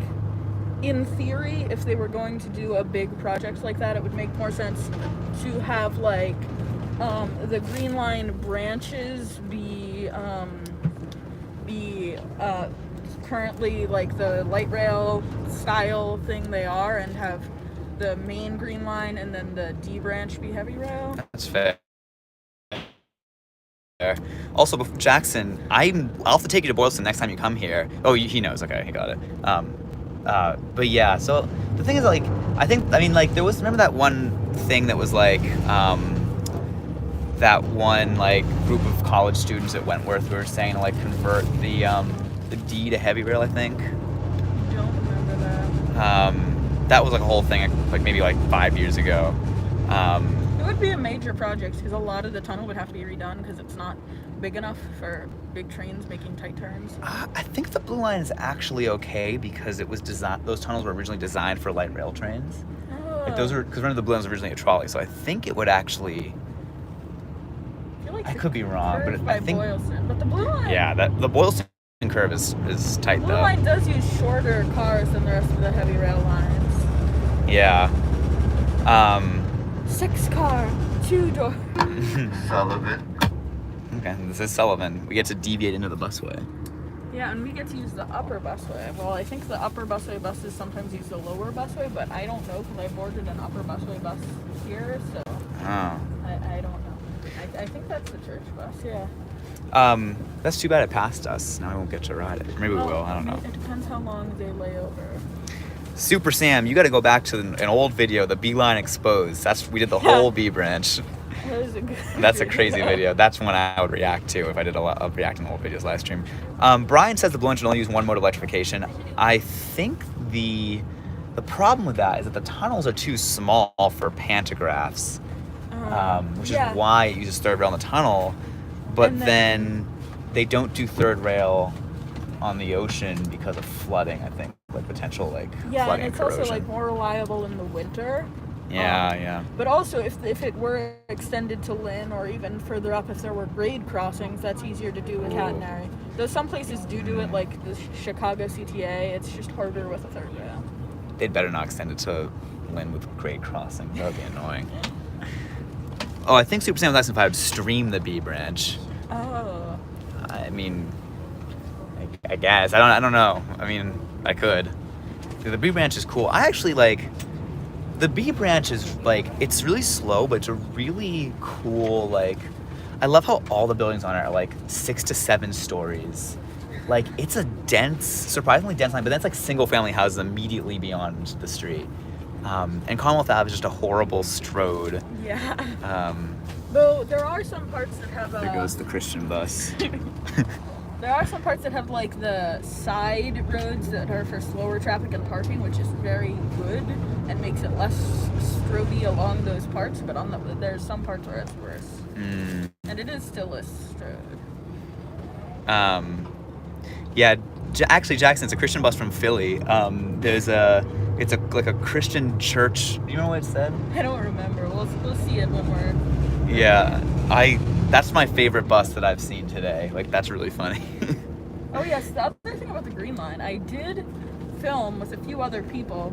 D: in theory, if they were going to do a big project like that, it would make more sense to have, like, the Green Line branches be currently, like, the light rail style thing they are, and have the main Green Line and then the D branch be heavy rail.
A: That's fair. Also, Jackson, I'll have to take you to Boylston next time you come here. Oh, he knows. Okay, he got it. But yeah, so the thing is, like, there was, remember that one thing that was like, that one like group of college students at Wentworth who were saying to like convert the D to heavy rail, I think.
D: Don't remember that.
A: That was like a whole thing, like maybe like 5 years ago.
D: It would be a major project because a lot of the tunnel would have to be redone because it's not big enough for big trains making tight turns.
A: I think the Blue Line is actually okay because it was designed. Those tunnels were originally designed for light rail trains. Like those were, because remember the Blue Line was originally a trolley, so I think it would actually. I could be wrong, but I think.
D: Boylston. But the Blue Line.
A: Yeah, the Boylston curve is tight
D: Blue
A: though.
D: Line does use shorter cars than the rest of the heavy rail lines.
A: Yeah.
D: 6-car, 2-door.
B: Sullivan.
A: Okay, this is Sullivan. We get to deviate into the busway.
D: Yeah, and we get to use the upper busway. Well, I think the upper busway buses sometimes use the lower busway, but I don't know because I boarded an upper busway bus here, so
A: Oh.
D: I don't know. I think that's the church bus, yeah.
A: That's too bad it passed us. Now we won't get to ride it. Maybe we will. I don't know.
D: It depends how long they lay over.
A: Super Sam, you got to go back to an old video, the Beeline Exposed. We did the whole B branch.
D: That is a good
A: That's a crazy video. That's one I would react to if I did a lot of reacting to old videos live stream. Brian says the Blue Line should only use one mode of electrification. I think the problem with that is that the tunnels are too small for pantographs, which is why it uses third rail in the tunnel. But then they don't do third rail on the ocean because of flooding, I think, like potential flooding
D: and it's
A: and corrosion.
D: also more reliable in the winter.
A: Yeah.
D: But also, if it were extended to Lynn or even further up, if there were grade crossings, that's easier to do with catenary. Though some places do it, like the Chicago CTA, it's just harder with a third rail.
A: They'd better not extend it to Lynn with grade crossings. That would be annoying. Oh, I think Super Sam was asking if I would stream the B branch.
D: Oh.
A: I mean, I guess. I don't know. I mean, I could. The B branch is cool. I actually the B branch is it's really slow, but it's a really cool, I love how all the buildings on it are 6 to 7 stories. It's a surprisingly dense line, but that's single family houses immediately beyond the street. And Commonwealth Ave is just a horrible strode.
D: Yeah. Though there are some parts that have
A: There goes the Christian bus.
D: There are some parts that have the side roads that are for slower traffic and parking, which is very good and makes it less strobey along those parts. But there's some parts where it's worse, and it is still a strode.
A: Yeah. Actually, Jackson, it's a Christian bus from Philly. It's a Christian church. Do you know what it said?
D: I don't remember. We'll see it when we're.
A: Yeah, that's my favorite bus that I've seen today. That's really funny.
D: Oh yes, the other thing about the Green Line, I did film with a few other people.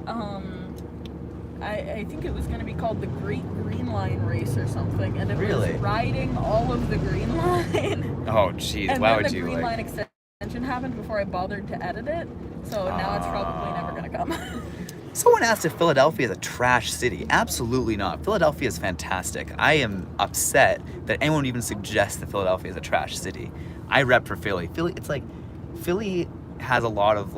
D: I think it was going to be called the Great Green Line Race or something, and it was riding all of the Green Line.
A: Oh jeez,
D: and
A: why
D: then
A: would
D: the
A: you
D: Green Line extension happened before I bothered to edit it, so now it's probably never going to come.
A: Someone asked if Philadelphia is a trash city. Absolutely not. Philadelphia is fantastic. I am upset that anyone even suggests that Philadelphia is a trash city. I rep for Philly. Philly has a lot of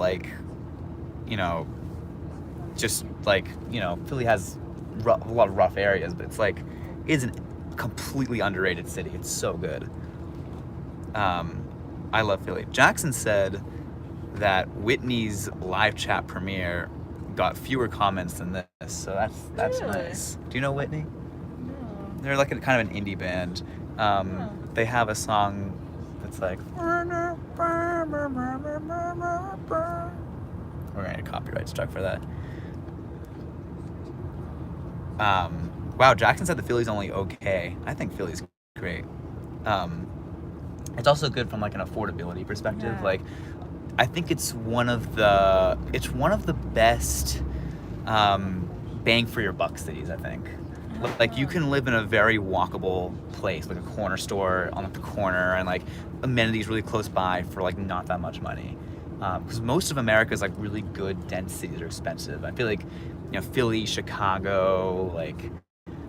A: Philly has a lot of rough areas, but it's a completely underrated city. It's so good. I love Philly. Jackson said that Whitney's live chat premiere got fewer comments than this, so that's
D: really?
A: nice. Do you know Whitney?
D: No.
A: They're a kind of an indie band. They have a song that's we're gonna get copyright struck for that. Wow, Jackson said the Philly's only okay. I think Philly's great. It's also good from an affordability perspective.
D: Yeah.
A: I think it's one of the best bang for your buck cities, I think. You can live in a very walkable place, a corner store on the corner, and amenities really close by for not that much money. Because most of America's really good dense cities are expensive. I feel Philly, Chicago,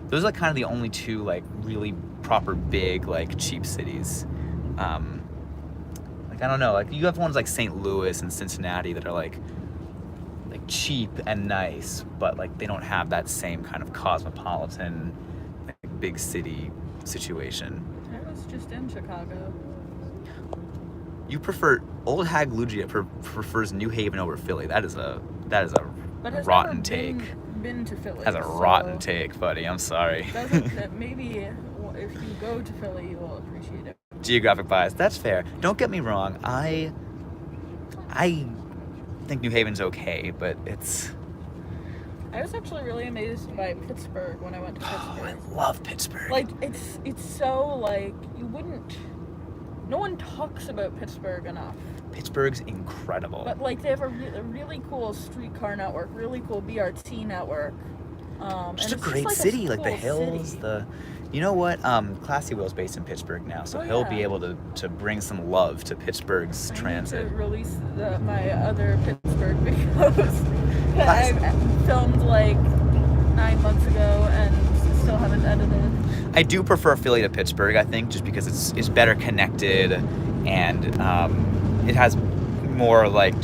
A: those are kind of the only two really proper big cheap cities. I don't know, you have ones like St. Louis and Cincinnati that are cheap and nice, but they don't have that same kind of cosmopolitan big city situation.
D: I was just in Chicago.
A: You prefer Old Hag Lugia prefers New Haven over Philly. That is a rotten take.
D: Been to Philly.
A: That's a rotten take, buddy. I'm sorry.
D: Maybe if you go to Philly, you will appreciate it.
A: Geographic bias. That's fair. Don't get me wrong. I think New Haven's okay, but it's.
D: I was actually really amazed by Pittsburgh when I went to Pittsburgh.
A: Oh, I love Pittsburgh.
D: It's so you wouldn't. No one talks about Pittsburgh enough.
A: Pittsburgh's incredible.
D: But they have a really cool streetcar network, really cool BRT network.
A: Just a great city, the hills, You know what? Classy Will's based in Pittsburgh now, so
D: Oh,
A: he'll
D: yeah.
A: be able to bring some love to Pittsburgh's transit.
D: I need to release my other Pittsburgh videos that I filmed like 9 months ago and still haven't edited.
A: I do prefer Philly to Pittsburgh, I think, just because it's better connected, and it has more like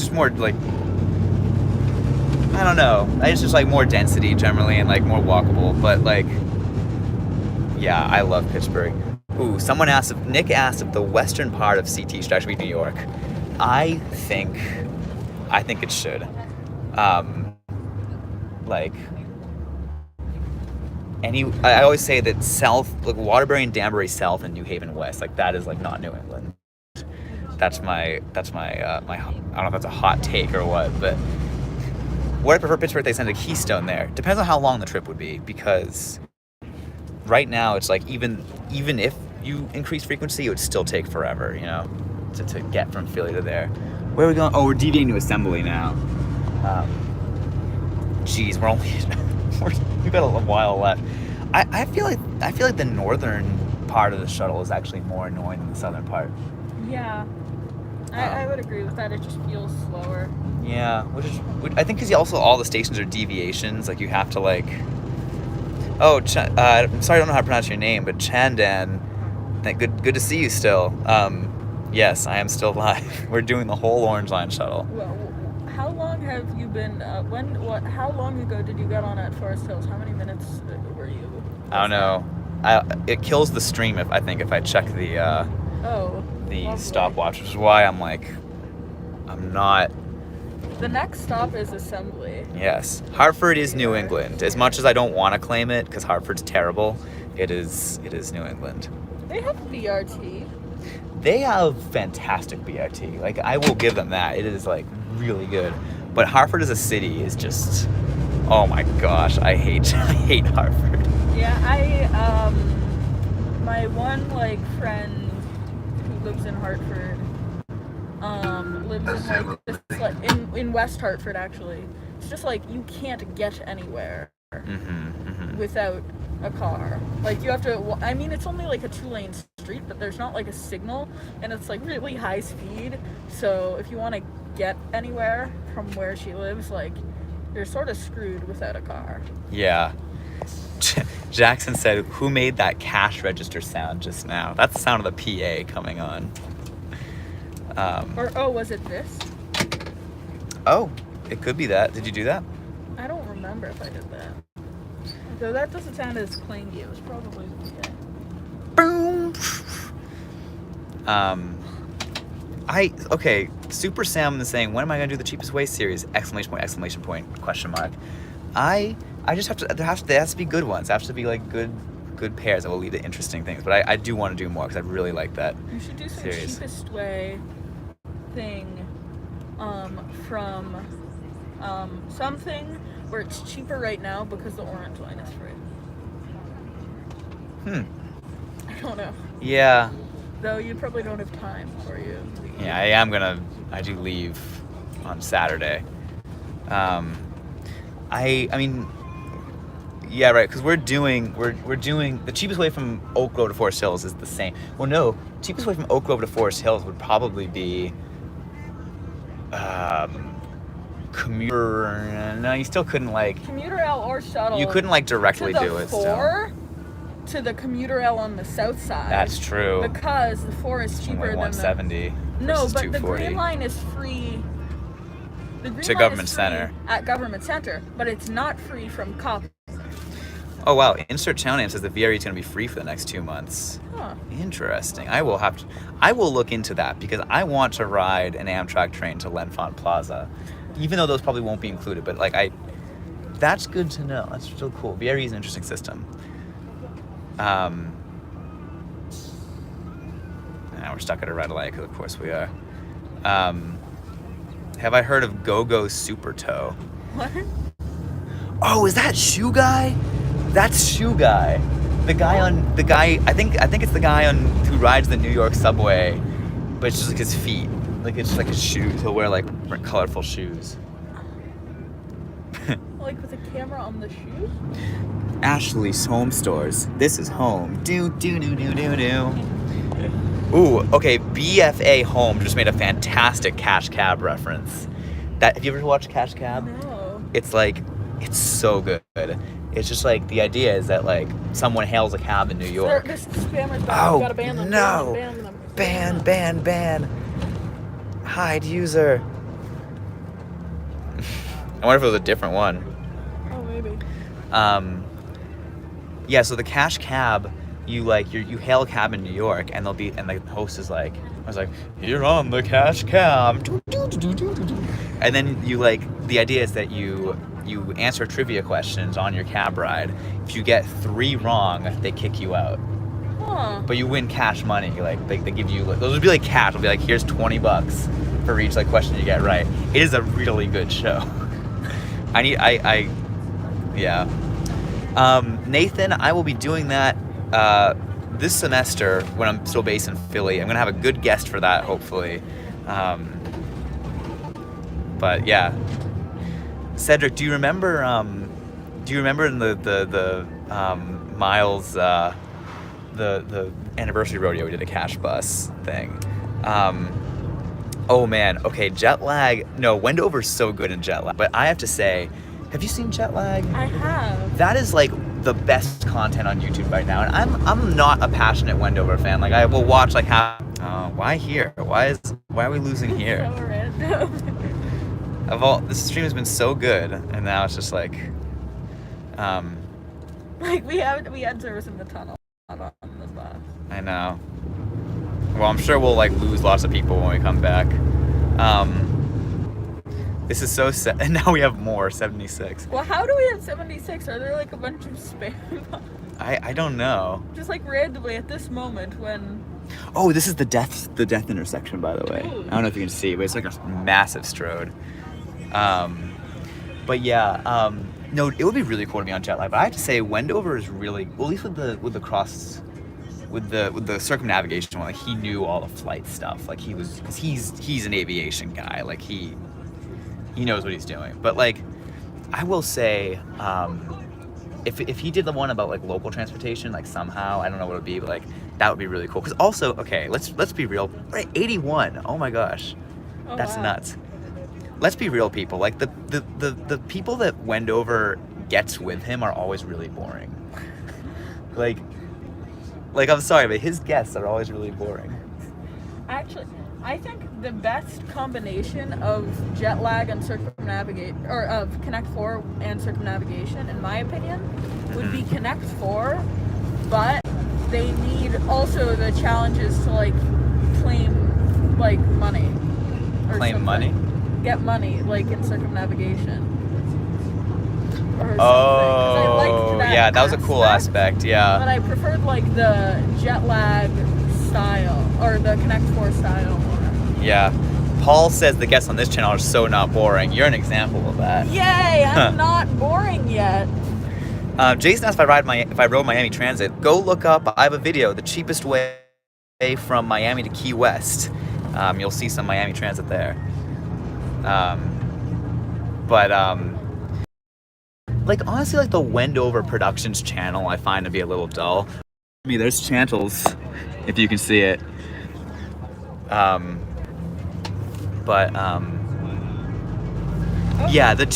A: I don't know. It's just like more density generally and like more walkable. But like, yeah, I love Pittsburgh. Ooh, Nick asked if the western part of CT should actually be New York. I think it should. I always say that South, like Waterbury and Danbury South and New Haven West, like that is like not New England. That's my I don't know if that's a hot take or what, but would I prefer Pittsburgh? They send a Keystone there. Depends on how long the trip would be, because right now it's like even if you increase frequency, it would still take forever, you know, to get from Philly to there. Where are we going? Oh, we're deviating to Assembly now. Geez, we've got a while left. I feel like the northern part of the shuttle is actually more annoying than the southern part.
D: Yeah, I would agree with that. It just feels slower.
A: Yeah, which I think because also all the stations are deviations. Like you have to like. Oh, I'm sorry, I don't know how to pronounce your name, but Chandan. Good to see you still. Yes, I am still alive. We're doing the whole Orange Line shuttle.
D: Well, how long have you been? How long ago did you get on at Forest Hills? How many minutes were you?
A: I don't know. It kills the stream if I check the
D: lovely.
A: stopwatch, which is why I'm not.
D: The next stop is Assembly.
A: Yes, Hartford is New England. As much as I don't want to claim it, because Hartford's terrible, it is New England.
D: They have BRT.
A: They have fantastic BRT. Like, I will give them that. It is like really good. But Hartford as a city is just, oh my gosh, I hate Hartford.
D: Yeah, my one like friend who lives in Hartford, lives in like just like in West Hartford actually. It's just like you can't get anywhere without a car. Like you have to. I mean, it's only like a 2-lane street, but there's not like a signal, and it's like really high speed. So if you want to get anywhere from where she lives, like you're sort of screwed without a car.
A: Yeah. Jackson said, "Who made that cash register sound just now?" That's the sound of the PA coming on.
D: Was it this?
A: Oh, it could be that. Did you do that?
D: I don't remember if I did that. So that doesn't sound as clingy. It was probably the
A: Boom. Okay. Super Sam is saying, when am I gonna do the cheapest way series? Exclamation point, question mark. I just have to. There has to be good ones. There has to be like good pairs that will lead to interesting things. But I do want to do more because I really like that.
D: You should do some
A: series.
D: cheapest way thing from something where it's cheaper right now because the Orange Line is free. I don't know.
A: Yeah.
D: Though you probably don't have time for you.
A: Yeah, I do leave on Saturday. I mean, yeah, right, because we're doing the cheapest way from Oak Grove to Forest Hills is the same. Well, no, cheapest way from Oak Grove to Forest Hills would probably be Commuter. No, you still couldn't like
D: Commuter Rail or Shuttle.
A: You couldn't like directly do it.
D: To the Commuter Rail on the south side.
A: That's true.
D: Because the 4 is cheaper than
A: 170.
D: No, but
A: 240.
D: the Green Line is free. The Green
A: to
D: Line
A: Government
D: is free
A: Center.
D: At Government Center, but it's not free from Cop.
A: Oh wow! Insert channel name says the VRE is going to be free for the next 2 months.
D: Huh.
A: Interesting. I will look into that because I want to ride an Amtrak train to L'Enfant Plaza, even though those probably won't be included. But like that's good to know. That's still cool. VRE is an interesting system. Now we're stuck at a red light because of course we are. Have I heard of Go-Go Super Toe?
D: What?
A: Oh, is that Shoe Guy? That's Shoe Guy. The guy. I think it's the guy who rides the New York subway, but it's just like his feet. Like it's just like his shoes. He'll wear like colorful shoes.
D: like with a camera on the shoes?
A: Ashley's Home Stores. This is home. Do do do do do do. Ooh, okay. BFA Home just made a fantastic Cash Cab reference. Have you ever watched Cash Cab?
D: No.
A: It's like, it's so good. It's just like, the idea is that like someone hails a cab in New York.
D: This spammer's bad.
A: Oh,
D: You gotta ban them.
A: no.
D: Ban them.
A: Ban. Hide user. I wonder if it was a different one.
D: Oh, maybe.
A: Yeah, so the Cash Cab, you hail a cab in New York, and the host is like, you're on the Cash Cab. And then the idea is that you answer trivia questions on your cab ride. If you get 3 wrong, they kick you out.
D: Huh.
A: But you win cash money. Like they give you, those would be like cash. It'll be like, here's $20 for each question you get right. It is a really good show. Yeah. Nathan, I will be doing that this semester when I'm still based in Philly. I'm gonna have a good guest for that, hopefully. But yeah, Cedric, do you remember in the Miles the anniversary rodeo we did a cash bus thing? Oh man, okay, jet lag. No, Wendover's so good in jet lag. But I have to say, have you seen jet lag?
D: I have.
A: That is like the best content on YouTube right now, and I'm not a passionate Wendover fan. Like, I will watch like why here? Why are we losing here?
D: So random.
A: This stream has been so good, and now it's just like,
D: like we had service in the tunnel, not on the bus.
A: I know. Well, I'm sure we'll like lose lots of people when we come back. This is so sad, and now we have more 76.
D: Well, how do we have 76? Are there like a bunch of spam?
A: I don't know.
D: Just like randomly at this moment when.
A: Oh, this is the death intersection, by the way.
D: Ooh.
A: I don't know if you can see, but it's like a massive strode. But yeah, no, it would be really cool to be on jet lag. But I have to say, Wendover is really, well, at least with the circumnavigation one, like he knew all the flight stuff. Like because he's an aviation guy. Like he knows what he's doing. But like, I will say, if he did the one about like local transportation, like somehow, I don't know what it would be, but like that would be really cool. Because also, okay, let's be real. Right, 81. Oh my gosh,
D: Oh,
A: that's
D: wow.
A: nuts. Let's be real, people. Like the people that Wendover gets with him are always really boring. like I'm sorry, but his guests are always really boring.
D: Actually, I think the best combination of jet lag and circumnavigation, or of Connect 4 and circumnavigation, in my opinion, would be Connect 4, but they need also the challenges to like claim like money. Or
A: Claim
D: something.
A: money?
D: Get money, like in circumnavigation. Or something. 'Cause I
A: Oh,
D: liked
A: yeah, that was a cool aspect. Yeah.
D: But I preferred like the jet lag style, or the Connect 4 style more.
A: Yeah. Paul says the guests on this channel are so not boring. You're an example of that.
D: Yay! I'm not boring yet.
A: Jason asked if I rode Miami Transit. Go look up. I have a video, the cheapest way from Miami to Key West. You'll see some Miami Transit there. Like honestly, like the Wendover Productions channel, I find to be a little dull. I mean, there's channels, if you can see it. Yeah, the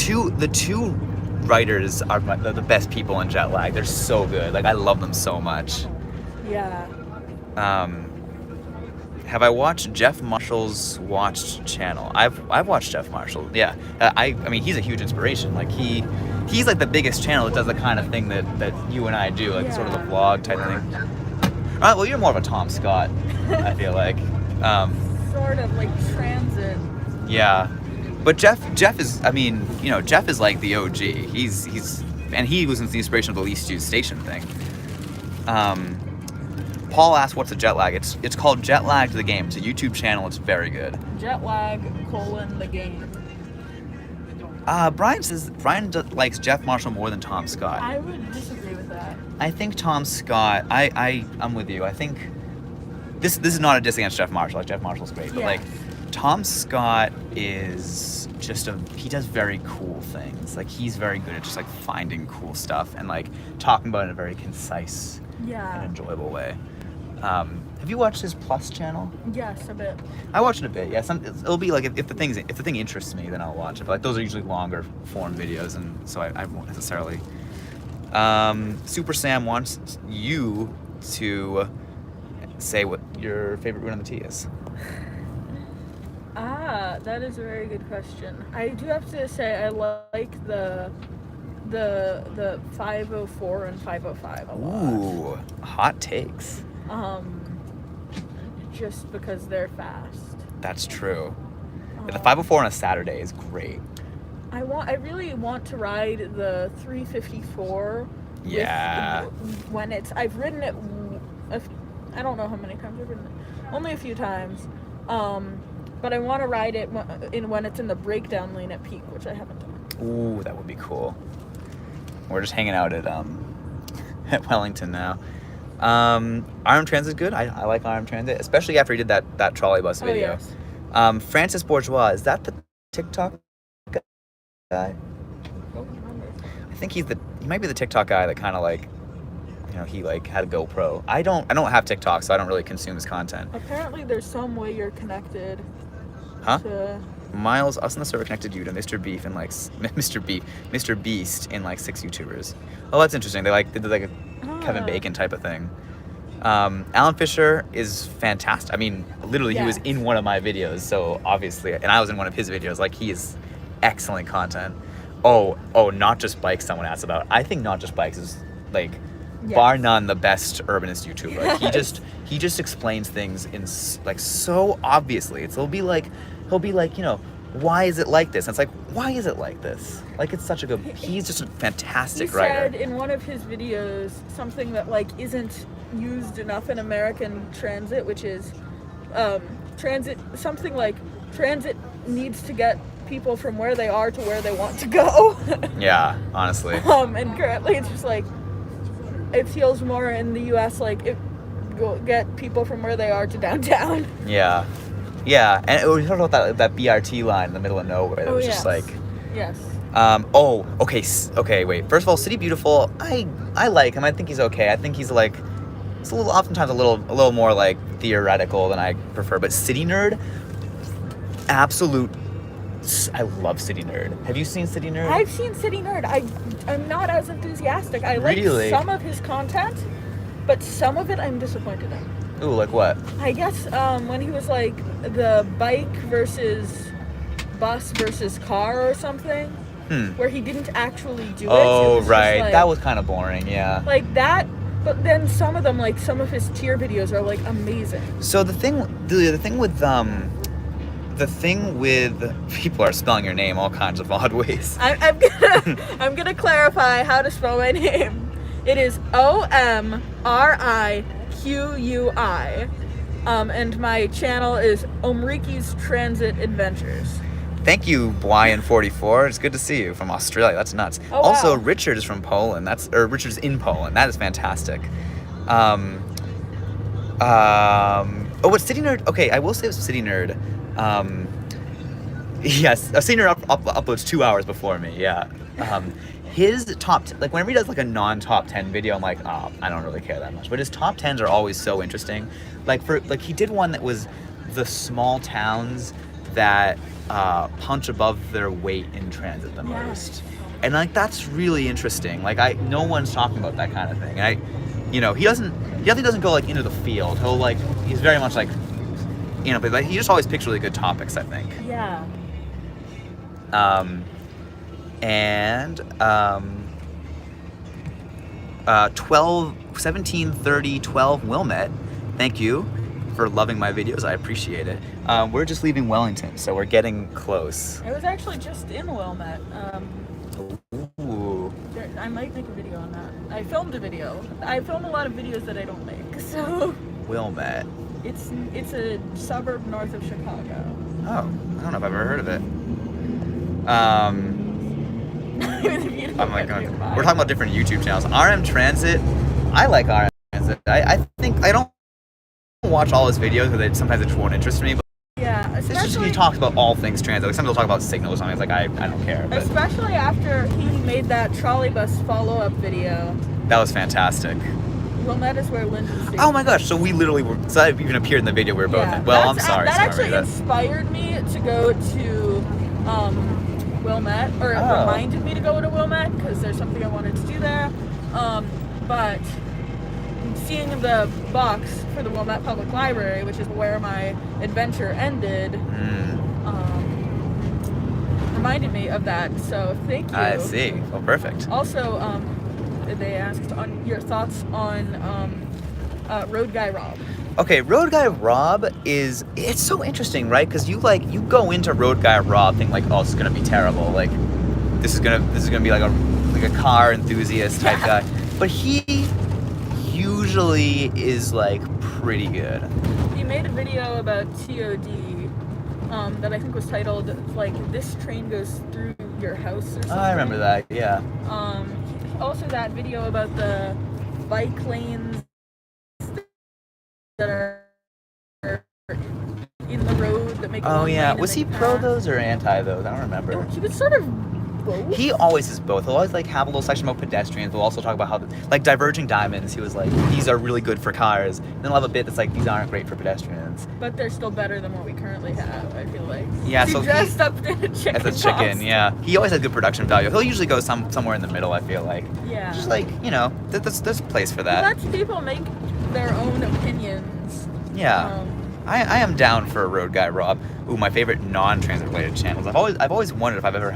A: two writers are the best people in jet lag. They're so good. Like I love them so much.
D: Yeah.
A: Have I watched Jeff Marshall's Watched channel? I've watched Jeff Marshall. Yeah, I mean he's a huge inspiration. Like he's like the biggest channel that does the kind of thing that you and I do, like sort of the vlog type thing. Well, you're more of a Tom Scott, I feel like.
D: Sort of like transit.
A: Yeah, but Jeff is, I mean, you know, Jeff is like the OG. He's and he was the inspiration of the least used station thing. Paul asked, "What's a jet lag?" It's called Jet Lag to the Game. It's a YouTube channel. It's very good.
D: Jet lag : the game.
A: Brian says likes Jeff Marshall more than Tom Scott.
D: I would disagree with that.
A: I think Tom Scott. I'm with you. I think this is not a diss against Jeff Marshall. Like Jeff Marshall's great, but
D: Yeah.
A: like Tom Scott is just he does very cool things. Like, he's very good at just like finding cool stuff and like talking about it in a very concise and enjoyable way. Have you watched his Plus channel?
D: Yes, a bit. I
A: watched it a bit. Yeah, it'll be like if the thing interests me, then I'll watch it. But like, those are usually longer form videos, and so I won't necessarily. Super Sam wants you to say what your favorite route on the T is.
D: That is a very good question. I do have to say I like the 504 and 505 a lot.
A: Ooh, hot takes.
D: Just because they're fast.
A: That's true. The 504 on a Saturday is great.
D: I really want to ride the 354.
A: Yeah.
D: When I've ridden it. I don't know how many times I've ridden it. Only a few times. But I want to ride it when it's in the breakdown lane at peak, which I haven't done.
A: Ooh, that would be cool. We're just hanging out at at Wellington now. RM Transit's good. I like RM Transit, especially after he did that trolley bus video.
D: Yes.
A: Francis Bourgeois, is that the TikTok guy? I think he might be the TikTok guy that kind of like, he like had a GoPro. I don't have TikTok, so I don't really consume his content.
D: Apparently there's some way you're connected.
A: Huh? Miles, us on the server connected you to Mr. Beast and like 6 YouTubers. Oh, that's interesting. They did like a Kevin Bacon type of thing. Alan Fisher is fantastic. I mean, literally, he was in one of my videos, so obviously, and I was in one of his videos. Like, he is excellent content. Oh, Not Just Bikes, someone asked about. I think Not Just Bikes is like, bar none, the best urbanist YouTuber. Like, he just explains things in like so obviously. He'll be like, why is it like this? And it's like, why is it like this? Like, it's such a good. He's just a fantastic writer.
D: He said in one of his videos something that like isn't used enough in American transit, which is transit. Something like transit needs to get people from where they are to where they want to go.
A: Yeah, honestly.
D: And currently it's just like it feels more in the U.S. like it will get people from where they are to downtown.
A: Yeah, and we talked about that BRT line in the middle of nowhere. That was just like.
D: Yes.
A: Okay, wait. First of all, City Beautiful, I like him. I think he's okay. I think he's like, it's oftentimes a little more like theoretical than I prefer. But City Nerd, I love City Nerd. Have you seen City Nerd?
D: I've seen City Nerd. I'm not as enthusiastic. I like some of his content, but some of it I'm disappointed in.
A: Ooh, like what?
D: I guess when he was like the bike versus bus versus car or something, where he didn't actually do it.
A: Oh,
D: it
A: right.
D: Like,
A: that was kind of boring, yeah.
D: Like that, but then some of them, like some of his tier videos are like amazing.
A: So the thing with people are spelling your name all kinds of odd ways.
D: I'm gonna clarify how to spell my name. It is OMRIQUI, and my channel is Omriki's Transit Adventures.
A: Thank you, Bwyan44. It's good to see you from Australia. That's nuts.
D: Oh,
A: also,
D: wow.
A: Richard is from Poland. Richard's in Poland. That is fantastic. But City Nerd. Okay, I will say with City Nerd. Yes, City Nerd uploads 2 hours before me. Yeah. His like whenever he does like a non-top 10 video, I'm like, oh, I don't really care that much. But his top 10s are always so interesting. Like he did one that was the small towns that punch above their weight in transit the most, and like that's really interesting. Like no one's talking about that kind of thing. And he definitely doesn't go like into the field. He's very much like, but like he just always picks really good topics, I think.
D: Yeah.
A: And 173012 Wilmette, thank you for loving my videos. I appreciate it. We're just leaving Wellington, so we're getting close.
D: I was actually just in Wilmette.
A: Ooh.
D: I might make a video on that. I filmed a video. I film a lot of videos that I don't make, so.
A: Wilmette.
D: It's a suburb north of Chicago.
A: Oh, I don't know if I've ever heard of it. I'm like, we're talking about different YouTube channels. RM Transit, I like RM Transit. I think I don't watch all his videos because sometimes it just won't interest me. But
D: yeah, especially
A: he talks about all things transit. Like some people talk about signals or something. It's like I don't care. But
D: Especially after he made that trolley bus follow-up video.
A: that was fantastic.
D: Wilmette is where Lyndon stayed.
A: Oh my gosh! So we literally were. So that even appeared in the video we were both in. Well, I'm sorry.
D: That
A: Stormy,
D: actually inspired me to go to Wilmette, or it reminded me to go to Wilmette because there's something I wanted to do there. But seeing the box for the Wilmette Public Library, which is where my adventure ended, reminded me of that. So thank you.
A: I see. Well, perfect.
D: Also, they asked on your thoughts on Road Guy Rob.
A: Okay, Road Guy Rob it's so interesting, right? Because you go into Road Guy Rob thinking like, oh, this is gonna be terrible. Like, this is gonna be like a car enthusiast type guy. But he usually is like pretty good.
D: He made a video about TOD that I think was titled like "This Train Goes Through Your House" or something.
A: I remember that. Yeah.
D: Also, that video about the bike lanes that are in the road that make.
A: Oh
D: one
A: yeah.
D: lane
A: Was he
D: and they
A: pro
D: pass.
A: those or anti those? I don't remember.
D: He was sort of both.
A: He always is both. He'll always like have a little section about pedestrians. We'll also talk about how like diverging diamonds. He was like, these are really good for cars. And then he'll have a bit that's like, these aren't great for pedestrians.
D: But they're still better than what we currently have, I feel like.
A: Yeah,
D: he
A: so
D: dressed up in a chicken
A: As a chicken,
D: costume.
A: yeah. He always has good production value. He'll usually go somewhere in the middle, I feel like.
D: Yeah.
A: Just like, there's a place for
D: He
A: that.
D: lets people make their own opinions.
A: Yeah. I am down for Road Guy Rob. Ooh, my favorite non-transit related channels. I've always wondered if I would ever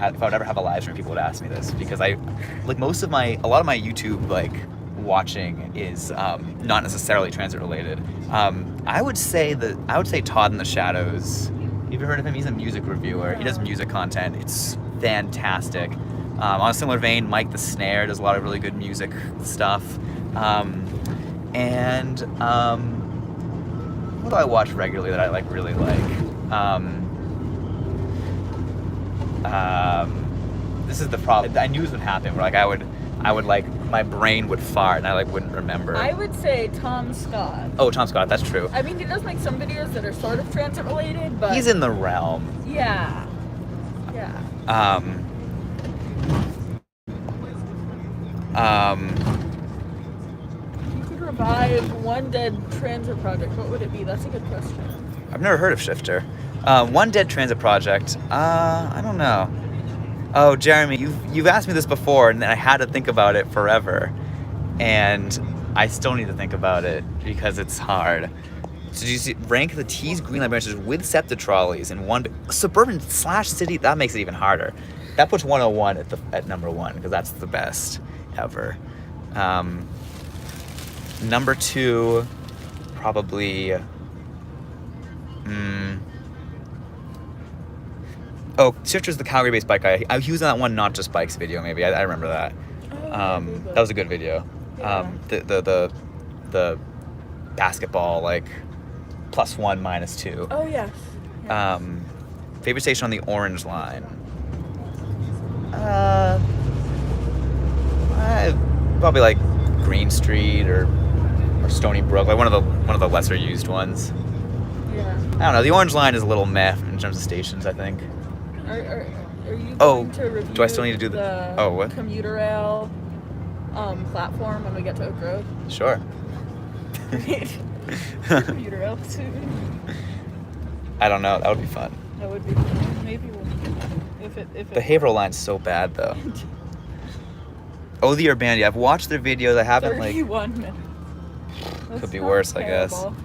A: have a live stream. People would ask me this because a lot of my YouTube like watching is not necessarily transit related. I would say Todd in the Shadows. Have you heard of him? He's a music reviewer. He does music content. It's fantastic. On a similar vein, Mike the Snare does a lot of really good music stuff. What do I watch regularly that I really like? This is the problem. I knew this would happen. Where I would my brain would fart and I wouldn't remember.
D: I would say Tom Scott.
A: Oh, Tom Scott, that's true.
D: I mean, he does make some videos that are sort of transit related, but
A: He's in the realm.
D: yeah. You could revive one dead transit project. What would it be? That's a good question.
A: I've never heard of Shifter. One dead transit project. I don't know. Oh, Jeremy, you've asked me this before, and I had to think about it forever, and I still need to think about it because it's hard. So do you rank the T's Green Line branches with SEPTA trolleys in one suburban/city? That makes it even harder. That puts 101 at number one because that's the best ever. Number two, probably. Oh, Shifter's the Calgary-based bike guy. He was in that one Not Just Bikes video, maybe. I remember that. That was a good video.
D: Yeah.
A: The basketball, like, +1, -2.
D: Oh, yes.
A: Favorite station on the Orange Line? Probably like Green Street or Stony Brook, like one of the lesser used ones.
D: Yeah.
A: I don't know. The Orange Line is a little meh in terms of stations, I think.
D: Are you
A: Oh,
D: going to review
A: do I still need to do what?
D: Commuter Rail platform when we get to Oak Grove?
A: Sure.
D: Commuter Rail soon.
A: I don't know. That would be fun.
D: That would be fun. Maybe we'll if it
A: Behavioral Line's so bad though. Oh, the Urbanity. I've watched their videos. I haven't
D: 31 minutes. That's
A: could be
D: not
A: worse, I guess.
D: terrible.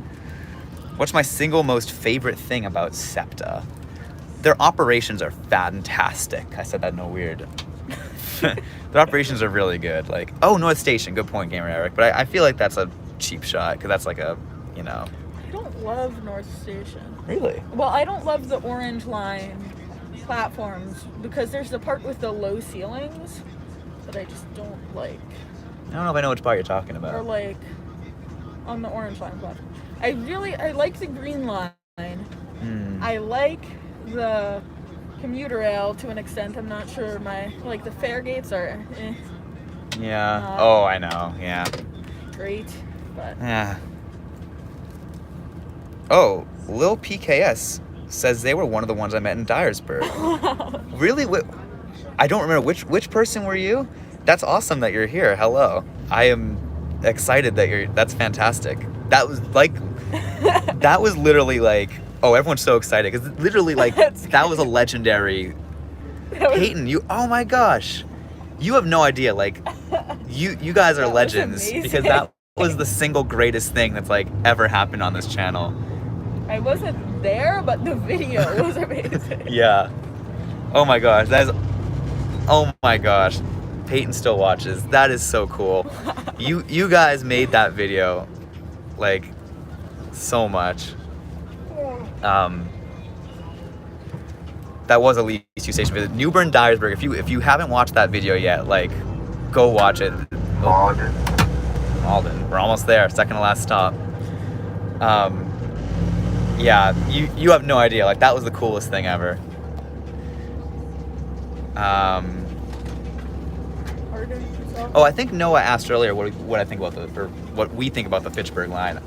A: What's my single most favorite thing about SEPTA? Their operations are fantastic. I said that no weird. Their operations are really good. Like, oh, North Station. Good point, Gamer Eric. But I feel like that's a cheap shot because that's like a,
D: I don't love North Station.
A: Really?
D: Well, I don't love the Orange Line platforms because there's the part with the low ceilings that I just don't like.
A: I don't know if I know which part you're talking
D: Or
A: about.
D: like on the Orange Line platform. I like the Green Line. I like the Commuter Rail to an extent. I'm not sure the fare gates are
A: Yeah. Oh, I know. Yeah.
D: great, but
A: Yeah. Oh, Lil PKS says they were one of the ones I met in Dyersburg. Really? I don't remember which person were you? That's awesome that you're here. Hello. I am excited that that's fantastic. That was like that was literally like, oh, everyone's so excited because literally like that was a legendary Peyton, oh my gosh. You have no idea, like you guys are legends because that was the single greatest thing that's like ever happened on this channel.
D: I wasn't there, but the video was amazing.
A: Yeah. Oh my gosh, oh my gosh. Peyton still watches. That is so cool. You guys made that video like so much. That was a Least Used Station visit. Newbern Dyersburg. If you haven't watched that video yet, like go watch it.
B: Malden.
A: We're almost there. Second to last stop. Yeah, you have no idea. Like that was the coolest thing ever. Oh, I think Noah asked earlier what I think about what we think about the Fitchburg line.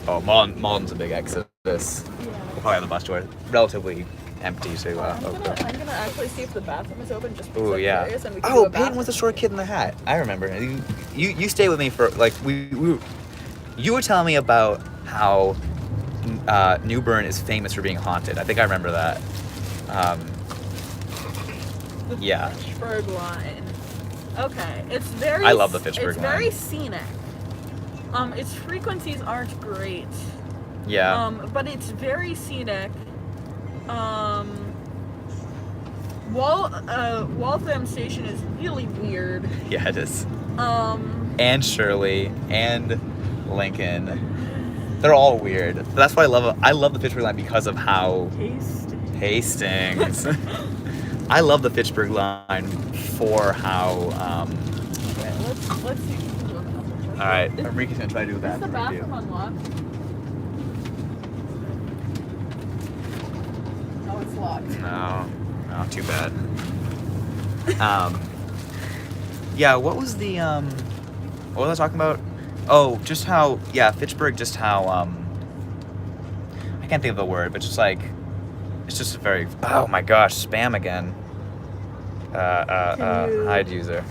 A: Malden's a big exodus. We'll probably have the bus door relatively empty too.
D: I'm gonna actually see if the bathroom is open just because
A: Ooh,
D: I'm
A: yeah.
D: curious and we can do a
A: Peyton was the short kid in the hat. I remember. You stayed with me for like you were telling me about how Newbern is famous for being haunted. I think I remember that. Yeah.
D: Fitchburg line. Okay, it's very.
A: I love the Fitchburg
D: line. It's very scenic. Its frequencies aren't great.
A: Yeah.
D: But it's very scenic. Waltham Station is really weird.
A: Yeah, it is. And Shirley and Lincoln. They're all weird. That's why I love the Fitchburg line because of how Hastings. I love the Fitchburg line for how
D: Okay, let's see.
A: all right, Enrique's gonna try to do a bathroom review.
D: Is the bathroom unlocked? Oh, it's locked.
A: No, too bad. Yeah, what was the what was I talking about? Oh, just how Fitchburg, just how I can't think of the word, but just like it's just a very, oh my gosh, spam again. Hide user.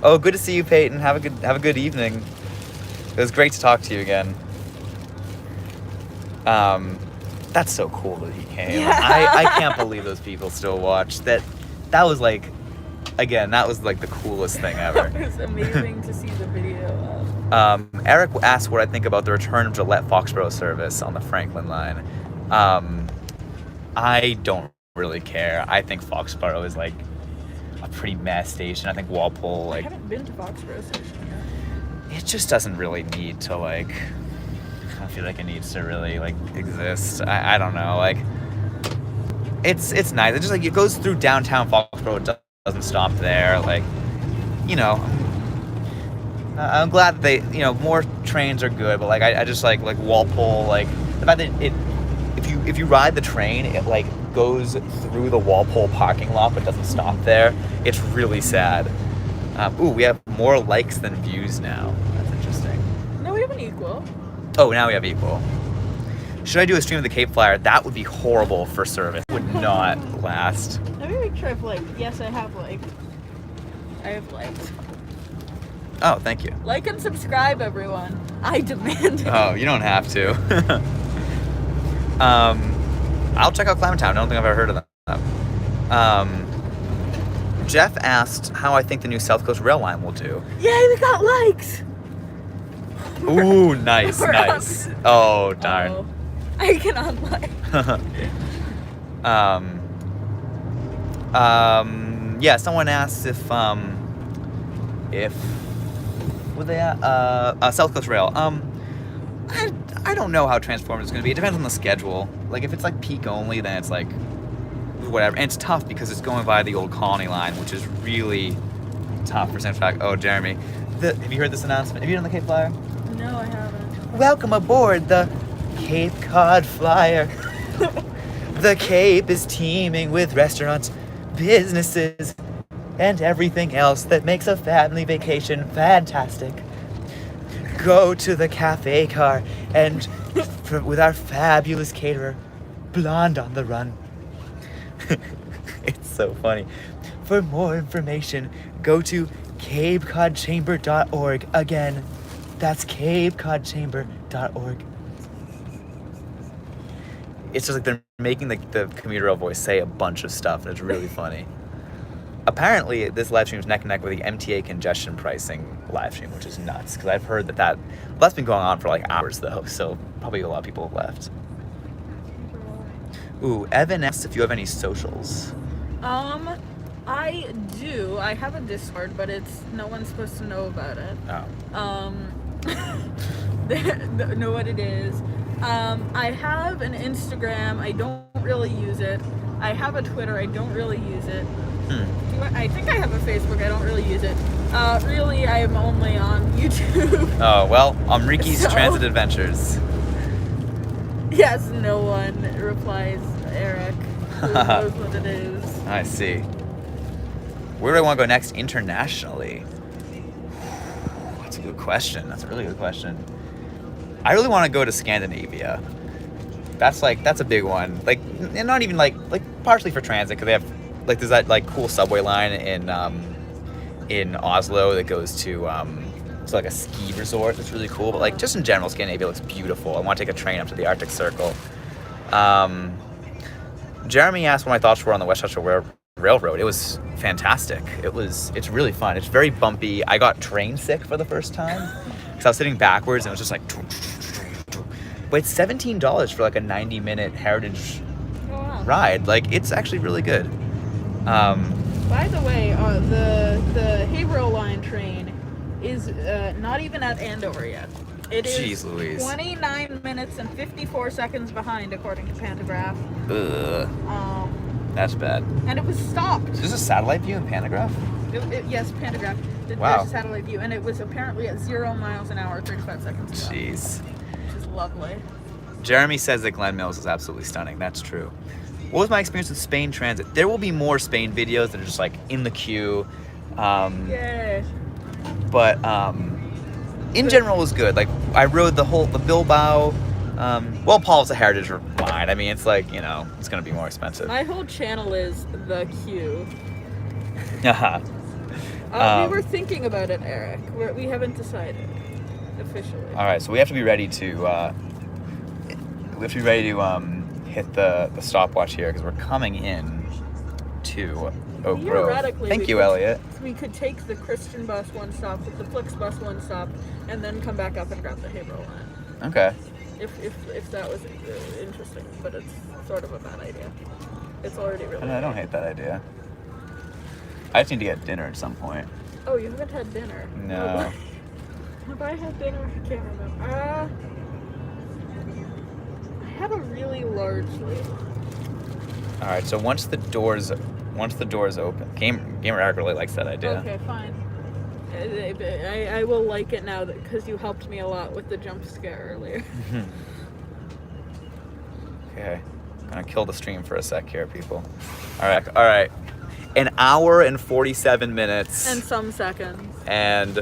A: Oh, good to see you, Peyton. Have a good evening. It was great to talk to you again. That's so cool that he came.
D: Yeah.
A: I can't believe those people still watch. That was like, again, that was like the coolest thing ever.
D: It was amazing to see the video of.
A: Eric asked what I think about the return of Gillette Foxborough service on the Franklin line. I don't really care. I think Foxborough is like a pretty meh station. I think Walpole, like,
D: I haven't been to Foxborough Station yet.
A: it just doesn't really need to, like, I don't feel like it needs to really like exist. I don't know, like it's nice. It just like it goes through downtown Foxborough. It doesn't stop there. Like, you know, I'm glad that they, you know, more trains are good, but like I just like Walpole, like the fact that if you ride the train, it like goes through the Walpole parking lot but doesn't stop there. It's really sad. Ooh, we have more likes than views now. That's interesting.
D: No, we have an equal.
A: Oh, now we have equal. Should I do a stream of the Cape Flyer? That would be horrible for service. It would not last.
D: Let me make sure I've liked. Yes, I have liked. I have liked.
A: Oh, thank you.
D: Like and subscribe, everyone. I demand it.
A: Oh, you don't have to. I'll check out Climatown. I don't think I've ever heard of them. Jeff asked how I think the new South Coast Rail line will do.
D: Yay, we got likes!
A: Ooh, nice, nice. Oh, darn.
D: Oh, I cannot like.
A: Yeah, someone asked if would they South Coast Rail. I don't know how transformative it's going to be. It depends on the schedule. Like if it's like peak only, then it's like whatever. And it's tough because it's going via the old Colony line, which is really tough for Central Park. Oh, Jeremy, have you heard this announcement? Have you done the Cape Flyer?
D: No, I haven't.
A: Welcome aboard the Cape Cod Flyer. The Cape is teeming with restaurants, businesses, and everything else that makes a family vacation fantastic. go to the cafe car and with our fabulous caterer, Blonde on the Run. It's so funny. For more information, go to cabecodchamber.org. Again, that's cabecodchamber.org. It's just like they're making the commuter rail voice say a bunch of stuff, and it's really funny. Apparently, this live stream is neck and neck with the MTA congestion pricing live stream, which is nuts, because I've heard that's been going on for like hours, though, so probably a lot of people have left. Ooh, Evan asked if you have any socials.
D: I do. I have a Discord, but no one's supposed to know about it.
A: Oh.
D: Know what it is. I have an Instagram. I don't really use it. I have a Twitter. I don't really use it. I think I have a Facebook. I don't really use it. Really, I am only on YouTube.
A: Oh, well, Riki's Transit Adventures.
D: Yes, no one replies, Eric. Who knows what it is?
A: I see. Where do I want to go next internationally? That's a good question. That's a really good question. I really want to go to Scandinavia. That's a big one. Like, and not even like partially for transit, because they have like there's that like cool subway line in Oslo that goes to like a ski resort that's really cool. But like just in general, Scandinavia looks beautiful. I want to take a train up to the Arctic Circle. Jeremy asked what my thoughts were on the West Shuttle Railroad. It was fantastic. It's really fun. It's very bumpy. I got train sick for the first time because I was sitting backwards and it was just like. But it's $17 for like a 90-minute heritage ride. Like, it's actually really good.
D: By the way, the Haverhill Line train is not even at Andover yet. It is 29 minutes and 54 seconds behind, according to Pantograph.
A: Ugh. That's bad.
D: And it was stopped.
A: Is this a satellite view in Pantograph?
D: Yes, Pantograph.
A: Wow.
D: There's a satellite view, and it was apparently at 0 miles an hour, 35 seconds ago.
A: Jeez.
D: Which is lovely.
A: Jeremy says that Glen Mills is absolutely stunning. That's true. What was my experience with Spain Transit? There will be more Spain videos that are just like in the queue.
D: Yay.
A: But in general, it was good. Like, I rode the Bilbao. Well, Paul's a heritage line. I mean, it's like, it's going to be more expensive.
D: My whole channel is the queue.
A: Uh-huh.
D: We were thinking about it, Eric. We haven't decided officially.
A: All right, so we have to be ready to hit the stopwatch here because we're coming in to Oak Grove. Thank you, Elliot.
D: We could take the Christian bus one stop, the Flix bus one stop, and then come back up and grab the Haverhill line.
A: Okay.
D: If that was interesting, but it's sort of a bad idea. It's already really.
A: I don't hate that idea. I just need to get dinner at some point.
D: Oh, you haven't had dinner?
A: No.
D: Have I had dinner? I can't remember. I had a really large sleep.
A: All right, so once the doors open, Gamer Eric really likes that idea.
D: Okay, fine. I will like it now because you helped me a lot with the jump scare earlier.
A: Okay, gonna kill the stream for a sec here, people. All right. An hour and 47 minutes.
D: And some seconds.
A: And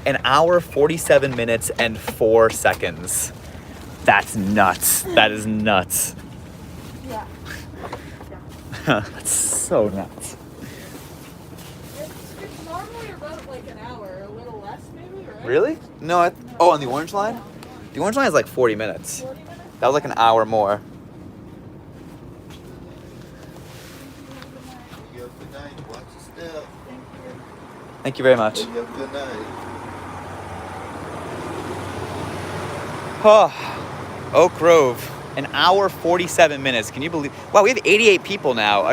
A: an hour, 47 minutes, and 4 seconds. That's nuts. That is nuts.
D: Yeah.
A: That's so nuts.
D: It's normally about like an hour, a little less maybe, right?
A: Really? No, on the Orange Line? The Orange Line is like 40 minutes.
D: 40 minutes?
A: That was like an hour more.
F: You have a good night. Watch your step.
A: Thank you very much.
F: You have a good night.
A: Oh, Oak Grove. An hour, 47 minutes. Can you believe? Wow, we have 88 people now.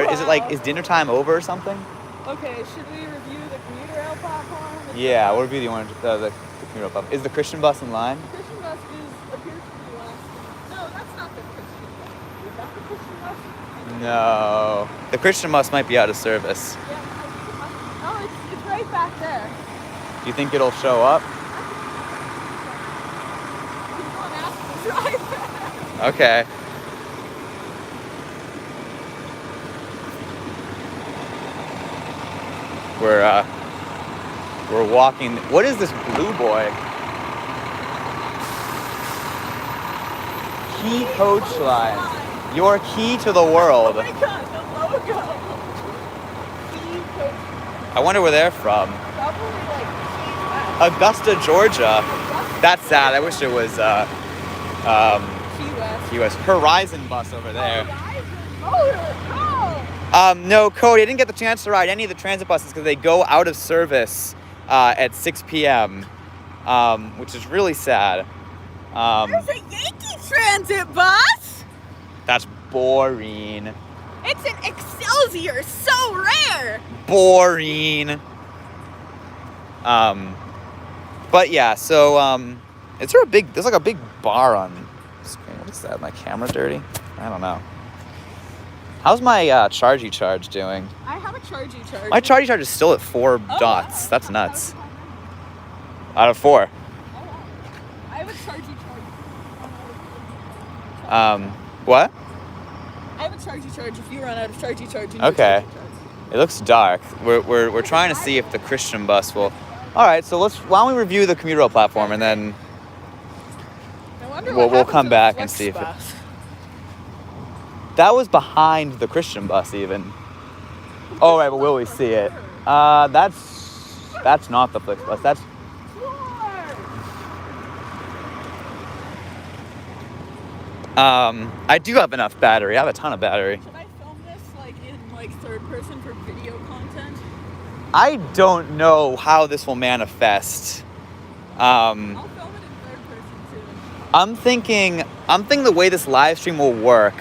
A: Is dinner time over or something?
D: Okay, should we review the Commuter Rail platform?
A: Yeah, we'll review the commuter rail platform. Is the Christian bus in line?
D: The Christian bus appears to be last. No, that's not the Christian bus. Is that the Christian bus?
A: No. The Christian bus might be out of service.
D: Yeah, oh, it's right back there.
A: Do you think it'll show up?
D: You want to ask the driver?
A: Okay. We're walking. What is this blue boy? Key coach line. Your key to the world.
D: Oh my god, the logo. Key coach.
A: I wonder where they're from.
D: Probably like Key West.
A: Augusta, Georgia. That's sad. I wish it was
D: Key West.
A: Key West. Horizon bus over there.
D: Oh,
A: No, Cody, I didn't get the chance to ride any of the transit buses because they go out of service at 6 p.m., which is really sad.
D: there's a Yankee transit bus.
A: That's boring.
D: It's an Excelsior, so rare.
A: Boring. But yeah, so there's like a big bar on the screen. What is that? My camera dirty? I don't know. How's my Chargy Charge doing?
D: I have a Chargy Charge.
A: My Chargy Charge is still at 4 dots. That's nuts. Out of 4.
D: I have a Chargy Charge.
A: What?
D: I have a Chargy Charge. If you run out of Chargy Charge, you
A: Okay.
D: need a Chargy Charge.
A: It looks dark. We're trying to see if the Christian bus will. All right, so why don't we review the commuter rail platform and then
D: I wonder
A: we'll
D: what happened
A: come
D: to the
A: back and
D: Flex
A: see if it.
D: bus.
A: That was behind the Christian bus even. Oh right, but will we see it? That's not the Flix bus. That's I do have enough battery. I have a ton of battery.
D: Should I film this like in third person for video content?
A: I don't know how this will manifest.
D: I'll film it in third person too.
A: I'm thinking the way this live stream will work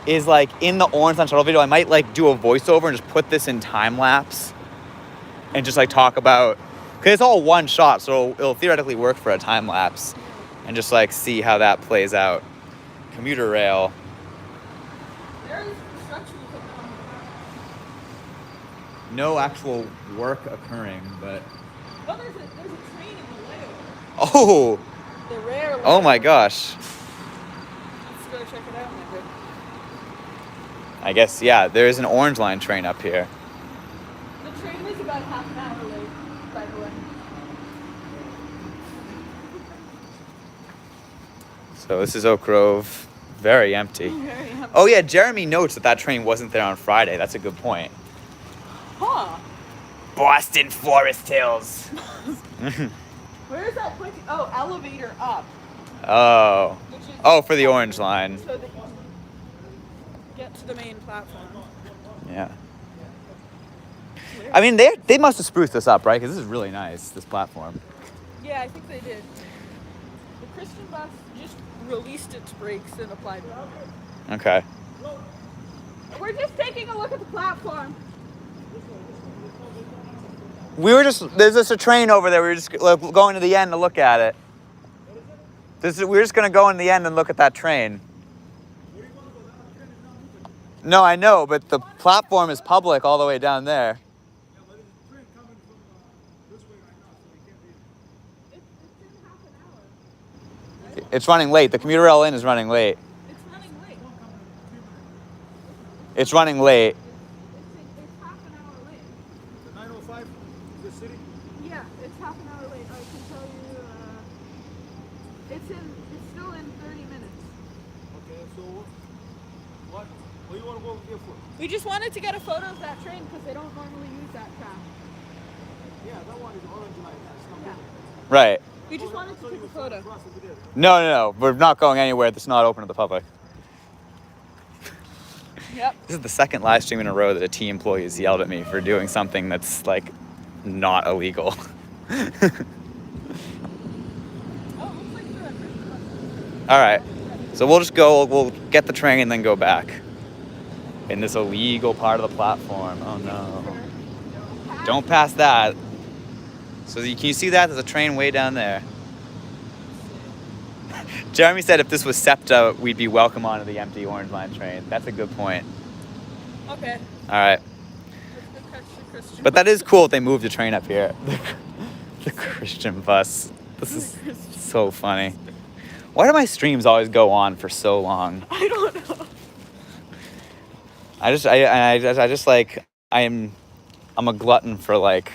A: is like in the Orange Line Shuttle video, I might like do a voiceover and just put this in time lapse and just like talk about, because it's all one shot, so it'll theoretically work for a time lapse and just like see how that plays out. Commuter rail.
D: There's construction equipment.
A: No actual work occurring, but
D: Oh, there's a train in the layover.
A: oh,
D: The rare.
A: oh my
D: layover.
A: gosh.
D: Let's go check it out, maybe.
A: I guess, yeah, there's an Orange Line train up here.
D: The train is about half an hour late, by the way.
A: So this is Oak Grove, very empty.
D: Very empty.
A: Oh yeah, Jeremy notes that train wasn't there on Friday. That's a good point.
D: Huh.
A: Boston Forest Hills.
D: Where is that pointing? Oh, elevator up.
A: Oh.
D: Which is
A: Oh, for the Orange Line.
D: So that you get to the main platform.
A: Yeah. I mean, they must have spruced this up, right? Because this is really nice, this platform.
D: Yeah, I think they did. The Christian bus just released its brakes and applied them.
A: Okay.
D: We're just taking a look at the platform.
A: There's just a train over there. We were just going to the end to look at it. We're just going to go in the end and look at that train. No, I know, but the platform is public all the way down there. It's running late. The commuter rail in is running late.
D: It's running late.
A: It's running late.
D: It's half an hour late.
C: The 905, the city?
D: Yeah, it's half an hour late. I can tell you, it's still in 30 minutes.
C: Okay, so what do you want to go here for?
D: We just wanted to get a photo of that train because they don't normally use that track.
C: Yeah, that one is orange line. That's not
D: Yeah.
A: Right.
D: We just wanted to take a photo.
A: No. We're not going anywhere that's not open to the public.
D: Yep.
A: This is the second live stream in a row that a T employee has yelled at me for doing something that's like not illegal.
D: Oh, it looks like they're at Christian bus.
A: All right. So we'll get the train and then go back in this illegal part of the platform. Oh no. Don't pass that. So can you see that? There's a train way down there. Jeremy said if this was SEPTA, we'd be welcome onto the empty Orange Line train. That's a good point.
D: Okay.
A: All right.
D: Let's go catch the Christian
A: But that is cool if they move the train up here. The Christian bus. This is so funny. Why do my streams always go on for so long?
D: I don't know.
A: I'm a glutton for like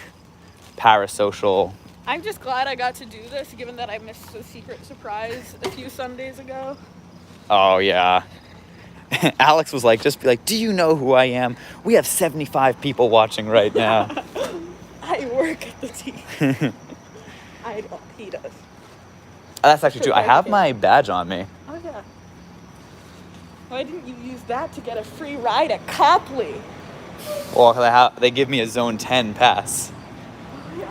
A: parasocial.
D: I'm just glad I got to do this, given that I missed the secret surprise a few Sundays ago.
A: Oh, yeah. Alex was like, just be like, do you know who I am? We have 75 people watching right now.
D: I work at the TV. I don't. He does.
A: That's actually true. I have my badge on me.
D: Oh, yeah. Why didn't you use that to get a free ride at Copley?
A: Well, they give me a Zone 10 pass.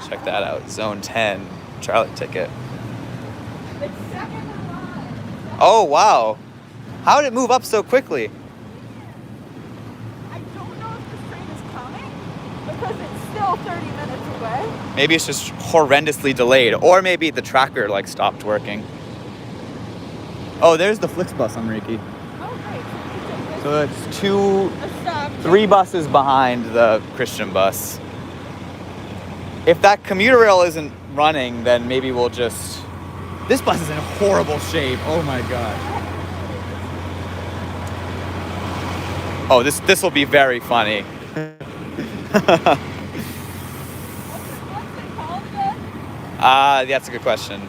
A: Check that out. Zone 10 Charlie ticket.
D: It's second in line.
A: Oh, wow. How did it move up so quickly?
D: I don't know if this train is coming because it's still 30 minutes away.
A: Maybe it's just horrendously delayed. Or maybe the tracker, like, stopped working. Oh, there's the Flixbus, Enrique.
D: Oh, great.
A: So it's 3 buses behind the Christian bus. If that commuter rail isn't running, then maybe we'll just... This bus is in horrible shape. Oh my god. Oh, this will be very funny.
D: What's it called again?
A: That's a good question.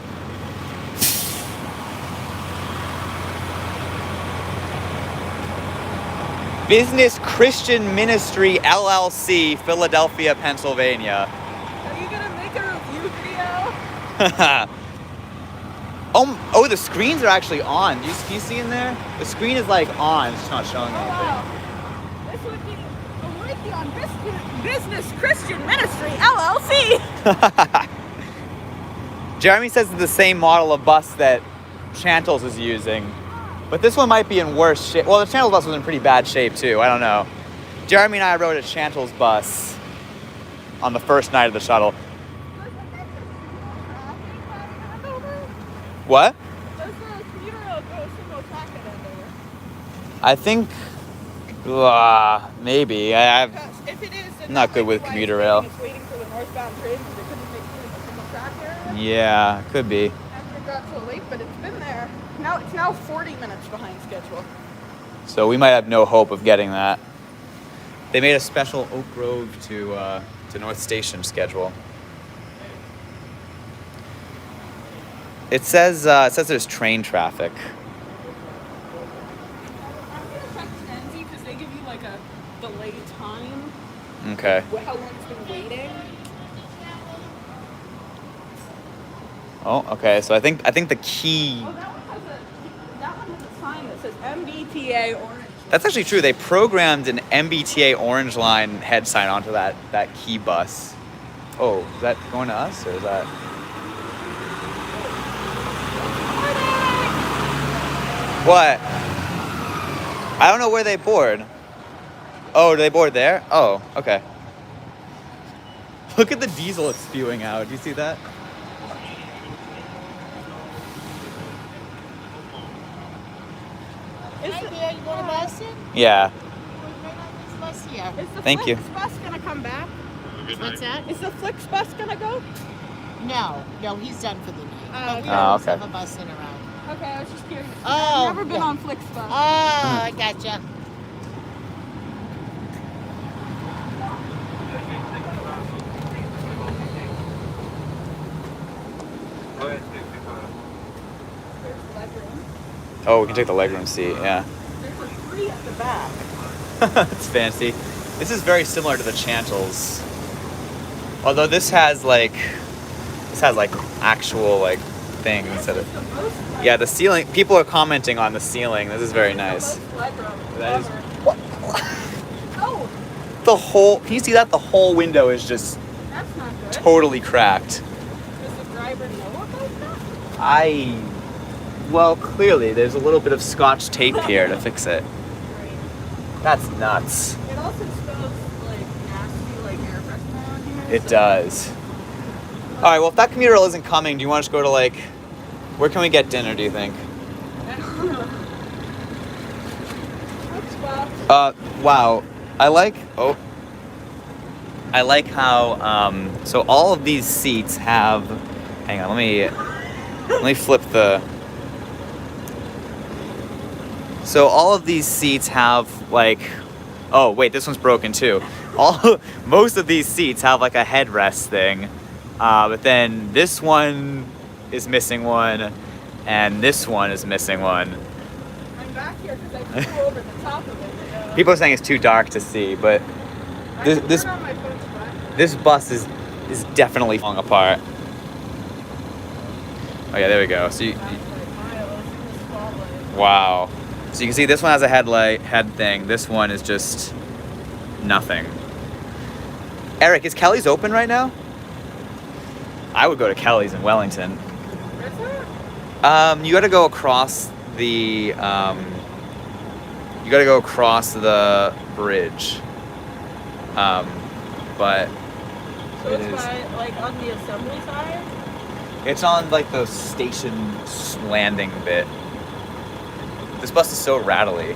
A: Business Christian Ministry LLC, Philadelphia, Pennsylvania.
D: Are you gonna make a review video?
A: Oh, the screens are actually on. Do you see in there? The screen is like on. It's just not showing
D: Oh,
A: anything.
D: wow. This would be a wiki on Business Christian Ministry LLC.
A: Jeremy says it's the same model of bus that Chantles is using. But this one might be in worse shape. Well, the Chantles bus was in pretty bad shape too. I don't know. Jeremy and I rode a Chantles bus on the first night of the shuttle. What?
D: Does the commuter rail go single track at Andover?
A: I think maybe.
D: Because if it is, then
A: Not
D: that
A: good
D: might
A: with
D: be why
A: commuter rail.
D: It's waiting for the northbound train because they couldn't make it in the single track area.
A: Yeah, could be.
D: After it got so late, but it's been there. Now it's now 40 minutes behind schedule.
A: So we might have no hope of getting that. They made a special Oak Grove to North Station schedule. It says there's train traffic.
D: I'm gonna check Tenzi because they give you like a delay time.
A: Okay.
D: How long it's been waiting.
A: Oh, okay. So I think the key.
D: Oh, that one has a sign that says MBTA Orange.
A: That's actually true. They programmed an MBTA Orange Line head sign onto that key bus. Oh, is that going to us or is that? What? I don't know where they board. Oh, do they board there? Oh, okay. Look at the diesel it's spewing out. Do you see that?
H: Hi there, you want a Boston?
A: Yeah.
H: Right on this bus here.
D: Is the
A: Thank you.
D: Flix bus gonna come back?
H: What's that?
D: Is the Flix bus gonna go?
H: No, he's done for the night.
D: Oh,
H: But we
D: okay.
H: always
A: okay.
H: have a bus in around.
D: Okay, I was just curious.
H: Oh,
D: I've never been
H: yeah.
D: on Flix bus.
H: Oh, I gotcha.
A: Oh, we can take the legroom seat. Yeah.
D: There's a 3 at the back.
A: It's fancy. This is very similar to the Chantles. Although this has like actual like things instead of. Yeah, the ceiling. People are commenting on the ceiling. This is very nice. That is.
D: Oh,
A: The whole. Can you see that? The whole window is just
D: that's not good.
A: totally cracked.
D: Does the driver know about that?
A: Well, clearly there's a little bit of Scotch tape here to fix it. That's nuts.
D: It also smells like nasty, like air freshener on here.
A: It does. All right. Well, if that commuter rail isn't coming, do you want us to go to like? Where can we get dinner? Do you think? Wow. I like how so all of these seats have. Hang on. Let me flip the. So all of these seats have like. Oh wait, this one's broken too. Most of these seats have like a headrest thing. But then this one is missing one, and this one is missing one.
D: I'm back here because I flew over the top of it.
A: People are saying it's too dark to see, but
D: I can
A: this
D: turn on my phone's flashlight.
A: this bus is definitely falling apart. Oh yeah, there we go. So you,
D: Flashlight, Miles, in the spotlight.
A: wow. So you can see this one has a head thing. This one is just nothing. Eric, is Kelly's open right now? I would go to Kelly's in Wellington.
D: Where's that?
A: You got to go across the bridge. But
D: So
A: it
D: it's
A: is.
D: by, like, on the assembly side?
A: It's on like the station landing bit. This bus is so rattly.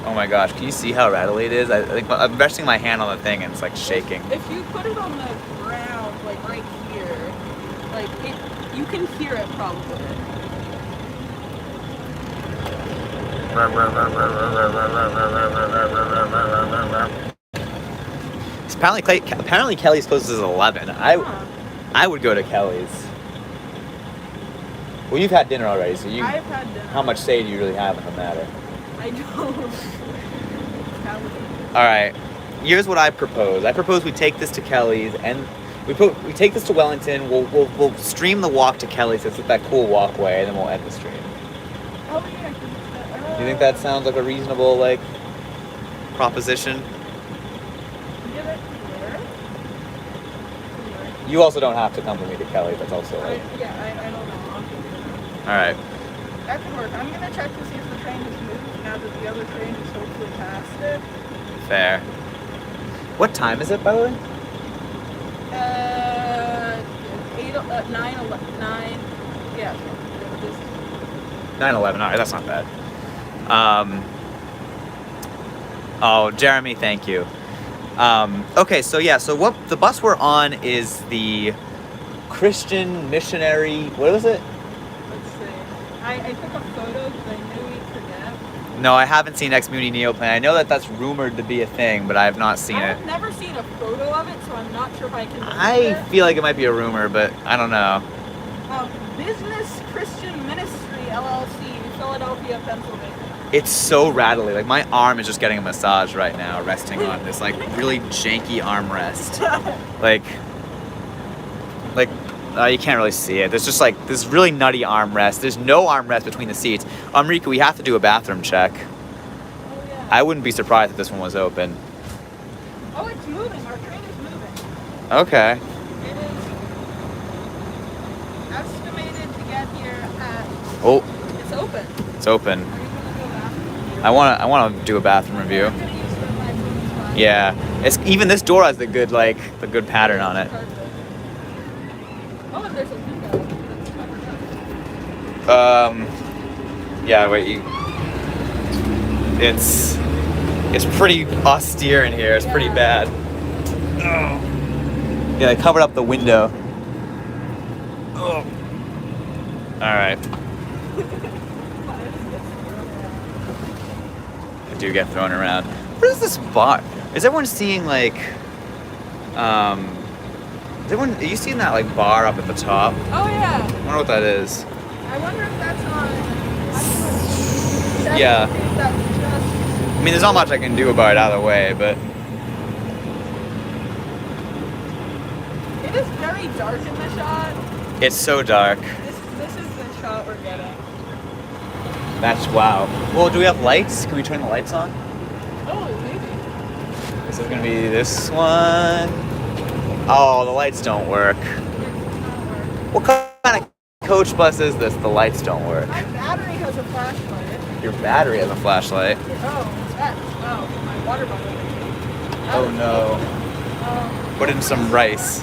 A: Oh my gosh, can you see how rattly it is? I think I'm resting my hand on the thing and it's like shaking.
D: If you put it on the ground, like right here, like you can hear it probably.
A: Apparently Kelly's closes at 11. I would go to Kelly's. Well, you've had dinner already, so you.
D: I've had dinner.
A: How much say do you really have in the matter?
D: I don't.
A: All right. Here's what I propose. I propose we take this to Kelly's and we take this to Wellington. We'll stream the walk to Kelly's. It's that cool walkway, and then we'll end the stream.
D: Oh yeah.
A: Do you think that sounds like a reasonable proposition?
D: Give it here.
A: You also don't have to come with me to Kelly's. That's also
D: I don't know. I'll figure it out.
A: all right.
D: That could work. I'm gonna check to see if the train has moved now that the other train is hopefully past it.
A: Fair. What time is it, by the way?
D: 9. Yeah. This
A: 9:11. All right, that's not bad. Oh, Jeremy, thank you. Okay, so yeah, so what the bus we're on is the Christian Missionary. What was it?
D: Let's see. I took a photo because I knew we'd forget.
A: No, I haven't seen Ex Muni Neoplan. I know that that's rumored to be a thing, but I have not seen it.
D: I've never seen a photo of it, so I'm not sure if I can believe
A: I
D: it.
A: feel like it might be a rumor, but I don't know.
D: Business Christian Ministry, LLC, Philadelphia, Pennsylvania.
A: It's so rattly. Like my arm is just getting a massage right now, resting on this really janky armrest. You can't really see it. There's just this really nutty armrest. There's no armrest between the seats. Rika, we have to do a bathroom check.
D: Oh yeah.
A: I wouldn't be surprised if this one was open.
D: Oh, it's moving. Our train is moving.
A: Okay.
D: It is estimated to get here at.
A: Oh,
D: It's open.
A: it's open.
D: Are you gonna go bathroom?
A: I want to do a bathroom review.
D: I'm gonna use the microphone's fine.
A: Yeah. It's even this door has the good pattern on it.
D: Perfect. Oh, and there's a window.
A: Yeah, wait, it's pretty austere in here. It's pretty bad. Oh. Yeah, they covered up the window. Oh. All right. I do get thrown around. What is this bar? Is everyone seeing are you seeing that bar up at the top?
D: Oh yeah.
A: I wonder what that is.
D: I wonder if that's on.
A: Yeah.
D: That's just.
A: I mean, there's not much I can do about it either way, but
D: It is very dark in the shot.
A: it's so dark.
D: This is the shot we're getting.
A: That's wow. Well, do we have lights? Can we turn the lights on?
D: Oh, maybe.
A: This is gonna be this one. Oh, the lights don't work. What kind of coach bus is this? The lights don't work.
D: My battery has a flashlight.
A: Your battery has a flashlight.
D: Oh, it's that. Oh, my water bottle.
A: Oh no.
D: Oh.
A: Put in some rice.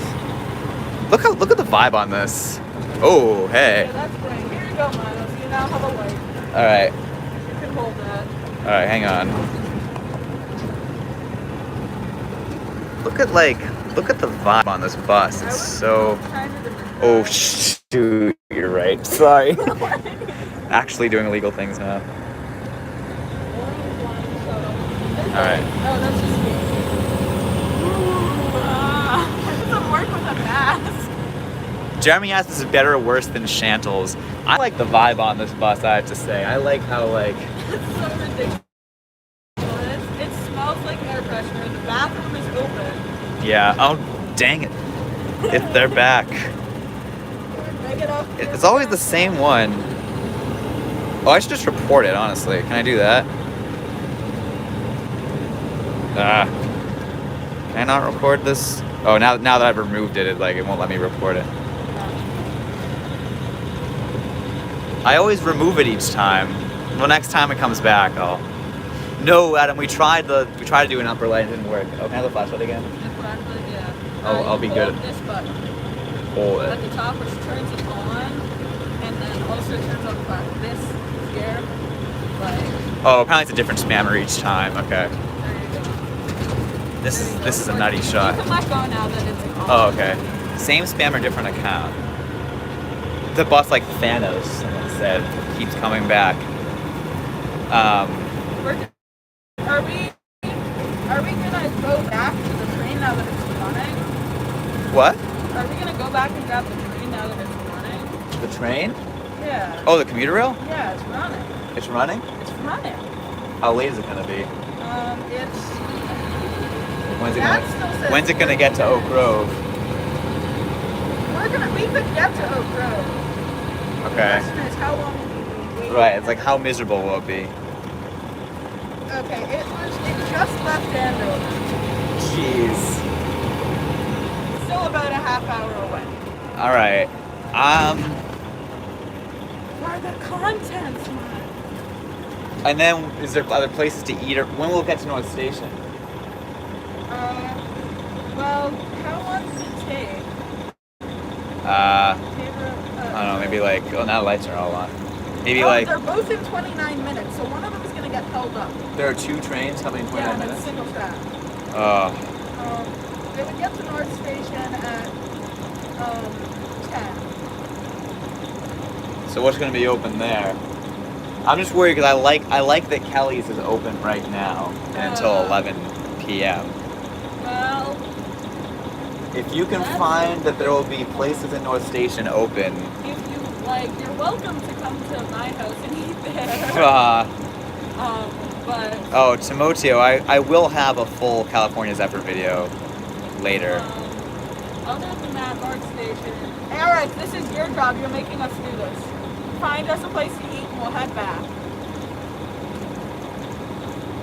A: Look at the vibe on this. Oh, hey.
D: Yeah, that's great. Here you go, Miles. You now have a light.
A: All right.
D: You can hold that.
A: All right, hang on. Look at the vibe on this bus. It's so. Oh shoot, you're right. Sorry. Actually doing illegal things now. All right.
D: Oh, that's just me.
A: Jeremy asked, "Is it better or worse than Shuttle's?" I like the vibe on this bus. I have to say, I like how like.
D: It's so ridiculous. It smells like air freshener. The bathroom is open.
A: Yeah. Oh, dang it! If they're back,
D: Make it up.
A: it's always the same one. Oh, I should just report it. Honestly, can I do that? Can I not record this? Oh, now that I've removed it, it won't let me report it. I always remove it each time. Well, next time it comes back, I'll. No, Adam, we tried to do an upper light, it didn't work. Oh, can I have the flashlight again?
D: Yeah.
A: I'll be good.
D: Hold this button
A: Hold
D: at
A: it.
D: the top, which turns it on, and then also turns on the flash. This here, like.
A: Oh, apparently it's a different spammer each time. Okay.
D: There you go.
A: This is a nutty shot.
D: You can let go now that it's on.
A: Oh, okay. Same spammer, different account. The bus like Thanos, someone said, keeps coming back.
D: Are we gonna go back to the train now that it's running?
A: What?
D: Are we gonna go back and grab the train now that it's running?
A: The train?
D: Yeah.
A: Oh, the commuter rail?
D: Yeah, it's running.
A: It's running?
D: It's running.
A: How late is it gonna be?
D: It's.
A: When's it gonna get to Oak Grove?
D: We could get to Oak Grove. The
A: Okay.
D: question is, how long will we wait?
A: Right, it's like how miserable will it be?
D: Okay, it just left Andover.
A: Jeez.
D: Still about a half hour away.
A: Alright.
D: What are the contents, man?
A: And then is there other places to eat or when will it get to North Station?
D: Well, how long does it take?
A: I don't know, maybe like now the lights are all on. Maybe
D: they're both in 29 minutes, so one of them is gonna get held up.
A: there are two trains coming in 29
D: Yeah, and it's
A: minutes?
D: single track. They would get to North Station at 10.
A: So what's gonna be open there? I'm just worried because I like that Kelly's is open right now until 11 p.m.
D: Well,
A: If you can find that there will be places in North Station open,
D: if you like, you're welcome to come to my house and eat there. But
A: oh, Timoteo, I will have a full California Zephyr video later.
D: Other than that, North Station. Eric, this is your job. You're making us do this. Find us a place to eat and we'll head back.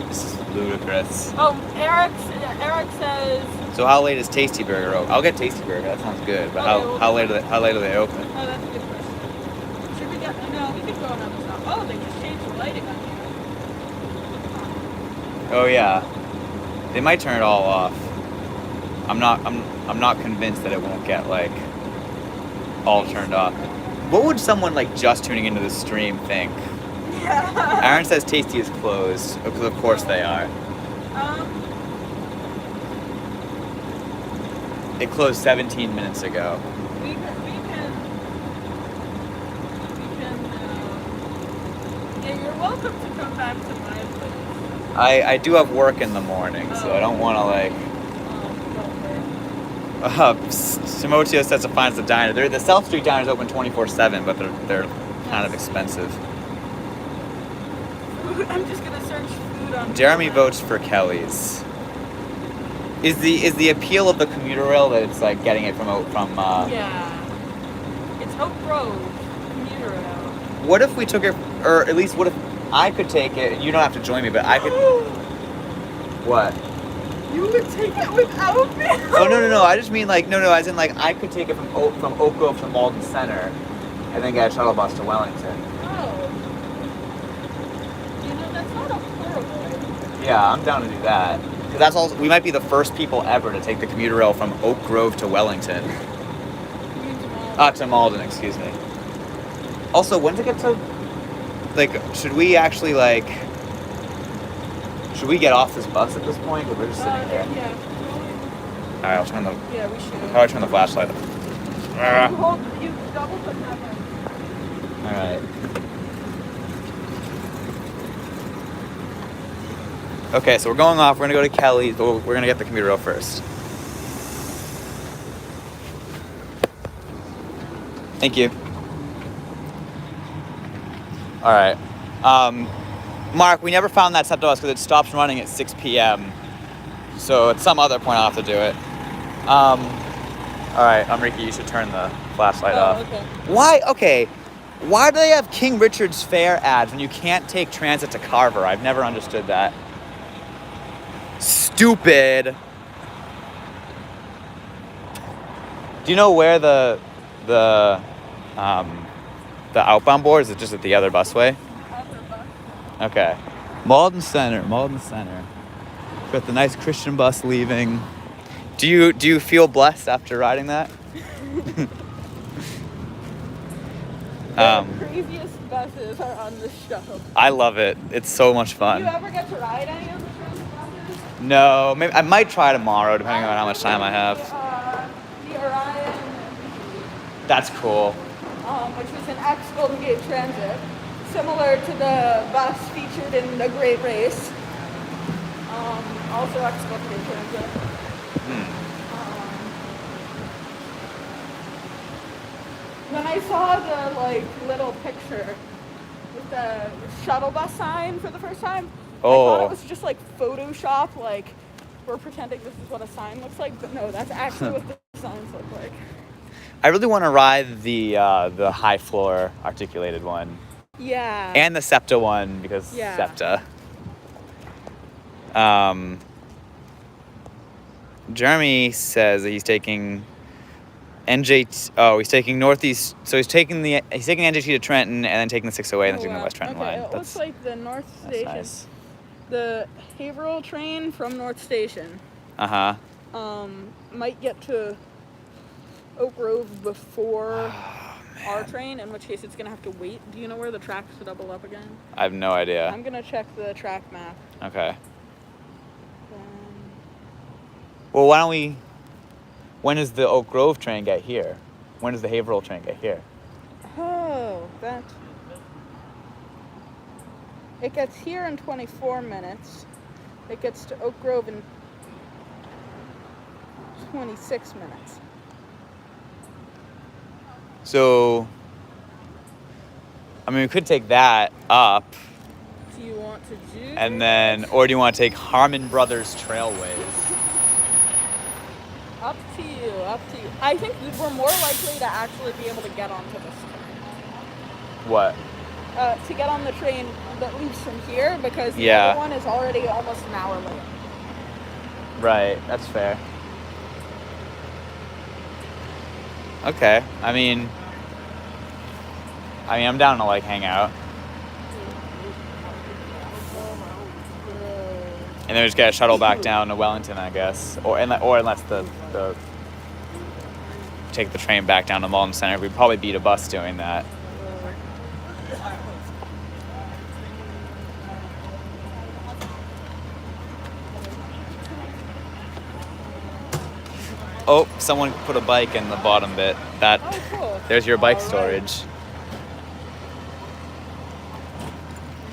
A: This is ludicrous.
D: Oh, Eric says.
A: So how late is Tasty Burger open? I'll get Tasty Burger. That sounds good. But
D: Okay,
A: how late are they open?
D: Oh, that's a good question. Should we get? No, we could go another stop. Oh, they just changed the lighting on here.
A: Oh yeah, they might turn it all off. I'm not convinced that it won't get like all turned off. What would someone like just tuning into the stream think?
D: Yeah.
A: Aaron says Tasty is closed. Of course they are. It closed 17 minutes ago.
D: We can. Yeah, you're welcome to come back to my place.
A: I do have work in the morning, so I don't want to like. Timoteo says to find us a diner. The South Street diner is open 24/7, but they're kind of expensive.
D: I'm just gonna search food on.
A: Jeremy votes for Kelly's. Is the appeal of the commuter rail that it's like getting it from
D: Yeah. It's Oak Grove commuter rail.
A: What if we took it, or at least what if I could take it? You don't have to join me, but I could. What?
D: You would take it without me?
A: Oh no! I just mean like no. As in like I could take it from Oak Grove to Malden Center, and then get a shuttle bus to Wellington.
D: Oh. You know, that's not a horrible idea.
A: Yeah, I'm down to do that. Because that's also, we might be the first people ever to take the commuter rail from Oak Grove to Wellington. To Malden, excuse me. Also, when to get to, like, should we actually, like, should we get off this bus at this point? Or we're just sitting here?
D: Yeah.
A: Alright, I'll turn the,
D: Yeah, we should.
A: how do I turn the flashlight up?
D: You double click that one.
A: Alright. Okay, so we're going off. We're gonna go to Kelly's, but we're gonna get the commuter rail first. Thank you. All right. Mark, we never found that SEPTA bus because it stops running at 6 p.m. So at some other point I'll have to do it. All right, Amrika, you should turn the flashlight off.
D: Okay.
A: Why? Okay. Why do they have King Richard's Fair ads when you can't take transit to Carver? I've never understood that. Stupid. Do you know where the outbound board is? It just at the other busway? Okay. Malden Center. Got the nice Christian bus leaving. Do you feel blessed after riding that?
D: The craziest buses are on the shuttle.
A: I love it. It's so much
D: Do
A: fun.
D: you ever get to ride any of the transit buses?
A: No, maybe I might try tomorrow, depending on how much time I have.
D: The Orion,
A: That's cool.
D: which was an ex-Golden Gate Transit, similar to the bus featured in The Great Race. Also ex-Golden Gate Transit. When I saw the little picture with the shuttle bus sign for the first time, I thought it was just Photoshop, we're pretending this is what a sign looks like, but no, that's actually what the signs look like.
A: I really want to ride the high floor articulated one.
D: Yeah.
A: And the SEPTA one because SEPTA. Jeremy says that he's taking NJT. Oh, he's taking Northeast. So he's taking NJT to Trenton and then taking the 608 and then taking the West Trenton line.
D: It looks like the North Station.
A: Nice.
D: The Haverhill train from North Station. Might get to Oak Grove before our train, in which case it's gonna have to wait. Do you know where the tracks double up again?
A: I have no idea.
D: I'm gonna check the track map.
A: Okay. Well, why don't we? When does the Oak Grove train get here? When does the Haverhill train get here?
D: Oh, that. It gets here in 24 minutes. It gets to Oak Grove in 26 minutes.
A: So, I mean, we could take that up.
D: Do you want to do
A: And then, or do you want to take Harmon Brothers Trailways?
D: Up to you, up to you. I think we're more likely to actually be able to get onto this train.
A: What?
D: To get on the train that leaves from here, because the
A: Yeah.
D: other one is already almost an hour late.
A: Right, that's fair. Okay, I mean, I'm down to hang out. And then we just get a shuttle back down to Wellington, I guess. Or unless the take the train back down to Malden Center. We'd probably beat a bus doing that. Oh, someone put a bike in the bottom bit.
D: Cool.
A: There's your bike storage.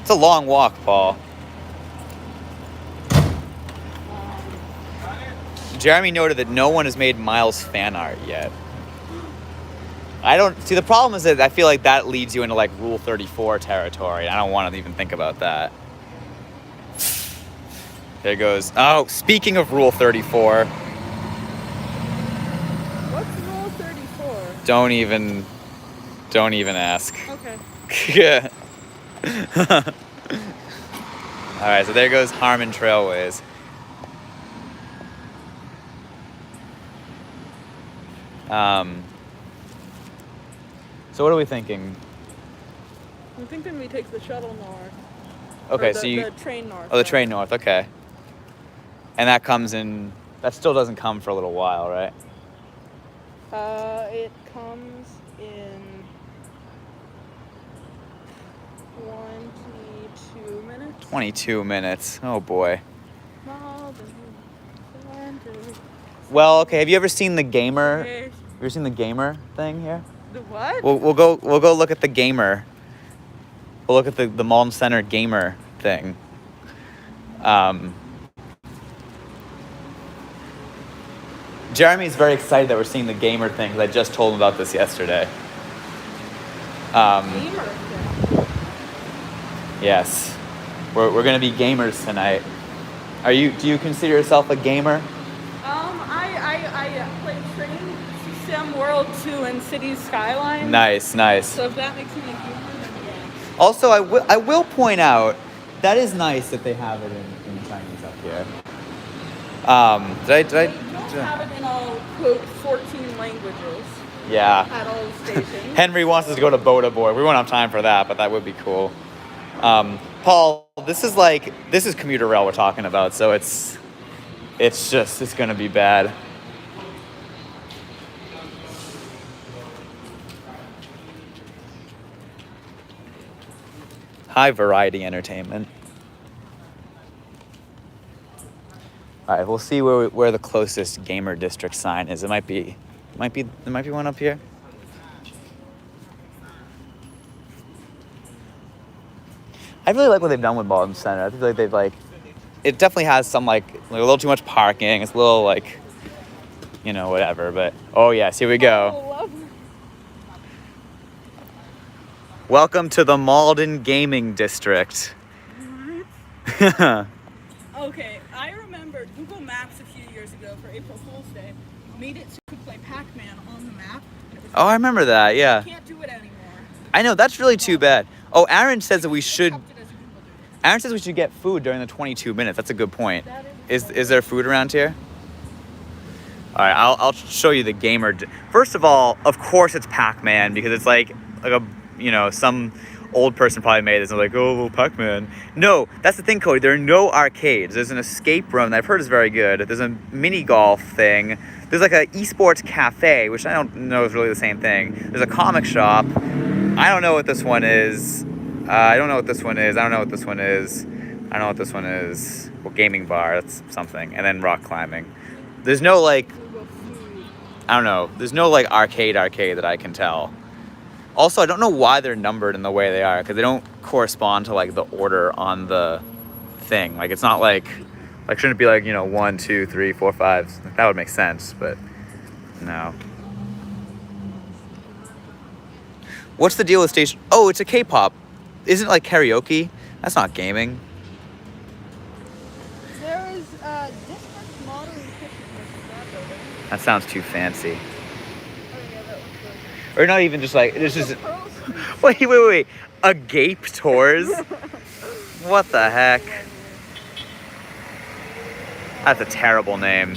A: It's a long walk, Paul. Jeremy noted that no one has made Miles fan art yet. I don't see, the problem is that I feel like that leads you into Rule 34 territory. I don't want to even think about that. There goes. Oh, speaking of Rule 34.
D: What's Rule 34?
A: Don't even ask.
D: Okay.
A: All right, so there goes Harmon Trailways. So what are we thinking?
D: I'm thinking we take the shuttle north.
A: Okay,
D: the train north.
A: Oh, the train north. Okay. And that comes in. That still doesn't come for a little while, right?
D: It comes in 22 minutes.
A: 22 minutes. Oh boy.
D: Malden Center.
A: Well, okay. Have you ever seen the Gamer?
D: Yes.
A: You ever seen the Gamer thing here?
D: The what?
A: We'll go look at the Gamer. We'll look at the Malden Center Gamer thing. Jeremy's very excited that we're seeing the Gamer thing because I just told him about this yesterday.
D: Gamer.
A: Yes, we're gonna be gamers tonight. Do you consider yourself a gamer?
D: I played Train Sim World 2 and Cities Skylines.
A: Nice.
D: So if that makes me a gamer, then yeah.
A: Also, I will point out that is nice that they have it in Chinese up here.
D: They don't have it in all, quote, 14 languages
A: Yeah.
D: at all stations.
A: Henry wants us to go to Boda Boy. We won't have time for that, but that would be cool. Paul, this is Commuter Rail we're talking about, so it's gonna be bad. High variety entertainment. All right, we'll see where the closest gamer district sign is. There might be one up here. I really like what they've done with Malden Center. I feel like it definitely has some like a little too much parking. It's a little like, whatever. But oh yes, here we go. Welcome to the Malden Gaming District.
D: Okay, I remember Google Maps a few years ago for April Fool's Day made it so you could play Pac-Man on the map. And it was
A: Oh, I remember that. Yeah.
D: You can't do it anymore.
A: I know, that's really too bad. Oh, Aaron says that we should.
D: Kept it as a Google Doodle.
A: Aaron says we should get food during the 22 minutes. That's a good point.
D: That
A: Is there food around here? All right, I'll show you the gamer. First of all, of course it's Pac-Man because it's like a some old person probably made this and like, oh, Pac-Man. No, that's the thing, Cody. There are no arcades. There's an escape room that I've heard is very good. There's a mini golf thing. There's like a esports cafe, which I don't know is really the same thing. There's a comic shop. I don't know what this one is. I don't know what this one is. I don't know what this one is. I don't know what this one is. Well, gaming bar, that's something. And then rock climbing. There's no like, I don't know. There's no like arcade that I can tell. Also, I don't know why they're numbered in the way they are because they don't correspond to like the order on the thing. Like it's not like shouldn't it be like 1, 2, 3, 4, 5? Like, that would make sense, but no. What's the deal with station? Oh, it's a K-pop. Isn't it like karaoke? That's not gaming.
D: There is District Modern Kitchen in that building.
A: That sounds too fancy.
D: Oh yeah, that looks good.
A: Or not even just like it's just.
D: Pearl Street.
A: Wait. Agape tours? What the heck? That's a terrible name.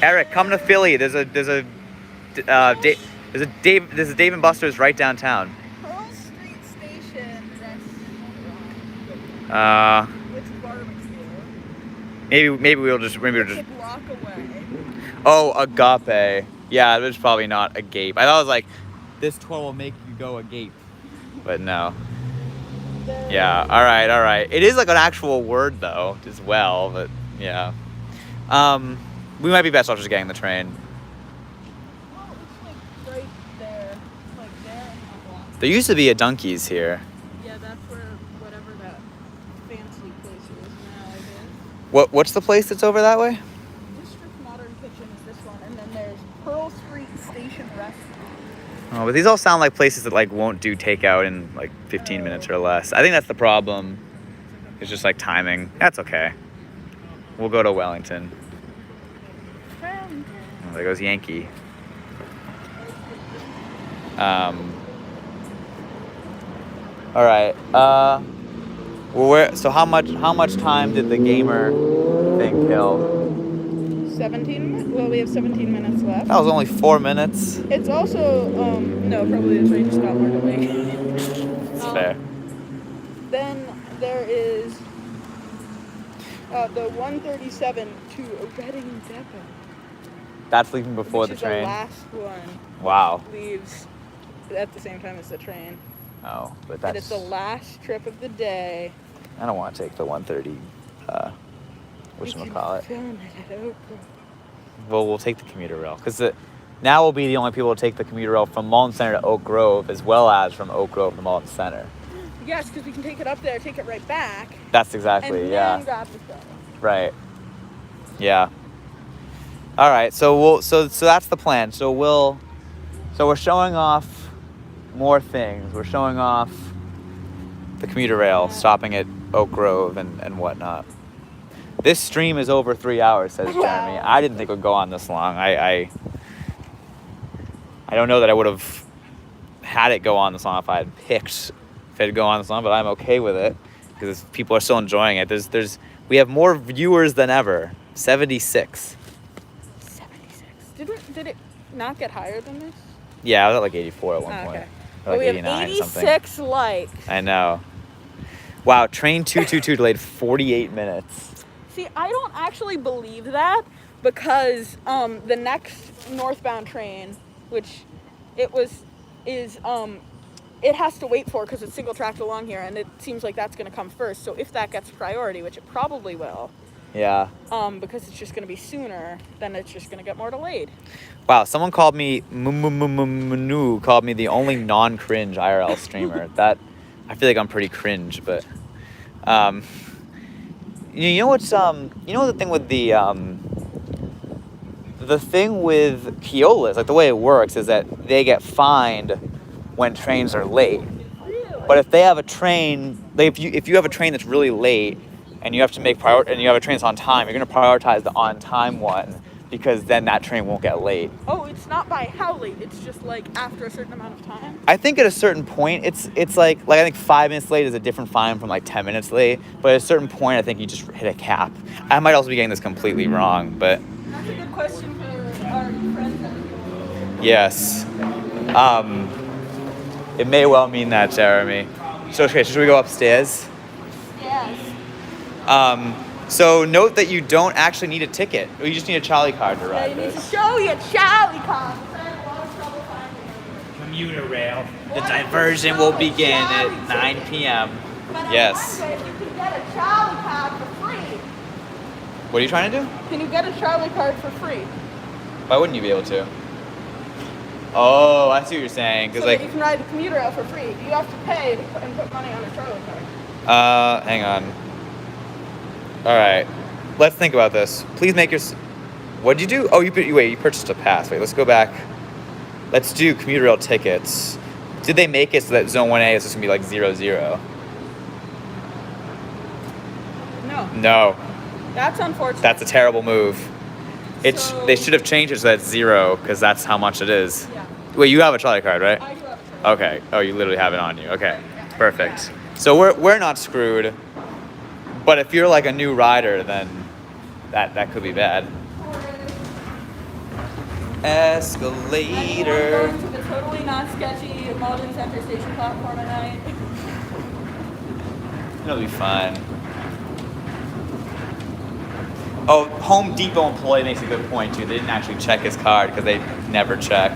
A: Eric, come to Philly. There's a Dave and Buster's right downtown.
D: Pearl Street Station restaurant. With barbecue.
A: Maybe we'll just
D: It's a block away.
A: Oh, agape. Yeah, it's probably not agape. I thought it was like this tour will make you go agape, but no. Yeah. All right. It is like an actual word though, as well. But yeah. We might be best off just getting the train.
D: Well, it's like right there. It's like there and a block.
A: There used to be a Dunkies here.
D: Yeah, that's where whatever that fancy place is now, I guess.
A: What's the place that's over that way?
D: District Modern Kitchen is this one, and then there's Pearl Street Station Restaurant.
A: Oh, but these all sound like places that like won't do takeout in like 15 minutes or less. I think that's the problem. It's just like timing. That's okay. We'll go to Wellington. Oh, there goes Yankee. All right. So how much time did the gamer thing kill?
D: 17 minutes? Well, we have 17 minutes left.
A: That was only 4 minutes.
D: It's also, no, probably the train just got more delayed.
A: It's fair.
D: Then there is the 137 to Reading Depot.
A: That's leaving before the
D: Which
A: train.
D: is the last one.
A: Wow.
D: Leaves at the same time as the train.
A: Oh, but
D: And
A: that's.
D: it's the last trip of the day.
A: I don't want to take the 130. Whatchamacallit.
D: Film it at Oak Grove.
A: Well, we'll take the commuter rail because now we'll be the only people to take the commuter rail from Malden Center to Oak Grove, as well as from Oak Grove to Malden Center.
D: Yes, because we can take it up there, take it right back,
A: That's exactly
D: and
A: yeah.
D: then grab the shuttle.
A: Right. Yeah. All right. So so that's the plan. So So we're showing off more things. We're showing off the commuter rail, stopping at Oak Grove and whatnot. This stream is over 3 hours, says Jeremy. I didn't think it would go on this long. I don't know that I would have had it go on this long if I had picked if it'd go on this long, but I'm okay with it because people are still enjoying it. We have more viewers than ever. 76.
D: 76. Did it not get higher than this?
A: Yeah, I was at like 84 at one point.
D: Okay.
A: Or
D: Well,
A: like
D: we have
A: 89 or something.
D: 86 likes.
A: I know. Wow, train 222 delayed 48 minutes.
D: See, I don't actually believe that because the next northbound train, which it has to wait for because it's single tracked along here, and it seems like that's going to come first. So if that gets priority, which it probably will,
A: Yeah.
D: because it's just going to be sooner, then it's just going to get more delayed.
A: Wow, someone called me called me the only non-cringe IRL streamer. That I feel like I'm pretty cringe, but you know what's the thing with the thing with Keolis, like the way it works is that they get fined when trains are late. But if they have a train, if you have a train that's really late and you have to make and you have a train that's on time, you're going to prioritize the on-time one because then that train won't get late.
D: Oh, it's not by how late. It's just like after a certain amount of time.
A: I think at a certain point, it's like I think 5 minutes late is a different fine from like 10 minutes late. But at a certain point, I think you just hit a cap. I might also be getting this completely wrong, but
D: That's a good question for our friends.
A: yes. It may well mean that, Jeremy. So, okay, should we go upstairs?
D: Yes.
A: So note that you don't actually need a ticket. You just need a Charlie card to
D: Yeah,
A: ride
D: you need to
A: this.
D: show your Charlie card. I had a lot of trouble finding it.
A: Commuter rail. The diversion will begin at 9 p.m.
D: But
A: Yes.
D: I wonder if you can get a Charlie card for free.
A: What are you trying to do?
D: Can you get a Charlie card for free?
A: Why wouldn't you be able to? Oh, I see what you're saying.
D: So
A: Cause
D: that you can ride the commuter rail for free. You have to pay and put money on a Charlie card.
A: hang on. All right, let's think about this. Please make your. What'd you do? Oh, you purchased a pass. Wait, let's go back. Let's do commuter rail tickets. Did they make it so that Zone 1A is just gonna be like 0-0?
D: No.
A: No,
D: That's unfortunate.
A: that's a terrible move.
D: So-
A: They should have changed it so that's 0 because that's how much it is.
D: Yeah.
A: Wait, you have a Charlie card, right?
D: I do have a Charlie.
A: Okay. Oh, you literally have it on you. Okay. Perfect. So we're not screwed. But if you're like a new rider, then that could be bad. Escalator.
D: Going to the totally not sketchy Malden Center station platform at night.
A: It'll be fine. Oh, Home Depot employee makes a good point too. They didn't actually check his card because they never check.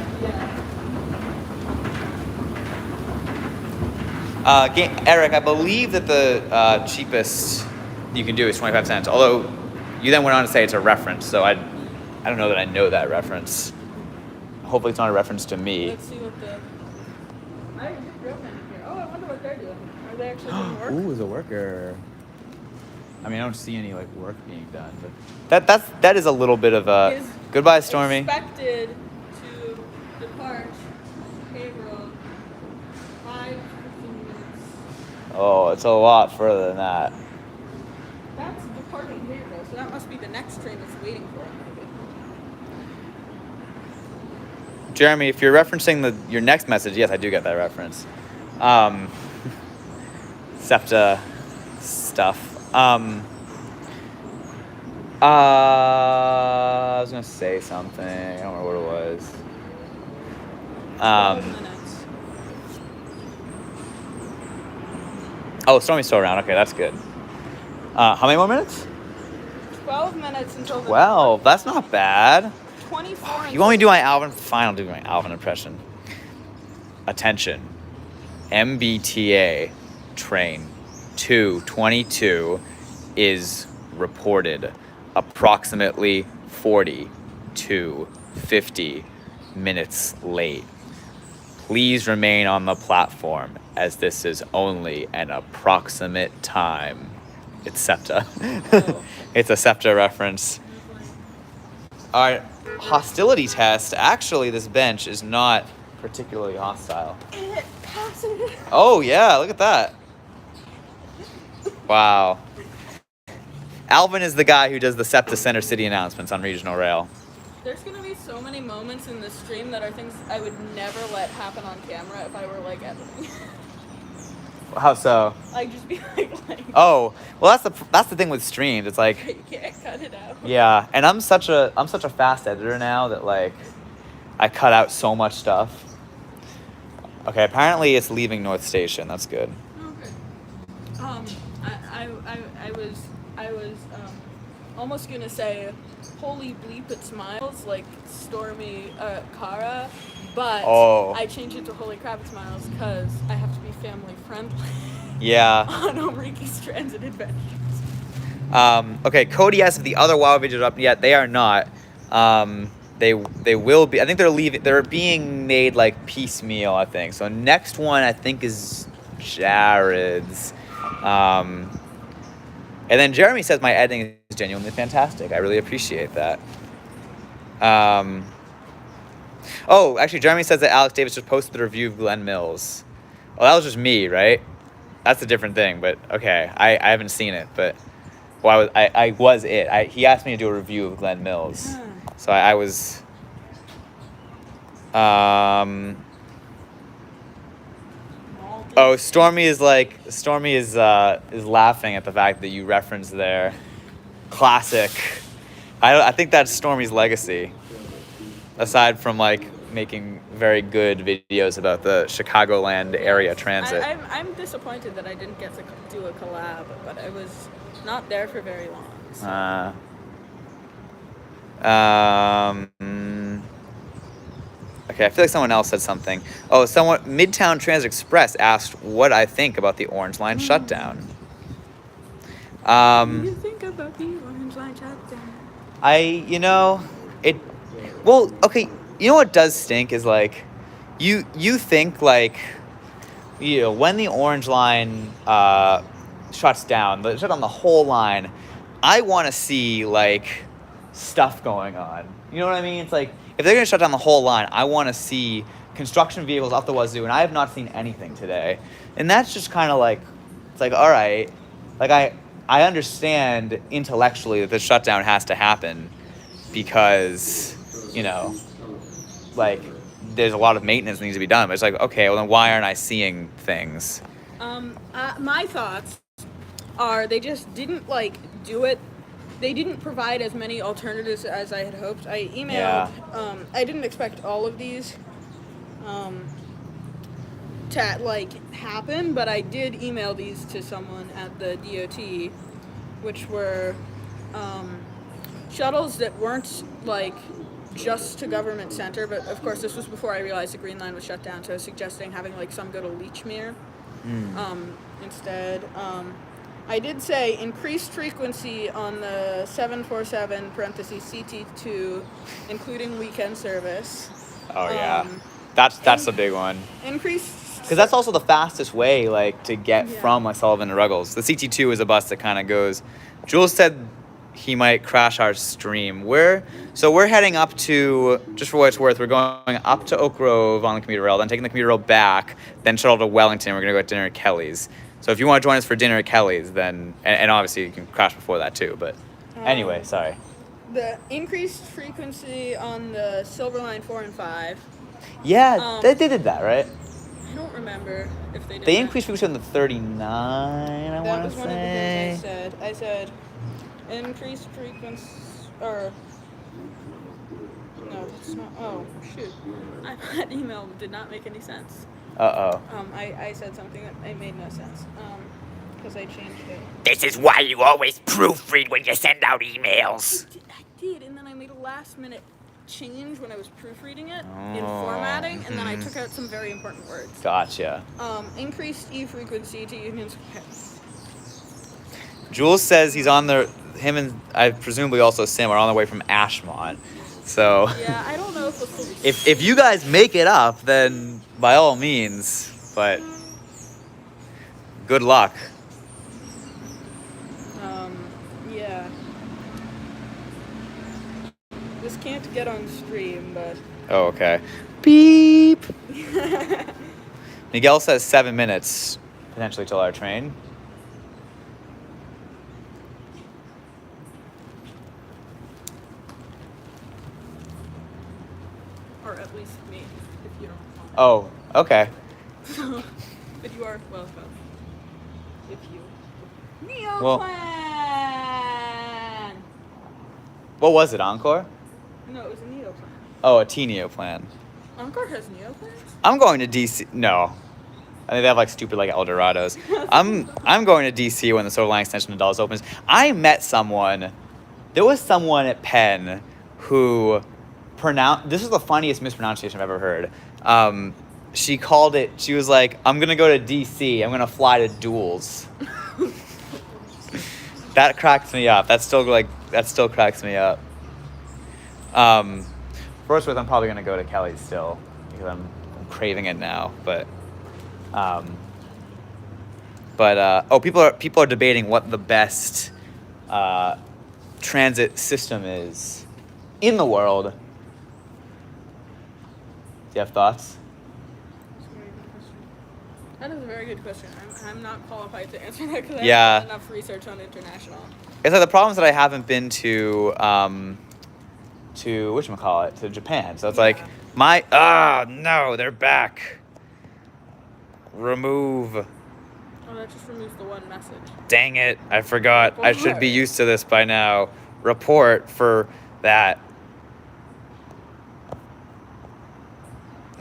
A: Eric, I believe that the cheapest you can do is 25 cents. Although you then went on to say it's a reference, so I don't know that I know that reference. Hopefully, it's not a reference to me.
D: Let's see what the. I have a railman in here. Oh, I wonder what they're doing. Are they actually doing work?
A: Ooh, is a worker. I mean, I don't see any like work being done, but that is a little bit of a
D: Is
A: goodbye, Stormy.
D: Expected to depart payroll 5 minutes.
A: Oh, it's a lot further than that.
D: That's departing payroll, so that must be the next train that's waiting for it. Maybe.
A: Jeremy, if you're referencing your next message, yes, I do get that reference. SEPTA stuff. I was gonna say something. I don't remember what it was.
D: 12 minutes.
A: Oh, Stormy's still around. Okay, that's good. How many more minutes?
D: 12 minutes until the
A: 12. That's not bad.
D: 24.
A: You want me to do my Alvin? Fine, I'll do my Alvin impression. Attention. Mbta train 222 is reported approximately 40 to 50 minutes late. Please remain on the platform as this is only an approximate time. It's SEPTA. It's a SEPTA reference. All right, hostility test. Actually, this bench is not particularly hostile.
D: It passes.
A: Oh yeah, look at that. Wow. Alvin is the guy who does the SEPTA Center City announcements on Regional Rail.
D: There's gonna be so many moments in this stream that are things I would never let happen on camera if I were like editing.
A: How so?
D: I'd just be like
A: Oh, well that's the thing with streams. It's like,
D: you can't cut it out.
A: yeah, and I'm such a fast editor now that like I cut out so much stuff. Okay, apparently it's leaving North Station. That's good.
D: Okay. I was almost gonna say, holy bleep, it smiles like Stormy Kara, but I changed it to holy crap, it smiles because I have to be family friendly.
A: Yeah.
D: On Omriki's Transit Adventures.
A: Okay, Cody asked if the other WoW videos are up yet. They are not. They will be. I think they're leaving. They're being made like piecemeal, I think. So next one I think is Jared's. And then Jeremy says my editing is genuinely fantastic. I really appreciate that. Oh, actually, Jeremy says that Alex Davis just posted the review of Glenn Mills. Well, that was just me, right? That's a different thing, but okay. I haven't seen it, but well, I was it. He asked me to do a review of Glenn Mills, so I was. Oh, Stormy is laughing at the fact that you referenced their classic. I think that's Stormy's legacy. Aside from like making very good videos about the Chicagoland area transit.
D: I'm disappointed that I didn't get to do a collab, but I was not there for very long. So.
A: Okay, I feel like someone else said something. Oh, Midtown Transit Express asked what I think about the Orange Line shutdown.
D: What do you think about the Orange Line shutdown?
A: Well, okay, you know what does stink is like, you think like, when the Orange Line shuts down, shut down the whole line, I want to see like stuff going on. You know what I mean? It's like, if they're going to shut down the whole line, I want to see construction vehicles off the wazoo, and I have not seen anything today. And that's just kind of like, it's like, all right, like I understand intellectually that this shutdown has to happen because, like, there's a lot of maintenance that needs to be done. But it's like, okay, well then why aren't I seeing things?
D: My thoughts are they just didn't do it. They didn't provide as many alternatives as I had hoped. I emailed. Yeah. I didn't expect all of these to happen, but I did email these to someone at the DOT, which were shuttles that weren't just to Government Center, but of course this was before I realized the Green Line was shut down, so I was suggesting having some go to Lechmere instead. I did say increased frequency on the 747 (CT2), including weekend service.
A: Oh yeah, that's a big one.
D: Increased
A: because that's also the fastest way to get from Sullivan to Ruggles. The CT2 is a bus that kind of goes. Jules said he might crash our stream. We're heading up to, just for what it's worth, we're going up to Oak Grove on the Commuter Rail, then taking the Commuter Rail back, then shuttle to Wellington. We're gonna go to dinner at Kelly's. So if you want to join us for dinner at Kelly's, then, and obviously you can crash before that too, but anyway, sorry.
D: The increased frequency on the Silver Line 4 and 5.
A: Yeah, they did that, right?
D: I don't remember if they did.
A: They increased frequency on the 39, I want to say.
D: That was one of the things I said. I said increased frequency, or no, that's not. Oh shoot, that email did not make any sense. I said something that made no sense. Because I changed it.
I: This is why you always proofread when you send out emails.
D: I did, and then I made a last-minute change when I was proofreading it in formatting, and then I took out some very important words.
A: Gotcha.
D: Increased E frequency to Union Square.
A: Jules says he's on him and I presumably also Sam are on their way from Ashmont. So
D: yeah, I don't know if we'll
A: if you guys make it up, then by all means, but good luck.
D: Yeah. This can't get on stream, but
A: Oh, okay. Beep. Miguel says 7 minutes potentially till our train.
D: or at least me, if you don't want.
A: Oh, okay.
D: But you are welcome. If you
A: Well-
D: Neoplan.
A: What was it, Encore?
D: No, it was a Neoplan.
A: Oh, a T-Neo plan.
D: Encore has Neoplans?
A: I'm going to DC. No. I think they have like stupid like Eldorados. I'm going to DC when the Silver Line Extension to Dulles opens. I met someone. There was someone at Penn who pronounced. This is the funniest mispronunciation I've ever heard. She called it. She was like, "I'm gonna go to DC. I'm gonna fly to Duels." That cracks me up. That still cracks me up. First with, I'm probably gonna go to Kelly's still because I'm craving it now. But people are debating what the best transit system is in the world. Do you have thoughts?
D: That is a very good question. I'm not qualified to answer that because I
A: Yeah.
D: haven't done enough research on international.
A: It's like the problem is that I haven't been to whatchamacallit, to Japan. So it's like no, they're back. Remove.
D: Oh, that just removes the one message.
A: Dang it, I forgot. I should be used to this by now. Report for that.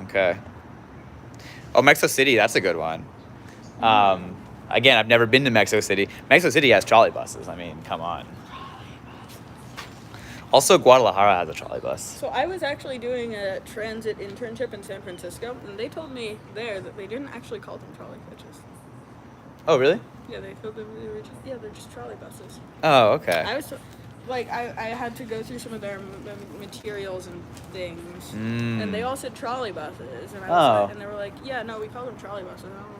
A: Okay. Oh, Mexico City, that's a good one. Again, I've never been to Mexico City. Mexico City has trolley buses. I mean, come on. Also, Guadalajara has a trolley bus.
D: So I was actually doing a transit internship in San Francisco, and they told me there that they didn't actually call them trolley coaches.
A: Oh, really?
D: Yeah, they told them they're just trolley buses.
A: Oh, okay.
D: I was like, I had to go through some of their materials and things, and they all said trolley buses, and and they were like, yeah, no, we call them trolley buses. I don't know.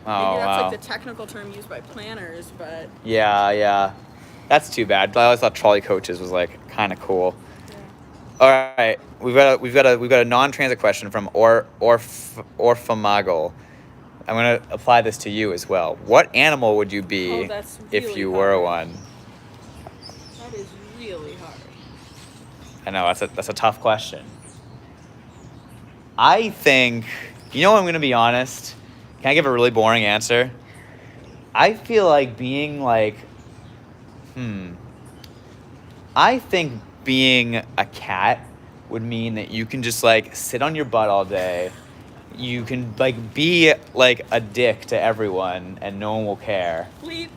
D: Maybe that's like the technical term used by planners, but
A: Yeah. That's too bad. I always thought trolley coaches was like kind of cool.
D: yeah.
A: All right, we've got a non-transit question from Orfamagle. I'm gonna apply this to you as well. What animal would you be
D: That's
A: if
D: really
A: you were
D: hard.
A: one?
D: That is really hard.
A: I know that's a tough question. I think, you know, I'm gonna be honest. Can I give a really boring answer? I feel like being like, I think being a cat would mean that you can just like sit on your butt all day. You can like be like a dick to everyone and no one will care.
D: Bleep.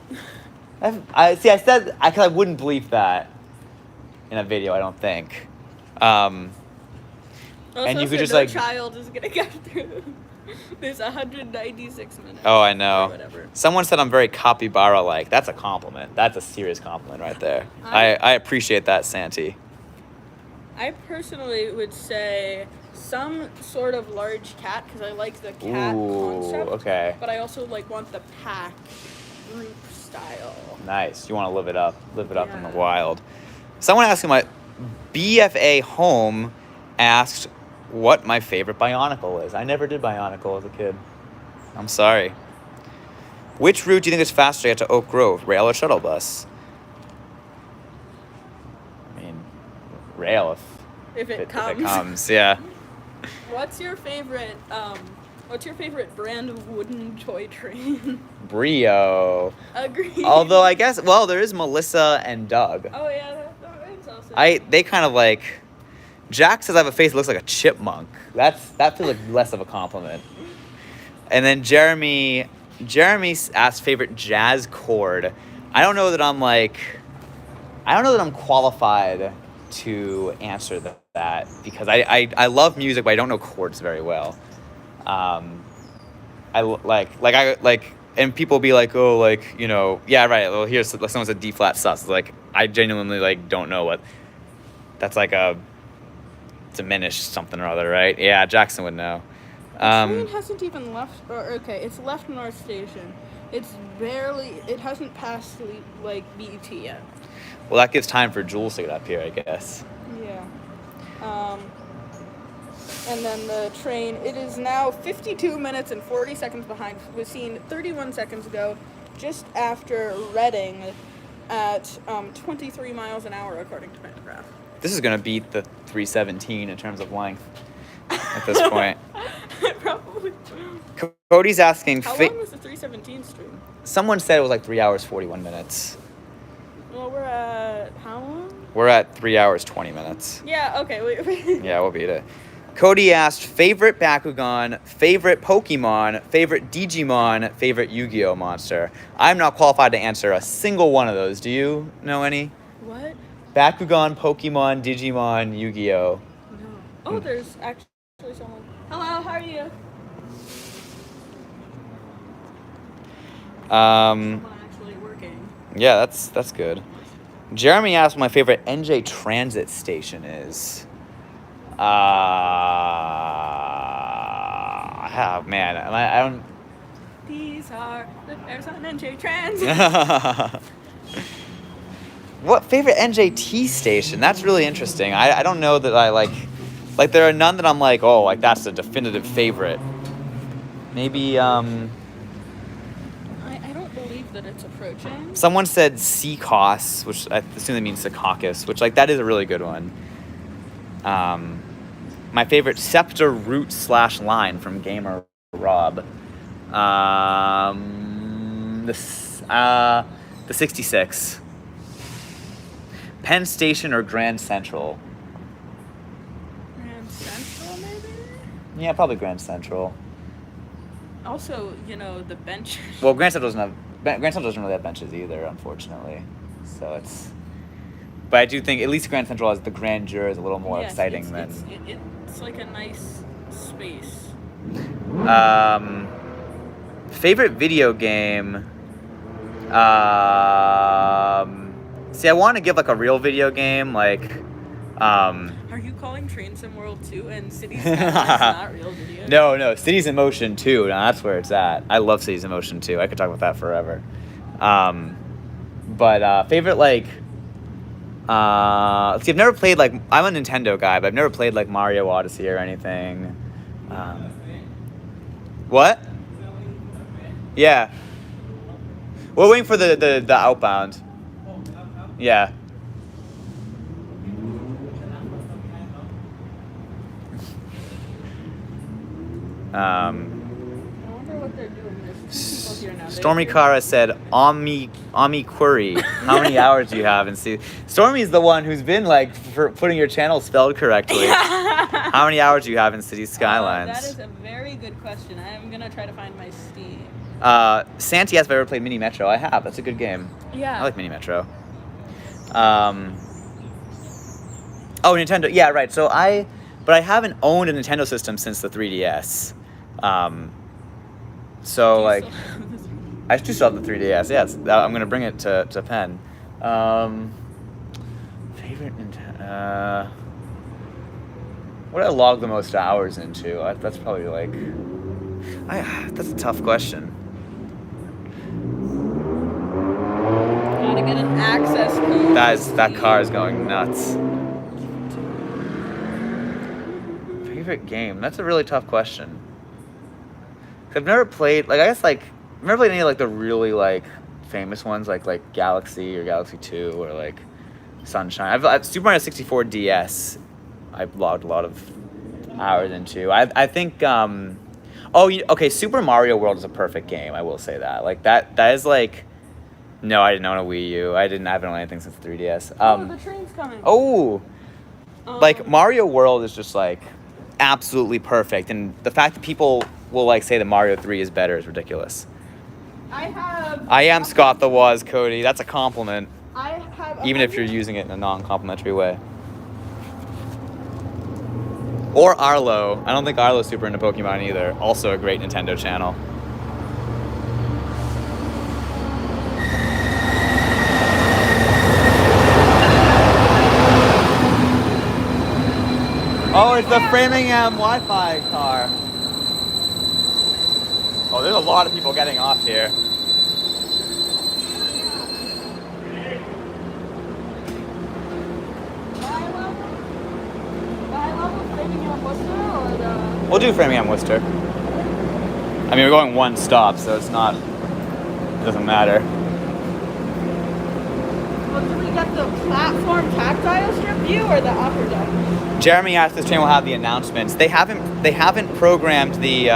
A: I said I wouldn't bleep that in a video, I don't think. And you could just
D: no
A: like
D: child is gonna get through. There's 196 minutes.
A: Oh, I know.
D: Or whatever.
A: Someone said I'm very capybara-like. That's a compliment. That's a serious compliment right there. I appreciate that, Santi.
D: I personally would say some sort of large cat because I like the cat concept.
A: Okay.
D: But I also like want the pack group style.
A: Nice. You want to live it up in the
D: Yeah.
A: wild. Someone asking my BFA home asked what my favorite Bionicle is. I never did Bionicle as a kid. I'm sorry. Which route do you think is faster to get to Oak Grove, rail or shuttle bus? I mean, rail
D: If it
A: if
D: comes.
A: it comes, yeah.
D: What's your favorite brand of wooden toy train?
A: Brio.
D: Agreed.
A: Although I guess, well, there is Melissa and Doug.
D: Oh yeah, that's also.
A: They kind of like. Jack says I have a face that looks like a chipmunk. That feels like less of a compliment. And then Jeremy asked favorite jazz chord. I don't know that I'm qualified to answer that because I love music, but I don't know chords very well. And people be like, oh, like, you know, yeah, right. Well, here's someone said D flat sus. Like, I genuinely like don't know what. That's like a diminished something or other, right? Yeah, Jackson would know.
D: The train hasn't even left. It's left North Station. It hasn't passed like BET yet.
A: Well, that gives time for Jules to get up here, I guess.
D: Yeah. And then the train, it is now 52 minutes and 40 seconds behind. Was seen 31 seconds ago, just after Reading at 23 miles an hour, according to Pantograph.
A: This is going to beat the 317 in terms of length at this point.
D: Probably.
A: Cody's asking...
D: How long was the 317 stream?
A: Someone said it was like 3 hours, 41 minutes.
D: Well, we're at how long?
A: We're at 3 hours, 20 minutes.
D: Yeah, okay. Wait.
A: Yeah, we'll beat it. Cody asked, favorite Bakugan, favorite Pokemon, favorite Digimon, favorite Yu-Gi-Oh monster. I'm not qualified to answer a single one of those. Do you know any?
D: What?
A: Bakugan, Pokemon, Digimon, Yu-Gi-Oh.
D: No. Oh, there's actually someone. Hello, how are you? Someone actually working.
A: Yeah, that's good. Jeremy asked what my favorite NJ transit station is. Man, I don't...
D: These are the pairs on NJ Trans.
A: What favorite NJT station? That's really interesting. I don't know that I like there are none that I'm like, oh, like that's a definitive favorite. Maybe
D: I don't believe that it's approaching.
A: someone said Seacos, which I assume that means Secaucus, which like that is a really good one. My favorite Scepter route / line from Gamer Rob. The 66. Penn Station or Grand Central?
D: Grand Central, maybe?
A: Yeah, probably Grand Central.
D: Also, the bench.
A: Well, Grand Central doesn't really have benches either, unfortunately. So it's... But I do think at least Grand Central has the grandeur is a little more exciting than...
D: It's like a nice space.
A: Favorite video game? See, I want to give like a real video game, like...
D: Are you calling Train Sim World 2 and Cities Skylines not real video?
A: No, Cities in Motion 2. Now that's where it's at. I love Cities in Motion 2. I could talk about that forever. But favorite, like... let's see, I've never played, like... I'm a Nintendo guy, but I've never played, like, Mario Odyssey or anything. What? Yeah. We're waiting for the outbound. Yeah.
D: I wonder what they're doing. There's two people here now.
A: Stormy Kara said, Ami Query. How many hours do you have? And see, Stormy's the one who's been like for putting your channel spelled correctly. How many hours do you have in Cities Skylines?
D: That is a very good question. I'm gonna try to find my Steam.
A: Santi asked if I ever played Mini Metro. I have. That's a good game.
D: Yeah.
A: I like Mini Metro. Oh, Nintendo. Yeah, right. But I haven't owned a Nintendo system since the 3DS. So like, I do still have the 3DS. Yeah, I'm gonna bring it to Penn. Favorite Nintendo. What did I log the most hours into? That's probably like. That's a tough question.
D: Gotta get an access code.
A: That car is going nuts. Favorite game? That's a really tough question. I've never played, like, I guess, like, I've never played any, like, the really, like, famous ones, like Galaxy or Galaxy 2 or, like, Sunshine. I've Super Mario 64 DS, I've logged a lot of hours into. I think, okay, Super Mario World is a perfect game, I will say that. Like, that is, like, no, I didn't own a Wii U. I haven't owned anything since the 3DS.
D: The train's coming.
A: Oh! Like, Mario World is just, like, absolutely perfect, and the fact that people will like say that Mario 3 is better is ridiculous.
D: I
A: am Scott the Waz, Cody. That's a compliment.
D: I have
A: even if you're using it in a non-complimentary way. Or Arlo. I don't think Arlo's super into Pokemon either. Also a great Nintendo channel. Oh, it's the Framingham Wi-Fi car. Oh, there's a lot of people getting off here.
D: Bye. Framingham Worcester or the?
A: We'll do Framingham Worcester. I mean, we're going one stop, so it doesn't matter.
D: Well, do we get the platform tactile strip view or the upper deck?
A: Jeremy asked this train will have the announcements. They haven't programmed the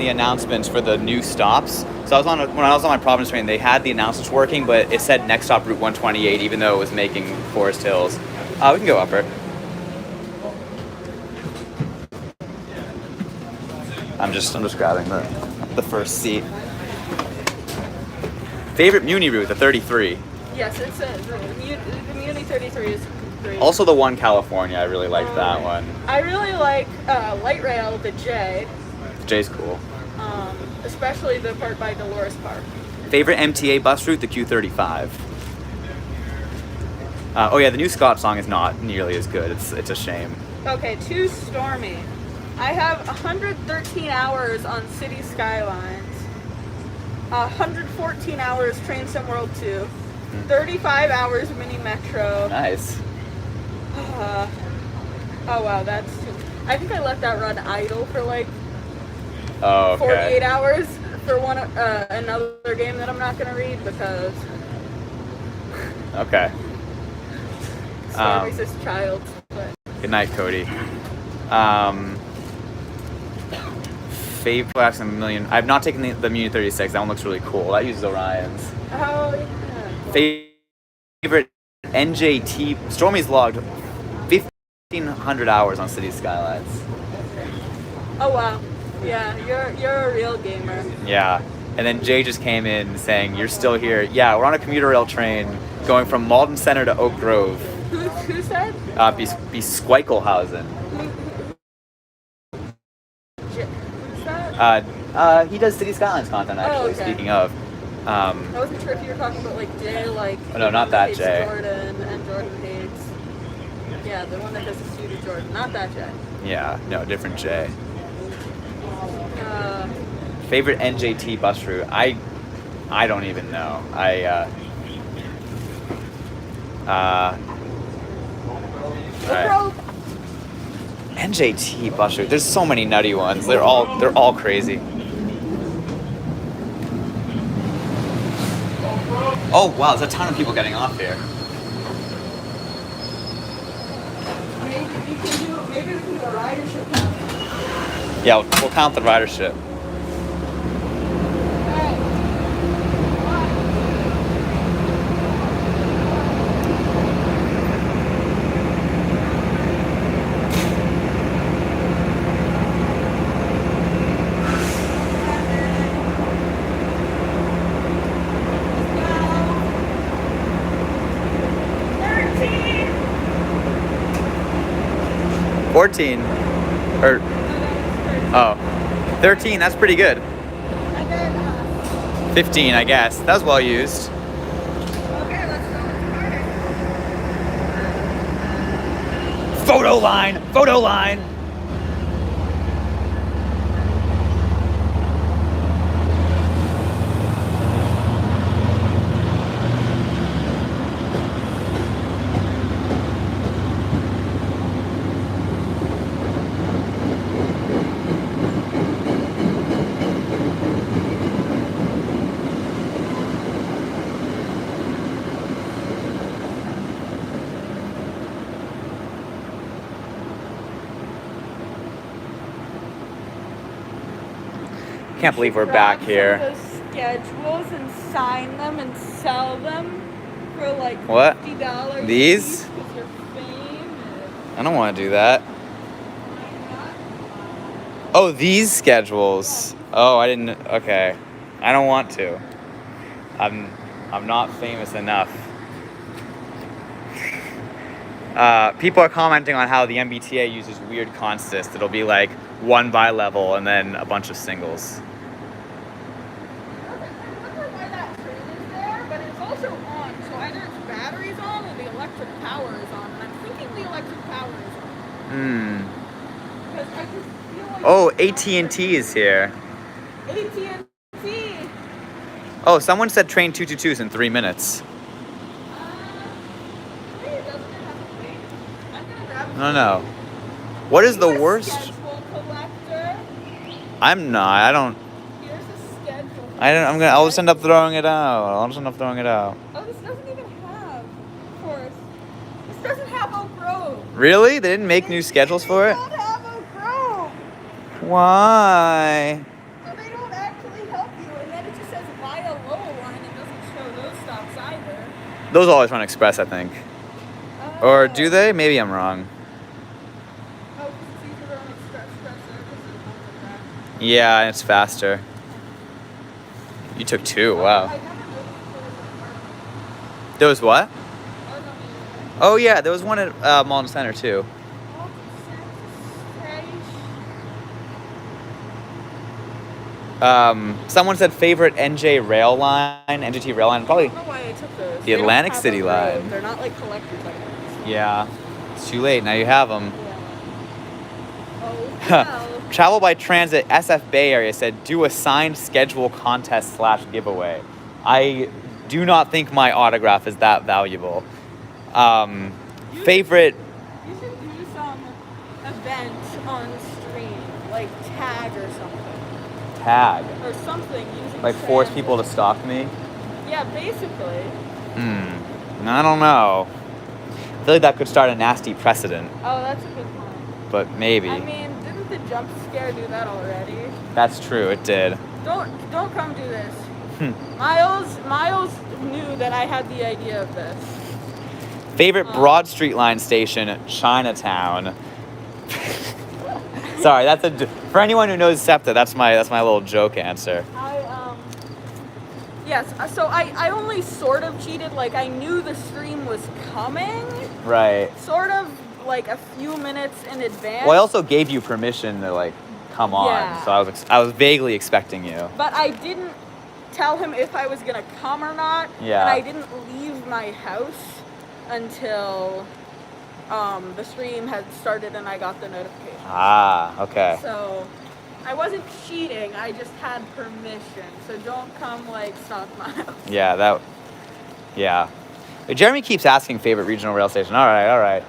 A: announcements for the new stops. So when I was on my Providence train, they had the announcements working, but it said next stop Route 128, even though it was making Forest Hills. We can go upper. I'm just grabbing the first seat. Favorite Muni route, the 33.
D: Yes, it says the Muni 33 is great.
A: Also the one California, I really liked that one.
D: I really like light rail, the J.
A: J's cool.
D: Especially the part by Dolores Park.
A: Favorite MTA bus route, the Q35. Oh yeah, the new Scott song is not nearly as good. It's a shame.
D: Okay, too stormy. I have 113 hours on City Skylines, 114 hours Train Sim World 2, 35 hours Mini Metro.
A: Nice.
D: Oh wow, that's too... I think I let that run idle for like 48 hours for another game that I'm not gonna read because.
A: Okay.
D: Stormy's his child. But.
A: Good night, Cody. Favorite a million. I've not taken the Muni 36. That one looks really cool. That uses Orions.
D: Oh yeah.
A: Favorite NJT. Stormy's logged 1,500 hours on City Skylines.
D: Oh wow. Yeah, you're a real gamer.
A: Yeah. And then Jay just came in saying, "You're still here." Yeah, we're on a commuter rail train going from Malden Center to Oak Grove.
D: Who said?
A: Besqueichelhausen.
D: Who's that?
A: He does City Skylines content, actually,
D: okay.
A: Speaking of.
D: I wasn't sure if you were talking about like Jay, like.
A: Oh, no, not that
D: hates
A: Jay.
D: Jordan and Jordan hates. Yeah, the one that does the suit of Jordan. Not that Jay.
A: Yeah, no, different Jay. Favorite NJT bus route? I don't even know. Alright. NJT bus route. There's so many nutty ones. They're all crazy. Oh wow, there's a ton of people getting off here.
D: Maybe we can do a ridership count.
A: Yeah, we'll count the ridership.
D: Alright.
A: 14. Or 13, that's pretty good. 15, I guess. That was well used.
D: Okay, let's go into Carter.
A: Photo line! Photo line! Can't believe we're back here.
D: Grab some of those schedules and sign them and sell them for like
A: What?
D: $50.
A: These?
D: Each with your fame.
A: I don't want to do that. Oh, these schedules. Oh, I didn't. Okay, I don't want to. I'm not famous enough. People are commenting on how the MBTA uses weird consist. It'll be like one bi-level and then a bunch of singles.
D: I'm not sure why that train is there, but it's also on. So either its battery's on or the electric power is on. And I'm thinking the electric power is on. Because I just feel like...
A: Oh, AT&T is here.
D: AT&T!
A: Oh, someone said train 222 is in 3 minutes.
D: Wait, doesn't it have a wait? I'm gonna grab it.
A: No. What is the
D: You're a
A: worst?
D: schedule collector.
A: I'm not. I don't.
D: Here's a schedule.
A: I'll just end up throwing it out.
D: Oh, this doesn't even have Forest. This doesn't have Oak Grove.
A: Really? They didn't make new schedules for it?
D: They don't have Oak Grove.
A: Why?
D: So they don't actually help you. And then it just says via Lowell line. It doesn't show those stops either.
A: Those always run express, I think. Or do they? Maybe I'm wrong.
D: Oh, because it's easier to run express there because of the track.
A: Yeah, it's faster. You took 2. Wow.
D: I never noticed there
A: There was what?
D: was a
A: Oh yeah, there was one at Malden Center too. Someone said favorite NJ rail line, NGT rail line, probably
D: I don't know why I took those.
A: the
D: They don't
A: Atlantic
D: have
A: City
D: Oak Grove.
A: line.
D: They're not like collector's items.
A: Yeah. It's too late. Now you have them.
D: Oh, well.
A: Travel by Transit SF Bay Area said do a signed schedule contest / giveaway. I do not think my autograph is that valuable. Favorite.
D: You should do some event on stream, like tag or something.
A: Tag.
D: Or something using
A: Like force
D: transit.
A: people to stalk me?
D: Yeah, basically.
A: I don't know. I feel like that could start a nasty precedent,
D: Oh, that's a good point.
A: but maybe.
D: I mean, didn't the jump scare do that already?
A: That's true, it did.
D: Don't come do this. Miles knew that I had the idea of this.
A: Favorite Broad Street Line station, Chinatown. Sorry, for anyone who knows SEPTA, that's my little joke answer.
D: Yes, so I only sort of cheated, like I knew the stream was coming,
A: Right.
D: sort of like a few minutes in advance.
A: Well, I also gave you permission to like come on,
D: Yeah.
A: so I was vaguely expecting you.
D: But I didn't tell him if I was gonna come or not.
A: Yeah.
D: And I didn't leave my house until the stream had started and I got the notification.
A: Ah, okay.
D: So I wasn't cheating, I just had permission. So don't come like stalk my house.
A: Yeah. Jeremy keeps asking favorite regional rail station. All right.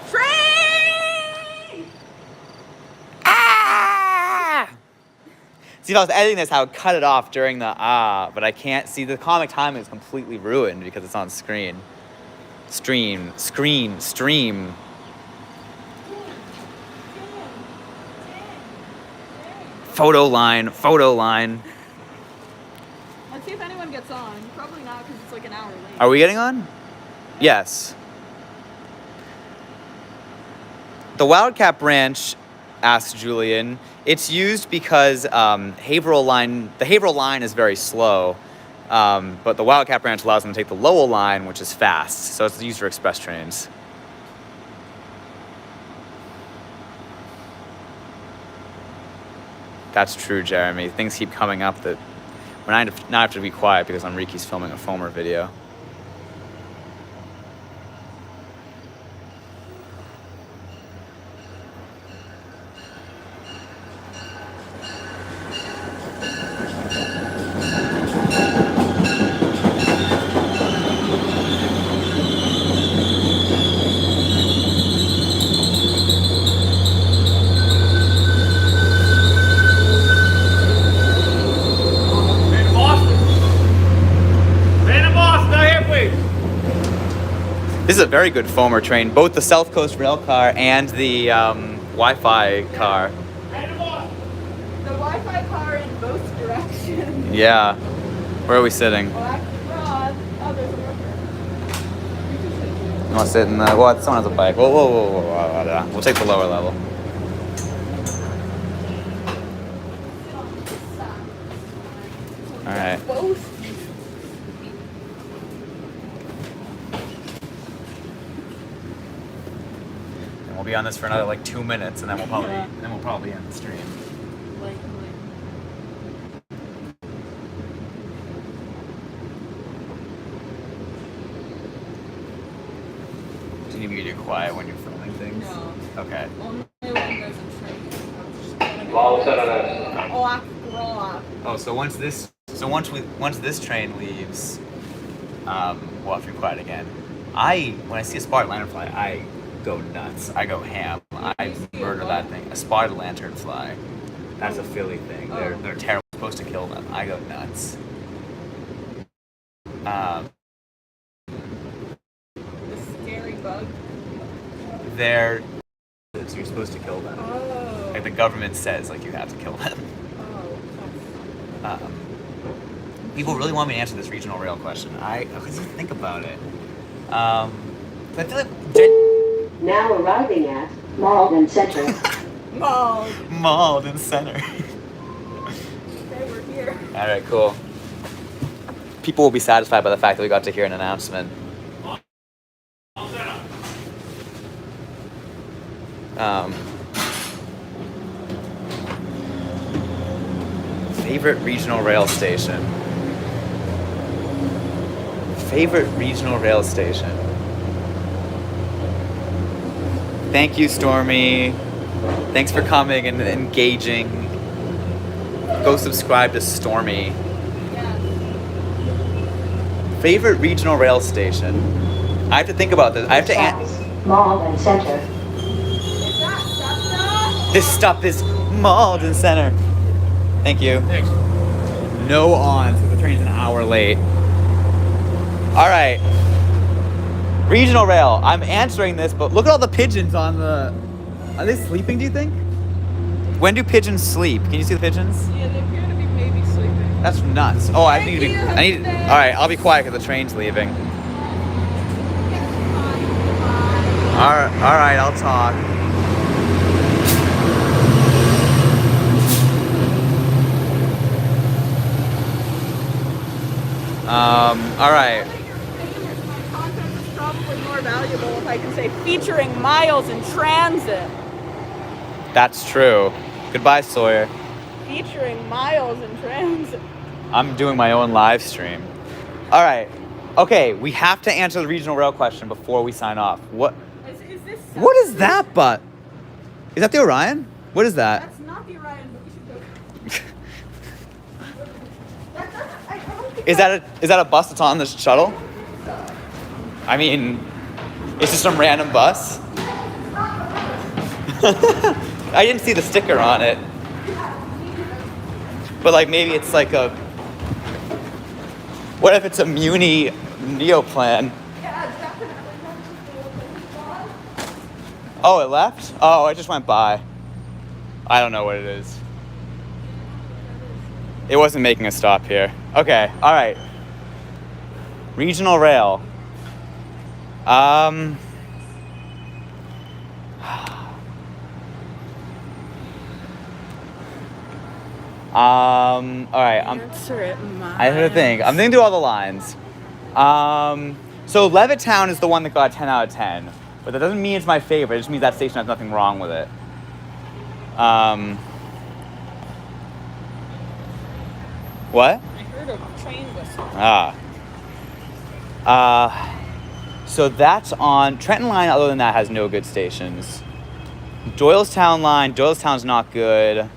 D: Train!
A: See, if I was editing this, I would cut it off during the but I can't. See, the comic timing is completely ruined because it's on screen. Stream. Photo line.
D: Let's see if anyone gets on. Probably not because it's like an hour late.
A: Are we getting on? Yes. The Wildcat branch, asked Julian, it's used because the Haverhill line is very slow, but the Wildcat branch allows them to take the Lowell line, which is fast, so it's used for express trains. That's true, Jeremy. Things keep coming up that when I have to be quiet because Enrique's filming a Foamer video. This is a very good Foamer train, both the South Coast rail car and the Wi-Fi car.
D: The Wi-Fi car in both directions.
A: Yeah. Where are we sitting?
D: Black rod. Oh, there's a worker.
A: You want to sit in the... Well, someone has a bike. Whoa. We'll take the lower level. All right.
D: Both.
A: And we'll be on this for another like 2 minutes, and then we'll probably end the stream. Do you need me to get quiet when you're filming things?
D: No.
A: Okay.
D: Only when there's a train. Black rod.
A: Oh, so once this train leaves, we'll have to be quiet again. When I see a spotted lanternfly, I go nuts. I go ham. I murder that thing. A spotted lanternfly. That's a Philly thing. They're terrible. You're supposed to kill them. I go nuts.
D: The scary bug.
A: They're so you're supposed to kill them.
D: Oh.
A: Like the government says, like you have to kill them.
D: Oh.
A: People really want me to answer this regional rail question. I couldn't even think about it. I feel like
J: Now arriving at Malden Center.
A: Malden Center.
D: Okay, we're here.
A: All right, cool. People will be satisfied by the fact that we got to hear an announcement. Favorite regional rail station. Favorite regional rail station. Thank you, Stormy. Thanks for coming and engaging. Go subscribe to Stormy. Favorite regional rail station. I have to think about this. I have to
J: Malden Center.
A: This stop is Malden Center. Thank you.
C: Thanks.
A: No on, so the train's an hour late. All right. Regional rail. I'm answering this, but look at all the pigeons on the... Are they sleeping, do you think? When do pigeons sleep? Can you see the pigeons?
D: Yeah, they appear to be maybe sleeping.
A: That's nuts. Oh, I need to be... All right, I'll be quiet because the train's leaving. All right, I'll talk. All right.
D: My content is probably more valuable if I can say featuring miles in transit.
A: That's true. Goodbye, Sawyer.
D: Featuring miles in transit.
A: I'm doing my own live stream. All right. Okay, we have to answer the regional rail question before we sign off. What is that but? Is that the Orion? What is that?
D: That's not the Orion, but we should go.
A: Is that a bus that's on this shuttle? I mean, is this some random bus? I didn't see the sticker on it. But like maybe it's like a... What if it's a Muni Neoplan? Oh, it left? Oh, it just went by. I don't know what it is. It wasn't making a stop here. Okay, all right. Regional rail. All right.
D: Answer it,
A: I have to think. I'm thinking through all the lines. So Levittown is the one that got 10 out of 10, but that doesn't mean it's my favorite. It just means that station has nothing wrong with it. What?
D: I heard a train whistle.
A: So that's on Trenton Line. Other than that, has no good stations. Doylestown Line. Doylestown's not good.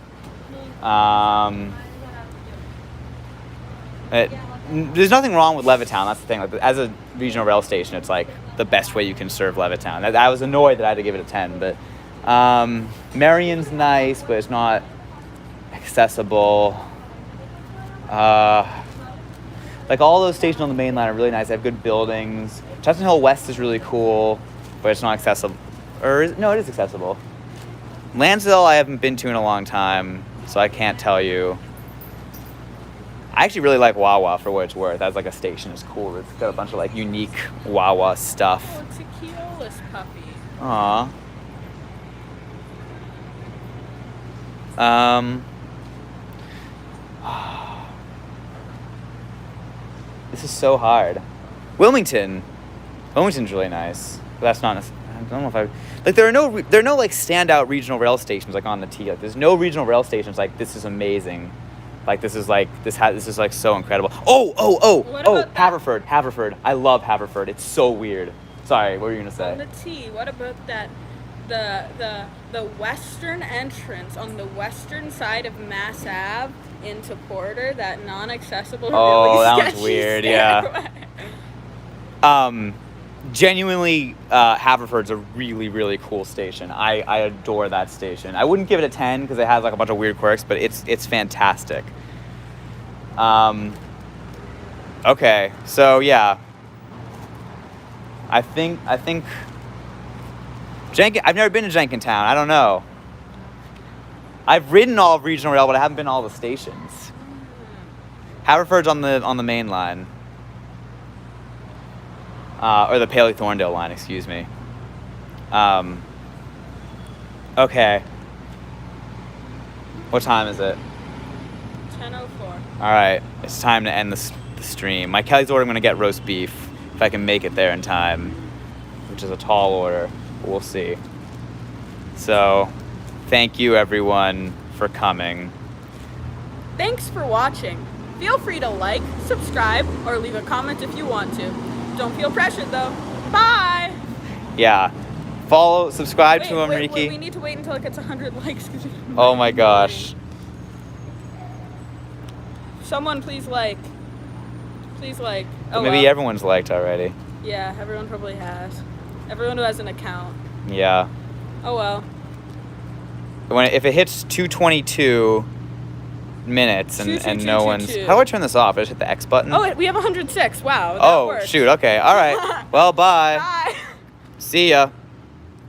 A: There's nothing wrong with Levittown. That's the thing. Like, as a regional rail station, it's like the best way you can serve Levittown. I was annoyed that I had to give it a 10, but Marion's nice, but it's not accessible. Like all those stations on the main line are really nice. They have good buildings. Chestnut Hill West is really cool, but it's not accessible. No, it is accessible. Lansdale I haven't been to in a long time, so I can't tell you. I actually really like Wawa for what it's worth. As like a station, it's cool. It's got a bunch of like unique Wawa stuff.
D: Oh, it's a Keolis puppy.
A: Aww. This is so hard. Wilmington's really nice. But that's not. I don't know if I like. There are no like standout regional rail stations like on the T. Like there's no regional rail stations like this is amazing. Like this is like this is like so incredible. Haverford. I love Haverford. It's so weird. Sorry, what were you gonna say?
D: On the T. What about that? The western entrance on the western side of Mass Ave into Porter, that non-accessible,
A: Oh,
D: really
A: that
D: sketchy
A: one's weird.
D: stairway.
A: Yeah. genuinely, Haverford's a really, really cool station. I adore that station. I wouldn't give it a 10 because it has like a bunch of weird quirks, but it's fantastic. Okay, so yeah. I think I've never been to Jenkintown. I don't know. I've ridden all of Regional Rail, but I haven't been to all the stations. Haverford's on the main line. Or the Paley-Thorndale line, excuse me. Okay. What time is it?
D: 10:04.
A: All right, it's time to end the stream. My Kelly's order, I'm gonna get roast beef if I can make it there in time, which is a tall order. But we'll see. So, thank you everyone for coming.
D: Thanks for watching. Feel free to like, subscribe, or leave a comment if you want to. Don't feel pressured though. Bye!
A: Yeah. Follow, subscribe to Enrique.
D: Wait, we need to wait until it gets 100 likes.
A: Oh my gosh.
D: Someone please like. Please like.
A: But maybe everyone's liked already.
D: Yeah, everyone probably has. Everyone who has an account.
A: Yeah.
D: Oh well.
A: If it hits 222 minutes and no one's... How do I turn this off? I just hit the X button?
D: Oh, we have 106. Wow. That
A: Oh,
D: works.
A: shoot. Okay. All right. Well, bye.
D: Bye.
A: See ya.